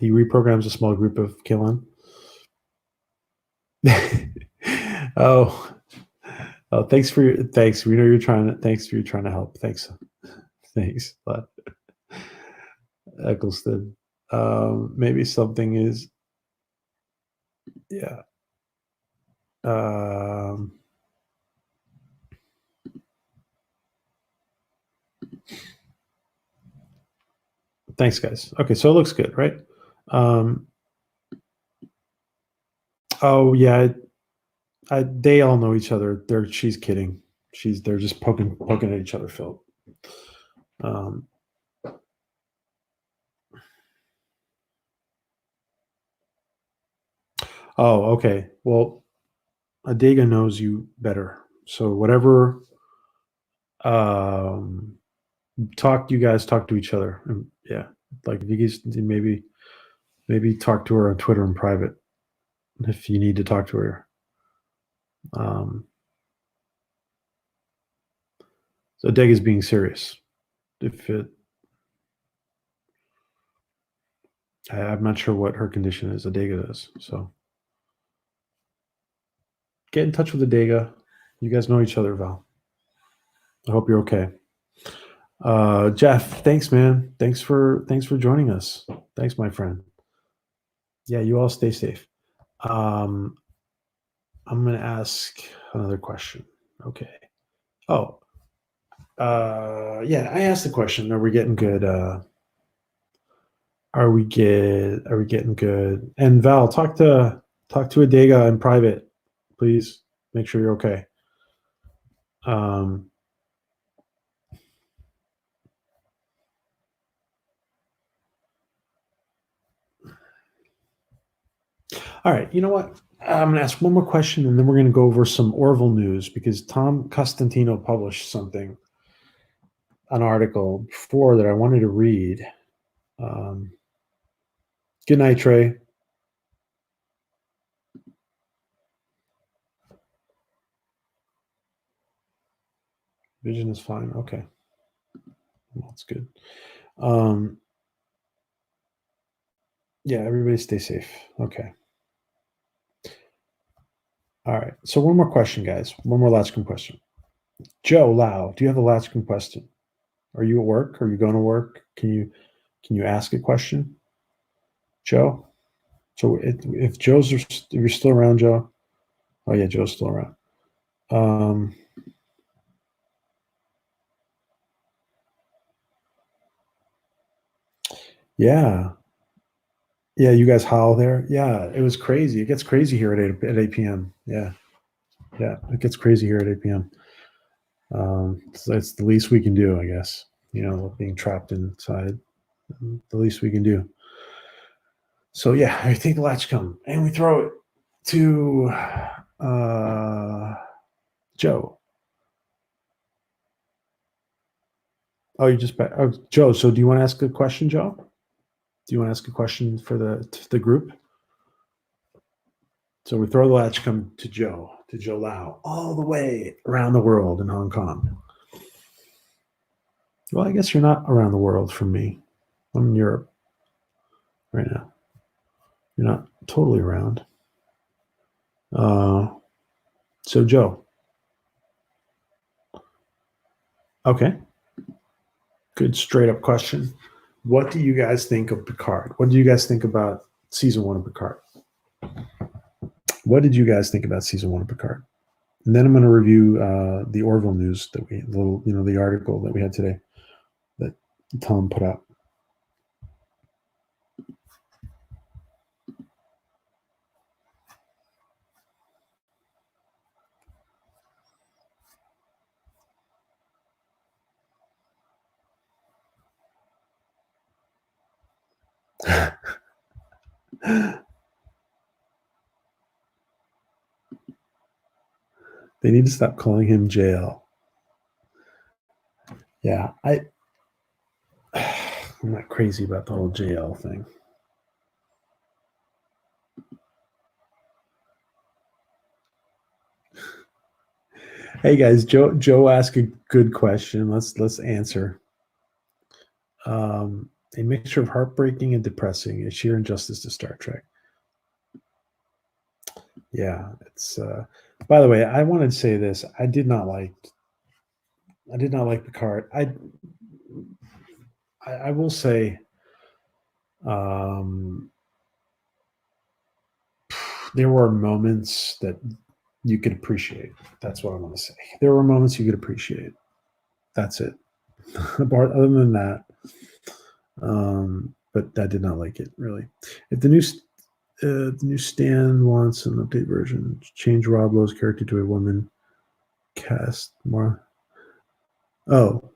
He reprograms a small group of Kalen. oh, thanks for your thanks. We know you're trying to. Thanks for you trying to help. Thanks, but Eccleston. Maybe something is. Yeah. Thanks, guys. Okay, so it looks good, right? Oh yeah, they all know each other. She's kidding. They're just poking at each other, Phil. Oh, okay. Well, Adega knows you better. So whatever you guys talk to each other. Yeah. Like if you guys maybe talk to her on Twitter in private if you need to talk to her. So Adega's being serious. I'm not sure what her condition is. Adega does. So get in touch with Adega. You guys know each other, Val. I hope you're okay. Jeff, thanks, man. Thanks for joining us. Thanks, my friend. Yeah, you all stay safe. I'm going to ask another question. Okay. Oh, yeah. I asked the question. Are we getting good? Are we getting good? And Val, talk to Adega in private, please. Make sure you're okay. All right. You know what? I'm going to ask one more question, and then we're going to go over some Orville news because Tom Costantino published an article before that I wanted to read. Good night, Trey. Vision is fine. Okay. That's good. Yeah, everybody stay safe. Okay. All right. So one more question, guys. One more Latchkum question. Joe Lau, do you have a Latchkum question? Are you at work? Are you going to work? Can you ask a question, Joe? So if you're still around, Joe. Oh yeah, Joe's still around. Yeah. Yeah, you guys howl there. Yeah, it was crazy. It gets crazy here at 8 p.m. Yeah. Yeah, it gets crazy here at 8 p.m. So it's the least we can do, I guess. Being trapped inside, the least we can do. So yeah, I take the Latchkum and we throw it to Joe. Oh, you just Joe. So do you want to ask a question, Joe? Do you want to ask a question for the group? So we throw the Latchkum to Joe Lau, all the way around the world in Hong Kong. Well, I guess you're not around the world from me. I'm in Europe right now. You're not totally around. So Joe. Okay. Good straight up question. What do you guys think of Picard? What do you guys think about season 1 of Picard? What did you guys think about season 1 of Picard? And then I'm going to review the Orville news the article that we had today that Tom put out. They need to stop calling him JL. Yeah, I'm not crazy about the whole JL thing. Hey guys, Joe asked a good question. Let's answer. A mixture of heartbreaking and depressing, a sheer injustice to Star Trek. Yeah, it's. By the way, I wanted to say this. I did not like Picard. I will say, um, there were moments that you could appreciate. That's what I want to say. There were moments you could appreciate. That's it. Other than that, but I did not like it really. If the new Stan wants an update version, change Rob Lowe's character to a woman, cast more. Oh,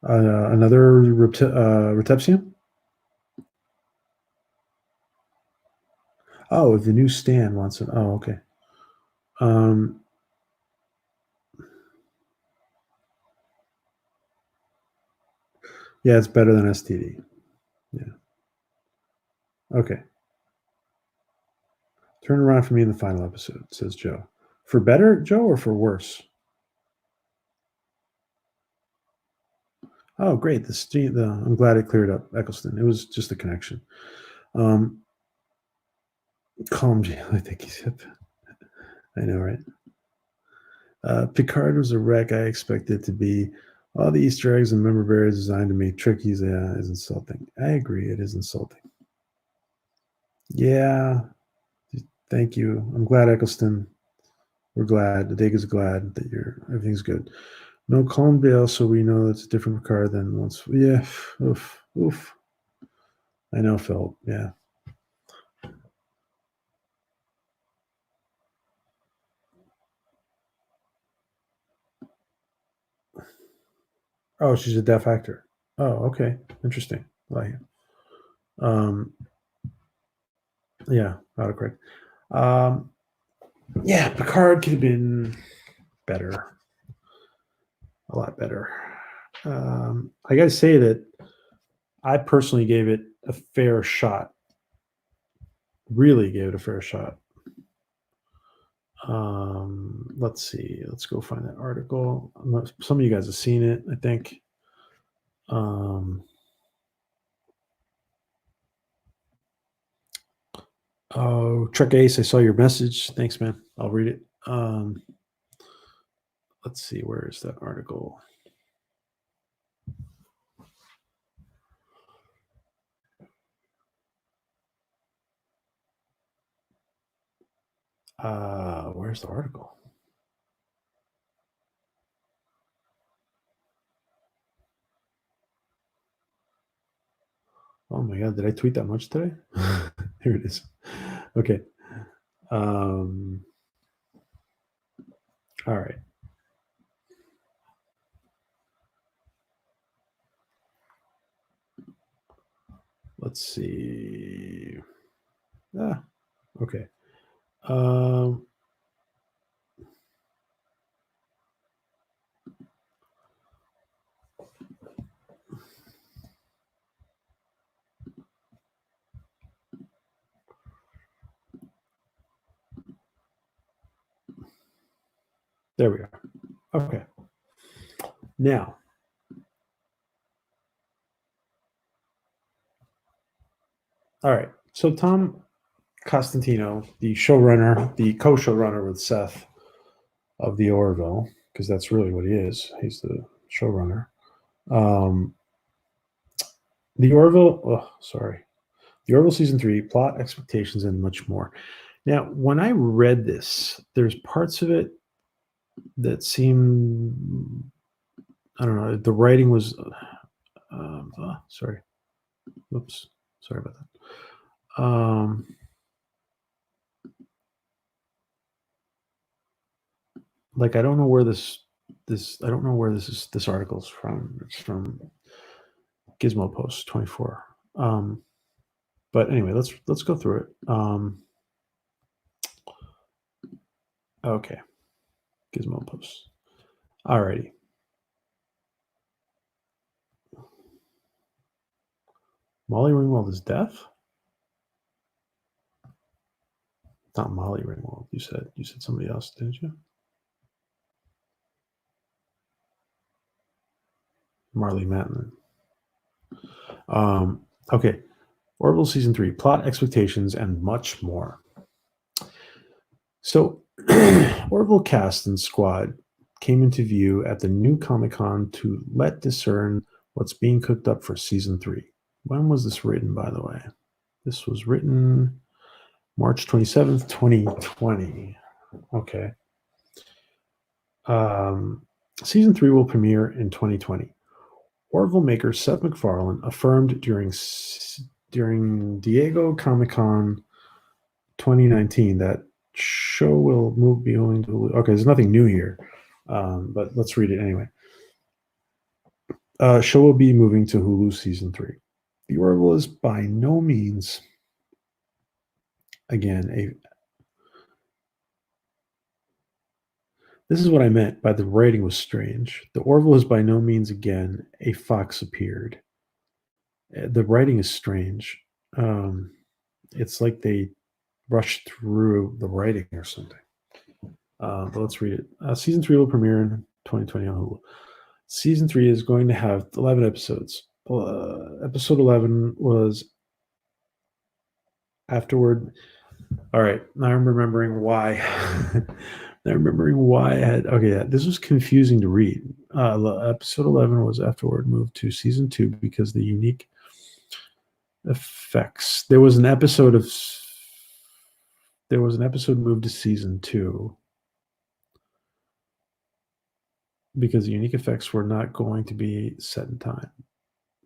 another Retepsian? Oh, if the new Stan wants it. Oh, okay. Um, yeah, it's better than STD. Yeah. Okay. Turn around for me in the final episode, says Joe. For better, Joe, or for worse? Oh, great. I'm glad it cleared up Eccleston. It was just a connection. Calm Jane, I think he said. I know, right? Picard was a wreck. I expected it to be. All the Easter eggs and member berries designed to make trickies. Yeah, is insulting. I agree. It is insulting. Yeah. Thank you. I'm glad, Eccleston. We're glad. The Dig is glad that everything's good. No calm Dale, so we know it's a different Picard than once. Yeah. Oof. Oof. I know, Phil. Yeah. Oh, she's a deaf actor. Oh, okay. Interesting. Like, yeah, autocorrect. Um, yeah, Picard could have been better, a lot better. I got to say that I personally gave it a fair shot. Really gave it a fair shot. Let's see. Let's go find that article. Some of you guys have seen it, I think. Oh, Trek Ace, I saw your message. Thanks, man. I'll read it. Let's see. Where is that article? Where's the article? Oh my god, did I tweet that much today? Here it is. Okay. All right. Let's see. Okay. Um, there we are. Okay. Now, all right. So Tom Costantino, the showrunner, the co-showrunner with Seth of the Orville, because that's really what he is. He's the showrunner. Um, the Orville, the Orville season 3, plot, expectations, and much more. Now, when I read this, there's parts of it that seem, I don't know, the writing was, sorry, oops, sorry about that. Like I don't know where this I don't know where this article's from. It's from Gizmo Post 24. But anyway, let's go through it. Okay, Gizmo Post. Alrighty. Molly Ringwald is deaf? Not Molly Ringwald. You said somebody else, didn't you? Marley Matlin. Okay. Orville Season 3, plot, expectations, and much more. So, Orville cast and squad came into view at the new Comic-Con to let discern what's being cooked up for Season 3. When was this written, by the way? This was written March 27th, 2020. Okay. Season 3 will premiere in 2020. Orville maker Seth MacFarlane affirmed during Diego Comic-Con 2019 that show will be moving to Hulu. Okay, there's nothing new here, but let's read it anyway. Show will be moving to Hulu Season 3. The Orville is by no means, again, this is what I meant by the writing was strange. The Orville is by no means, again, a fox appeared. The writing is strange. It's like they rushed through the writing or something. But let's read it. Season 3 will premiere in 2020 on Hulu. Season 3 is going to have 11 episodes. Episode 11 was afterward. All right, now I'm remembering why. Now I'm remembering why I had. Okay, yeah, this was confusing to read. Episode 11 was afterward moved to Season 2 because the unique effects. There was an episode moved to Season 2 because the unique effects were not going to be set in time.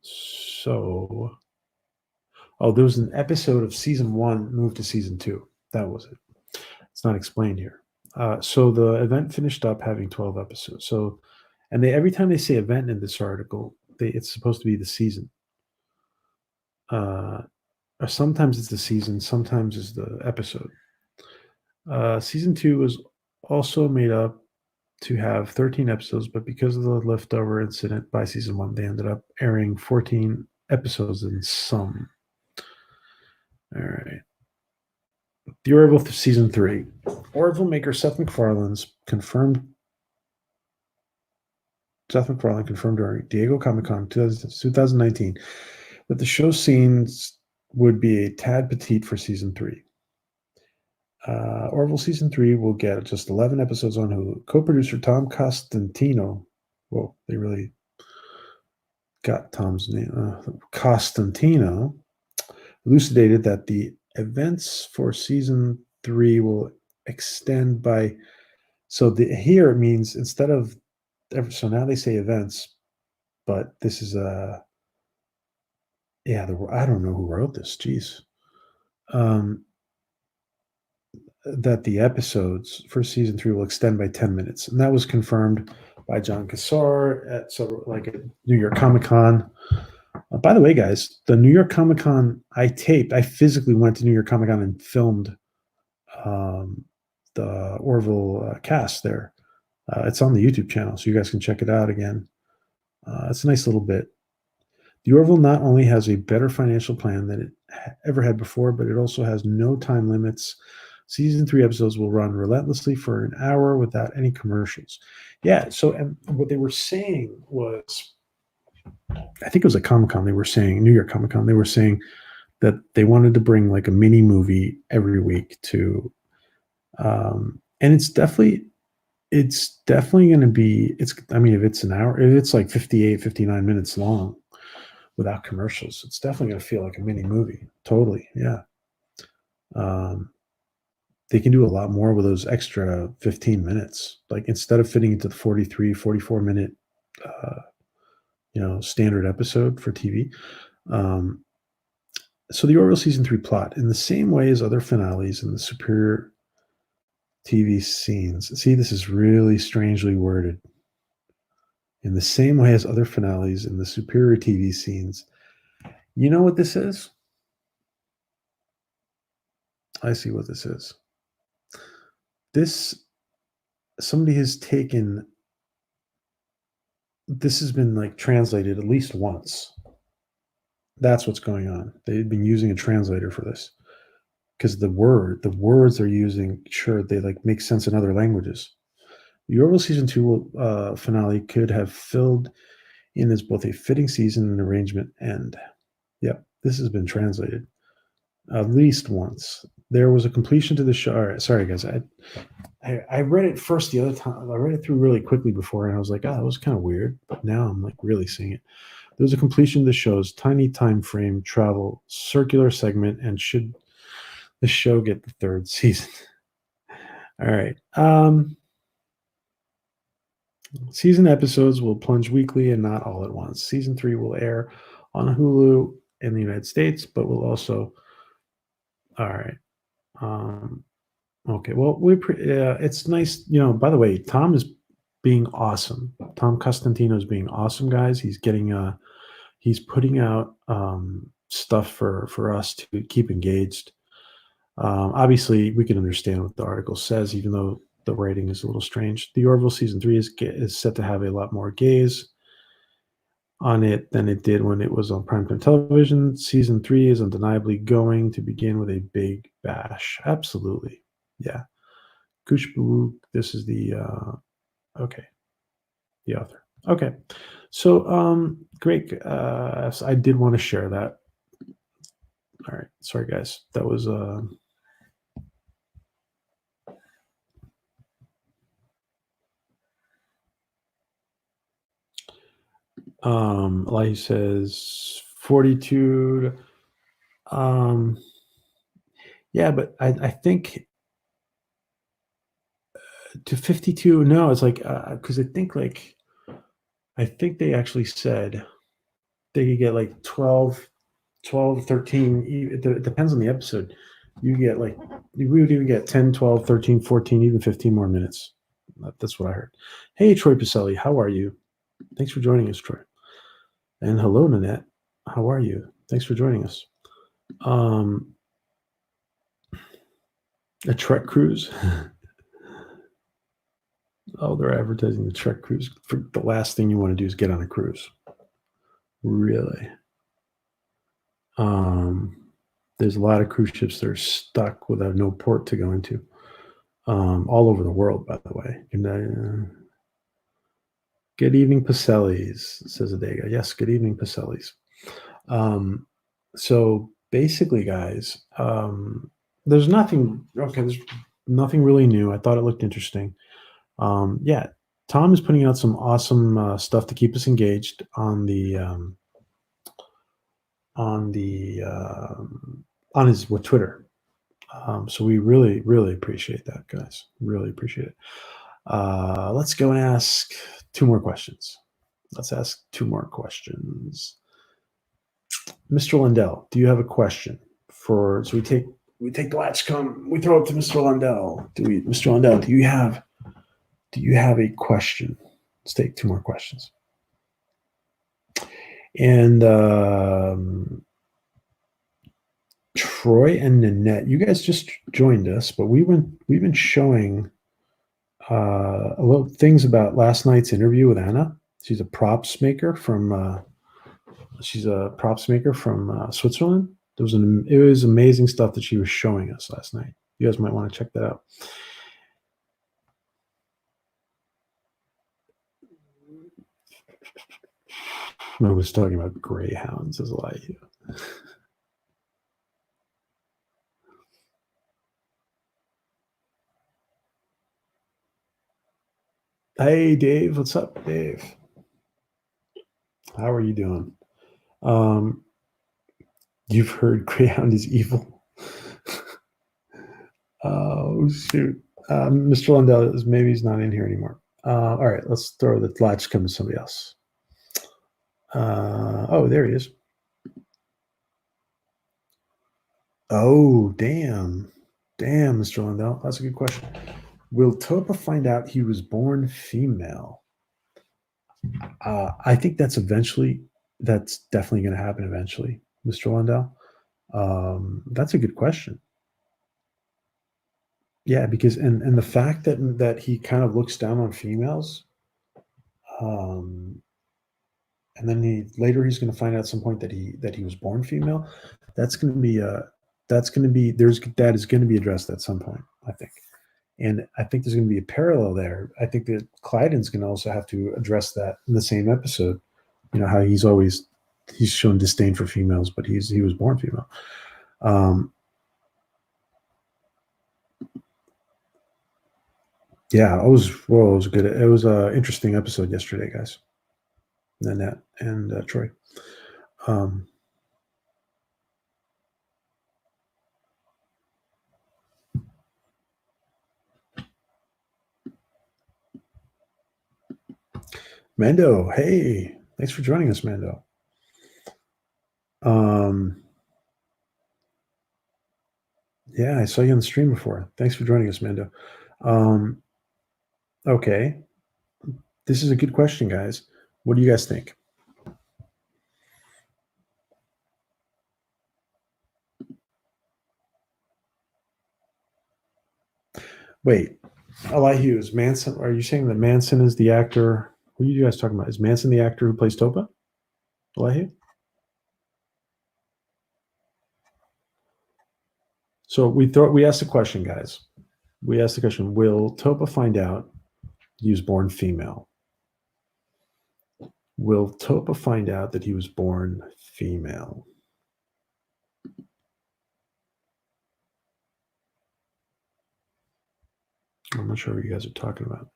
So, there was an episode of Season 1 moved to Season 2. That was it. It's not explained here. So the event finished up having 12 episodes. So, and every time they say event in this article, it's supposed to be the season. Or sometimes it's the season, sometimes it's the episode. Season 2 was also made up to have 13 episodes, but because of the leftover incident by Season 1, they ended up airing 14 episodes in some. All right. The Orville Season 3. Orville maker Seth MacFarlane confirmed during Diego Comic-Con 2019 that the show scenes would be a tad petite for Season 3. Orville Season 3 will get just 11 episodes on Hulu. Co-producer Tom Costantino. Whoa, they really got Tom's name. Costantino elucidated that the events for Season 3 will extend by. So here it means instead of. So now they say events, but this is I don't know who wrote this. Jeez. That the episodes for Season 3 will extend by 10 minutes. And that was confirmed by John Cassar at New York Comic-Con. By the way, guys, the New York Comic-Con I physically went to New York Comic-Con and filmed the Orville cast there. It's on the YouTube channel, so you guys can check it out again. It's a nice little bit. The Orville not only has a better financial plan than it ever had before, but it also has no time limits. Season 3 episodes will run relentlessly for an hour without any commercials. Yeah, so and what they were saying was, I think it was at Comic-Con, New York Comic-Con, they were saying that they wanted to bring like a mini movie every week to, and it's definitely going to be, if it's an hour, if it's like 58, 59 minutes long without commercials, it's definitely going to feel like a mini movie. Totally. Yeah. They can do a lot more with those extra 15 minutes. Like instead of fitting into the 43, 44 minute, standard episode for TV. So the Orville Season 3 plot, in the same way as other finales in the superior TV scenes. See, this is really strangely worded. In the same way as other finales in the superior TV scenes. You know what this is? I see what this is. Somebody has taken, this has been like translated at least once. That's what's going on. They've been using a translator for this. Because the words they're using, sure, they like make sense in other languages. The Orville Season 2 finale could have filled in is both a fitting season and arrangement end. Yep, this has been translated at least once. There was a completion to the show. All right, sorry guys. I read it first the other time. I read it through really quickly before, and I was like, that was kind of weird. But now I'm like really seeing it. There was a completion of the show's tiny time frame travel circular segment, and should the show get the third season? All right. Season episodes will plunge weekly and not all at once. Season 3 will air on Hulu in the United States, but will also. All right. Okay. Well, it's nice. By the way, Tom is being awesome. Tom Costantino is being awesome, guys. He's getting he's putting out stuff for us to keep engaged. Obviously, we can understand what the article says, even though the writing is a little strange. The Orville season 3 is set to have a lot more gays on it than it did when it was on primetime television. Season 3 is undeniably going to begin with a big bash. Absolutely. Yeah. Kushbu, this is the okay. The author. Okay. So great. I did want to share that. All right. Sorry guys. That was like he says 42. Yeah, but I think to 52. No, it's like because I think they actually said they could get like 12, 13. It depends on the episode. You get like we would even get 10, 12, 13, 14, even 15 more minutes. That's what I heard. Hey, Troy Pacelli, how are you? Thanks for joining us, Troy. And hello, Nanette. How are you? Thanks for joining us. A Trek cruise. Oh, they're advertising the Trek cruise. For the last thing you want to do is get on a cruise. Really? There's a lot of cruise ships that are stuck without no port to go into. All over the world, by the way. And good evening, Pacelli's, says Adega. Yes, good evening, Pacelli's. So basically, guys, there's nothing really new. I thought it looked interesting. Yeah, Tom is putting out some awesome stuff to keep us engaged on his Twitter. So we really, really appreciate that, guys. Really appreciate it. Let's go and ask 2 more questions. Let's ask 2 more questions. Mr. Lundell, do you have a question so we take the Latchkum, we throw it to Mr. Lundell. Mr. Lundell, do you have a question? Let's take 2 more questions. And Troy and Nanette, you guys just joined us, but we've been showing a little things about last night's interview with Anna. She's a props maker from Switzerland. It was amazing stuff that she was showing us last night. You guys might want to check that out. I was talking about greyhounds as a lie. Hey, Dave. What's up, Dave? How are you doing? You've heard Greyhound is evil. Oh, shoot. Mr. Lundell maybe he's not in here anymore. All right, let's throw the Latchkum to somebody else. Oh, there he is. Oh, damn. Damn, Mr. Lundell. That's a good question. Will Topa find out he was born female? I think that's definitely going to happen eventually, Mr. Lundell. That's a good question. Yeah, because and the fact that he kind of looks down on females, and then he's going to find out at some point that he was born female. That is going to be addressed at some point, I think. And I think there's going to be a parallel there. I think that Clyden's going to also have to address that in the same episode how he's shown disdain for females, but he was born female. Yeah, it was good. It was an interesting episode yesterday, guys. Nanette and Troy. Mando, hey, thanks for joining us, Mando. Yeah, I saw you on the stream before. Thanks for joining us, Mando. Okay, this is a good question, guys. What do you guys think? Wait, Elihu, is Manson? Are you saying that Manson is the actor? What are you guys talking about? Is Manson the actor who plays Topa? Elihu? So we asked the question, guys. We asked the question: will Topa find out he was born female? Will Topa find out that he was born female? I'm not sure what you guys are talking about.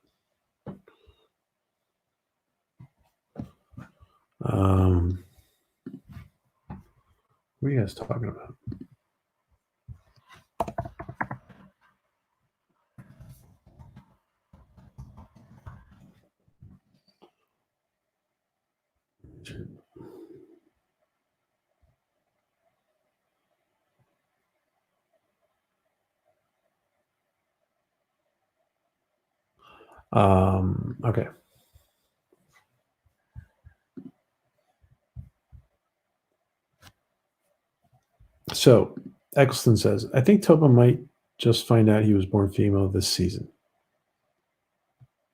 What are you guys talking about? Okay. So Eccleston says, I think Topa might just find out he was born female this season.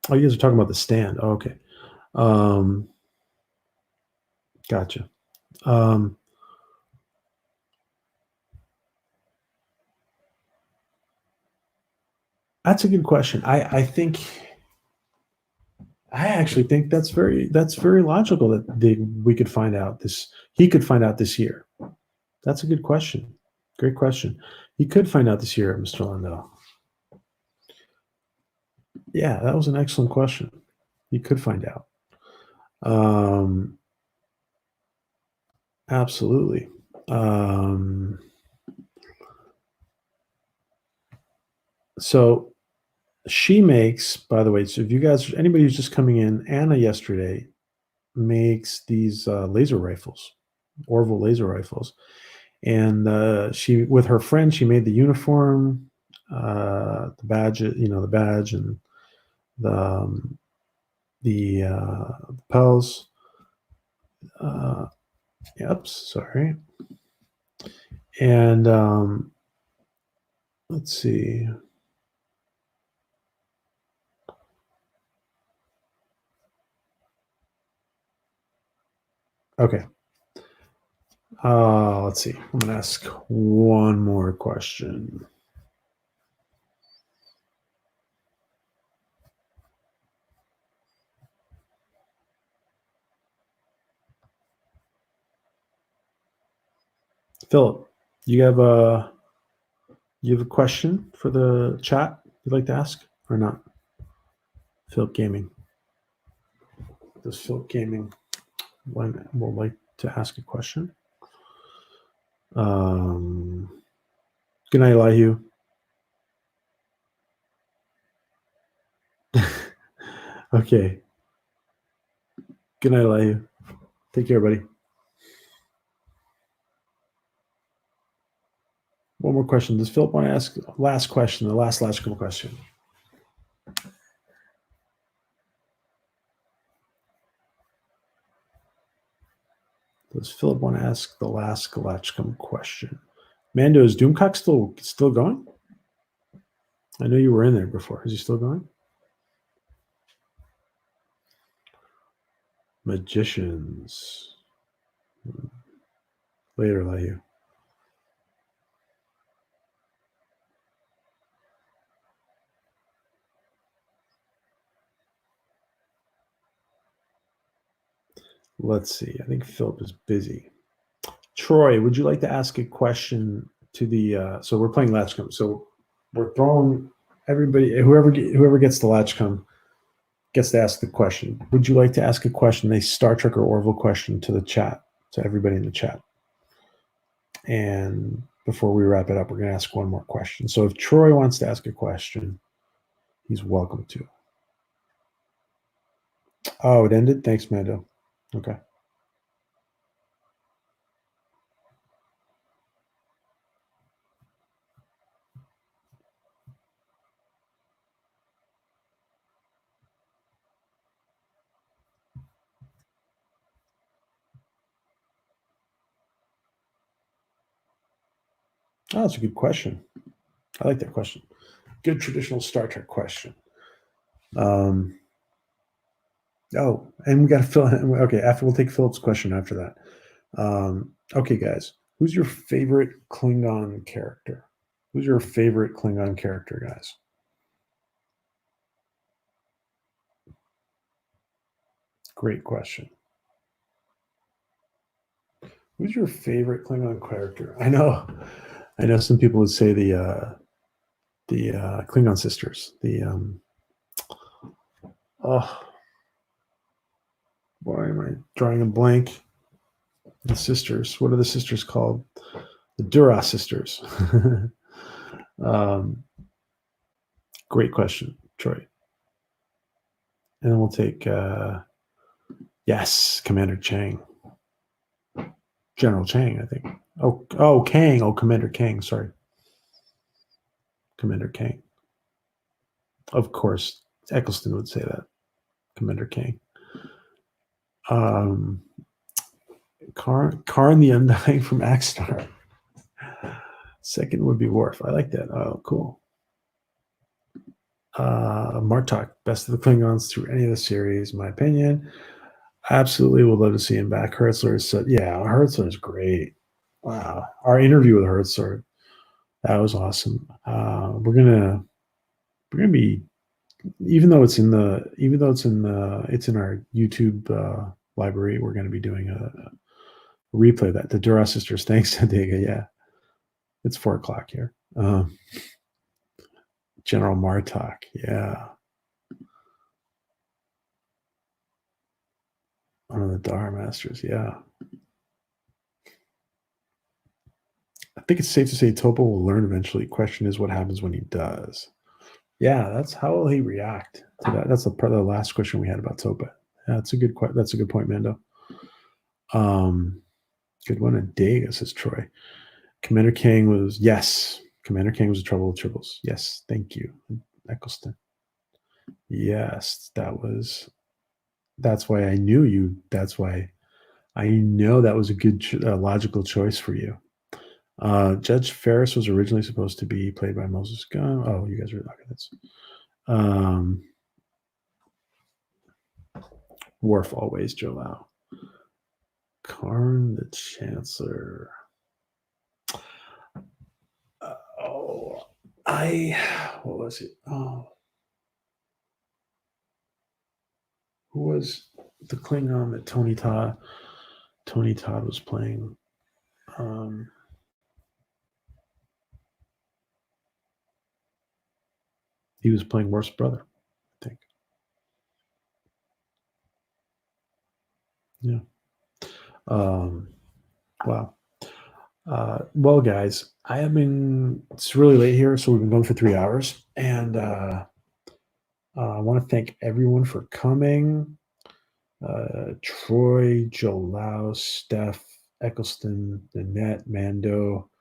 Oh, you guys are talking about the stand. Oh, okay. Gotcha. That's a good question. I actually think that's very logical that we could find out this. He could find out this year. That's a good question. Great question. He could find out this year, Mr. Landau. Yeah, that was an excellent question. He could find out. Absolutely. So she makes, by the way, so if you guys, anybody who's just coming in, Anna yesterday makes these laser rifles, Orville laser rifles. And she, with her friend, she made the uniform, the badge, the badge and the lapels. Yep, sorry. And let's see. Okay. Let's see. I'm going to ask one more question. Philip, you have a question for the chat you'd like to ask or not? Philip Gaming. Does Philip Gaming would like to ask a question? Good night, Elihu. Okay. Good night, Elihu. Take care, buddy. One more question. Does Philip want to ask last question, the last Latchkum question? Does Philip want to ask the last Latchkum question? Mando, is Doomcock still going? I know you were in there before. Is he still going? Magicians. Later, Elihu. Let's see. I think Philip is busy. Troy, would you like to ask a question to the? So we're playing Latchkum. So we're throwing everybody, whoever gets the Latchkum gets to ask the question. Would you like to ask a question, a Star Trek or Orville question to the chat, to everybody in the chat? And before we wrap it up, we're going to ask one more question. So if Troy wants to ask a question, he's welcome to. Oh, it ended? Thanks, Mando. Okay. Oh, that's a good question. I like that question. Good traditional Star Trek question. Oh, and we got to fill in. Okay, after we'll take Philip's question after that. Okay, guys, who's your favorite Klingon character? Who's your favorite Klingon character, guys? Great question. Who's your favorite Klingon character? I know some people would say the Klingon sisters. Oh, why am I drawing a blank? The sisters. What are the sisters called? The Duras sisters. Great question, Troy. And then we'll take yes, Commander Chang. General Chang, I think. Oh, Kang. Oh, Commander Kang. Sorry. Commander Kang. Of course, Eccleston would say that. Commander Kang. Karn the Undying from Axstar. Second would be Worf. I like that. Oh, cool. Martok, best of the Klingons through any of the series, in my opinion. Absolutely would love to see him back. Hertzler is Hertzler is great. Wow. Our interview with Hertzler, that was awesome. We're gonna be, even though it's in our YouTube library, we're gonna be doing a replay of that. The Dura sisters, thanks, Dega. Yeah. It's 4:00 here. General Martok, yeah. One of the Dara Masters, yeah. I think it's safe to say Topo will learn eventually. Question is what happens when he does. Yeah, that's how will he react to that? That's the last question we had about Topa. Yeah, that's a good point, Mando. Good one. And Dega, says Troy. Commander King was a trouble with tribbles. Yes, thank you, Eccleston. Yes, that's why I knew you. That's why I know that was a good logical choice for you. Judge Ferris was originally supposed to be played by Moses Gunn. Oh, you guys are looking at this. Worf always, Joe Lau. Karn the Chancellor. What was it? Oh, who was the Klingon that Tony Todd was playing? He was playing Worf's brother, I think. Yeah. Wow. Well, guys, it's really late here, so we've been going for 3 hours. And I want to thank everyone for coming. Troy, Joe Lau, Steph, Eccleston, Nanette, Mando,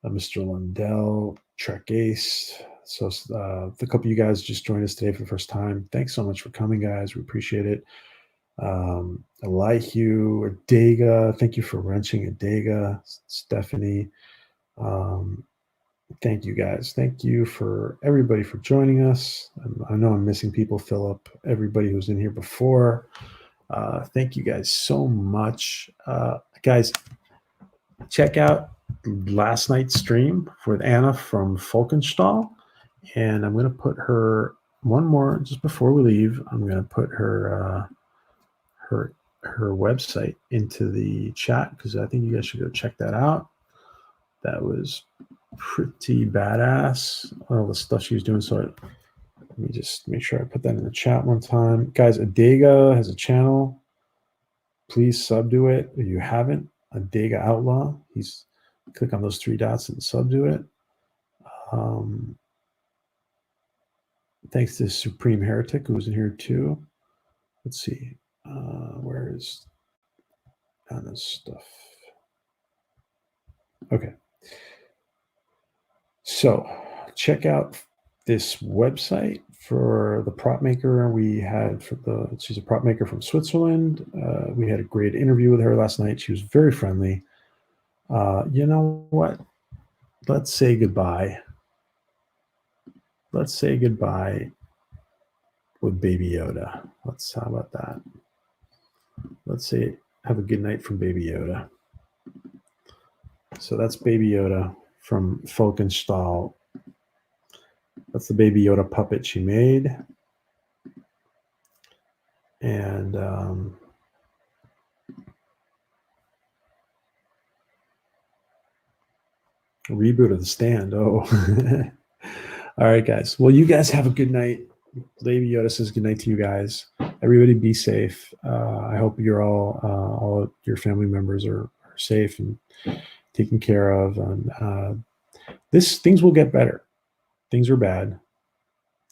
Mr. Lundell, Trek Ace. So the couple of you guys just joined us today for the first time. Thanks so much for coming, guys. We appreciate it. Elihu, Adega, thank you for wrenching Adega, Stephanie. Thank you, guys. Thank you for everybody for joining us. I know I'm missing people, Philip, everybody who's in here before. Thank you guys so much. Guys, check out last night's stream with Anna from Falkenstall. And I'm going to put her one more just before we leave. I'm going to put her her website into the chat because I think you guys should go check that out. That was pretty badass, all the stuff she was doing. So let me just make sure I put that in the chat one time. Guys, Adega has a channel. Please sub to it if you haven't. Adega Outlaw. Click on those 3 dots and sub to it. Thanks to Supreme Heretic, who was in here too. Let's see. Where is this stuff? Okay. So check out this website for the prop maker we had she's a prop maker from Switzerland. We had a great interview with her last night. She was very friendly. You know what? Let's say goodbye. Let's say goodbye with Baby Yoda. How about that? Let's say have a good night from Baby Yoda. So that's Baby Yoda from Falkenstahl. That's the Baby Yoda puppet she made. And reboot of the stand. Oh. All right, guys. Well, you guys have a good night. Baby Yoda says good night to you guys. Everybody be safe. I hope you're all your family members are safe and taken care of. And things will get better. Things are bad.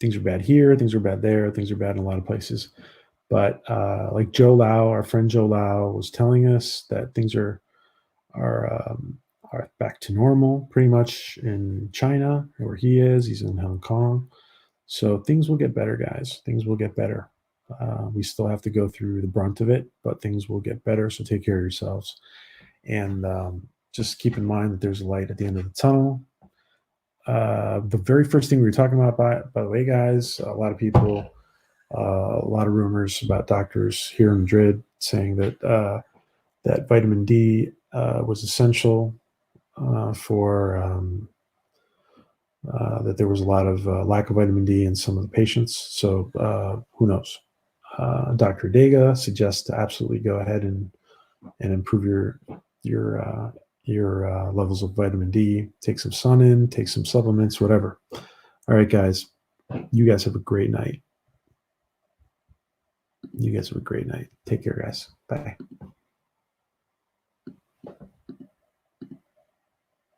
Things are bad here. Things are bad there. Things are bad in a lot of places. But like Joe Lau, our friend Joe Lau, was telling us that things are back to normal pretty much in China, where he is. He's in Hong Kong. So things will get better, guys. Things will get better. We still have to go through the brunt of it, but things will get better. So take care of yourselves. And just keep in mind that there's a light at the end of the tunnel. The very first thing we were talking about, by the way, guys, a lot of people, a lot of rumors about doctors here in Madrid saying that that vitamin D was essential for that there was a lot of lack of vitamin D in some of the patients. So who knows? Dr. Dega suggests to absolutely go ahead and improve your levels of vitamin D. Take some sun in, take some supplements, whatever. All right, guys. You guys have a great night. You guys have a great night. Take care, guys. Bye.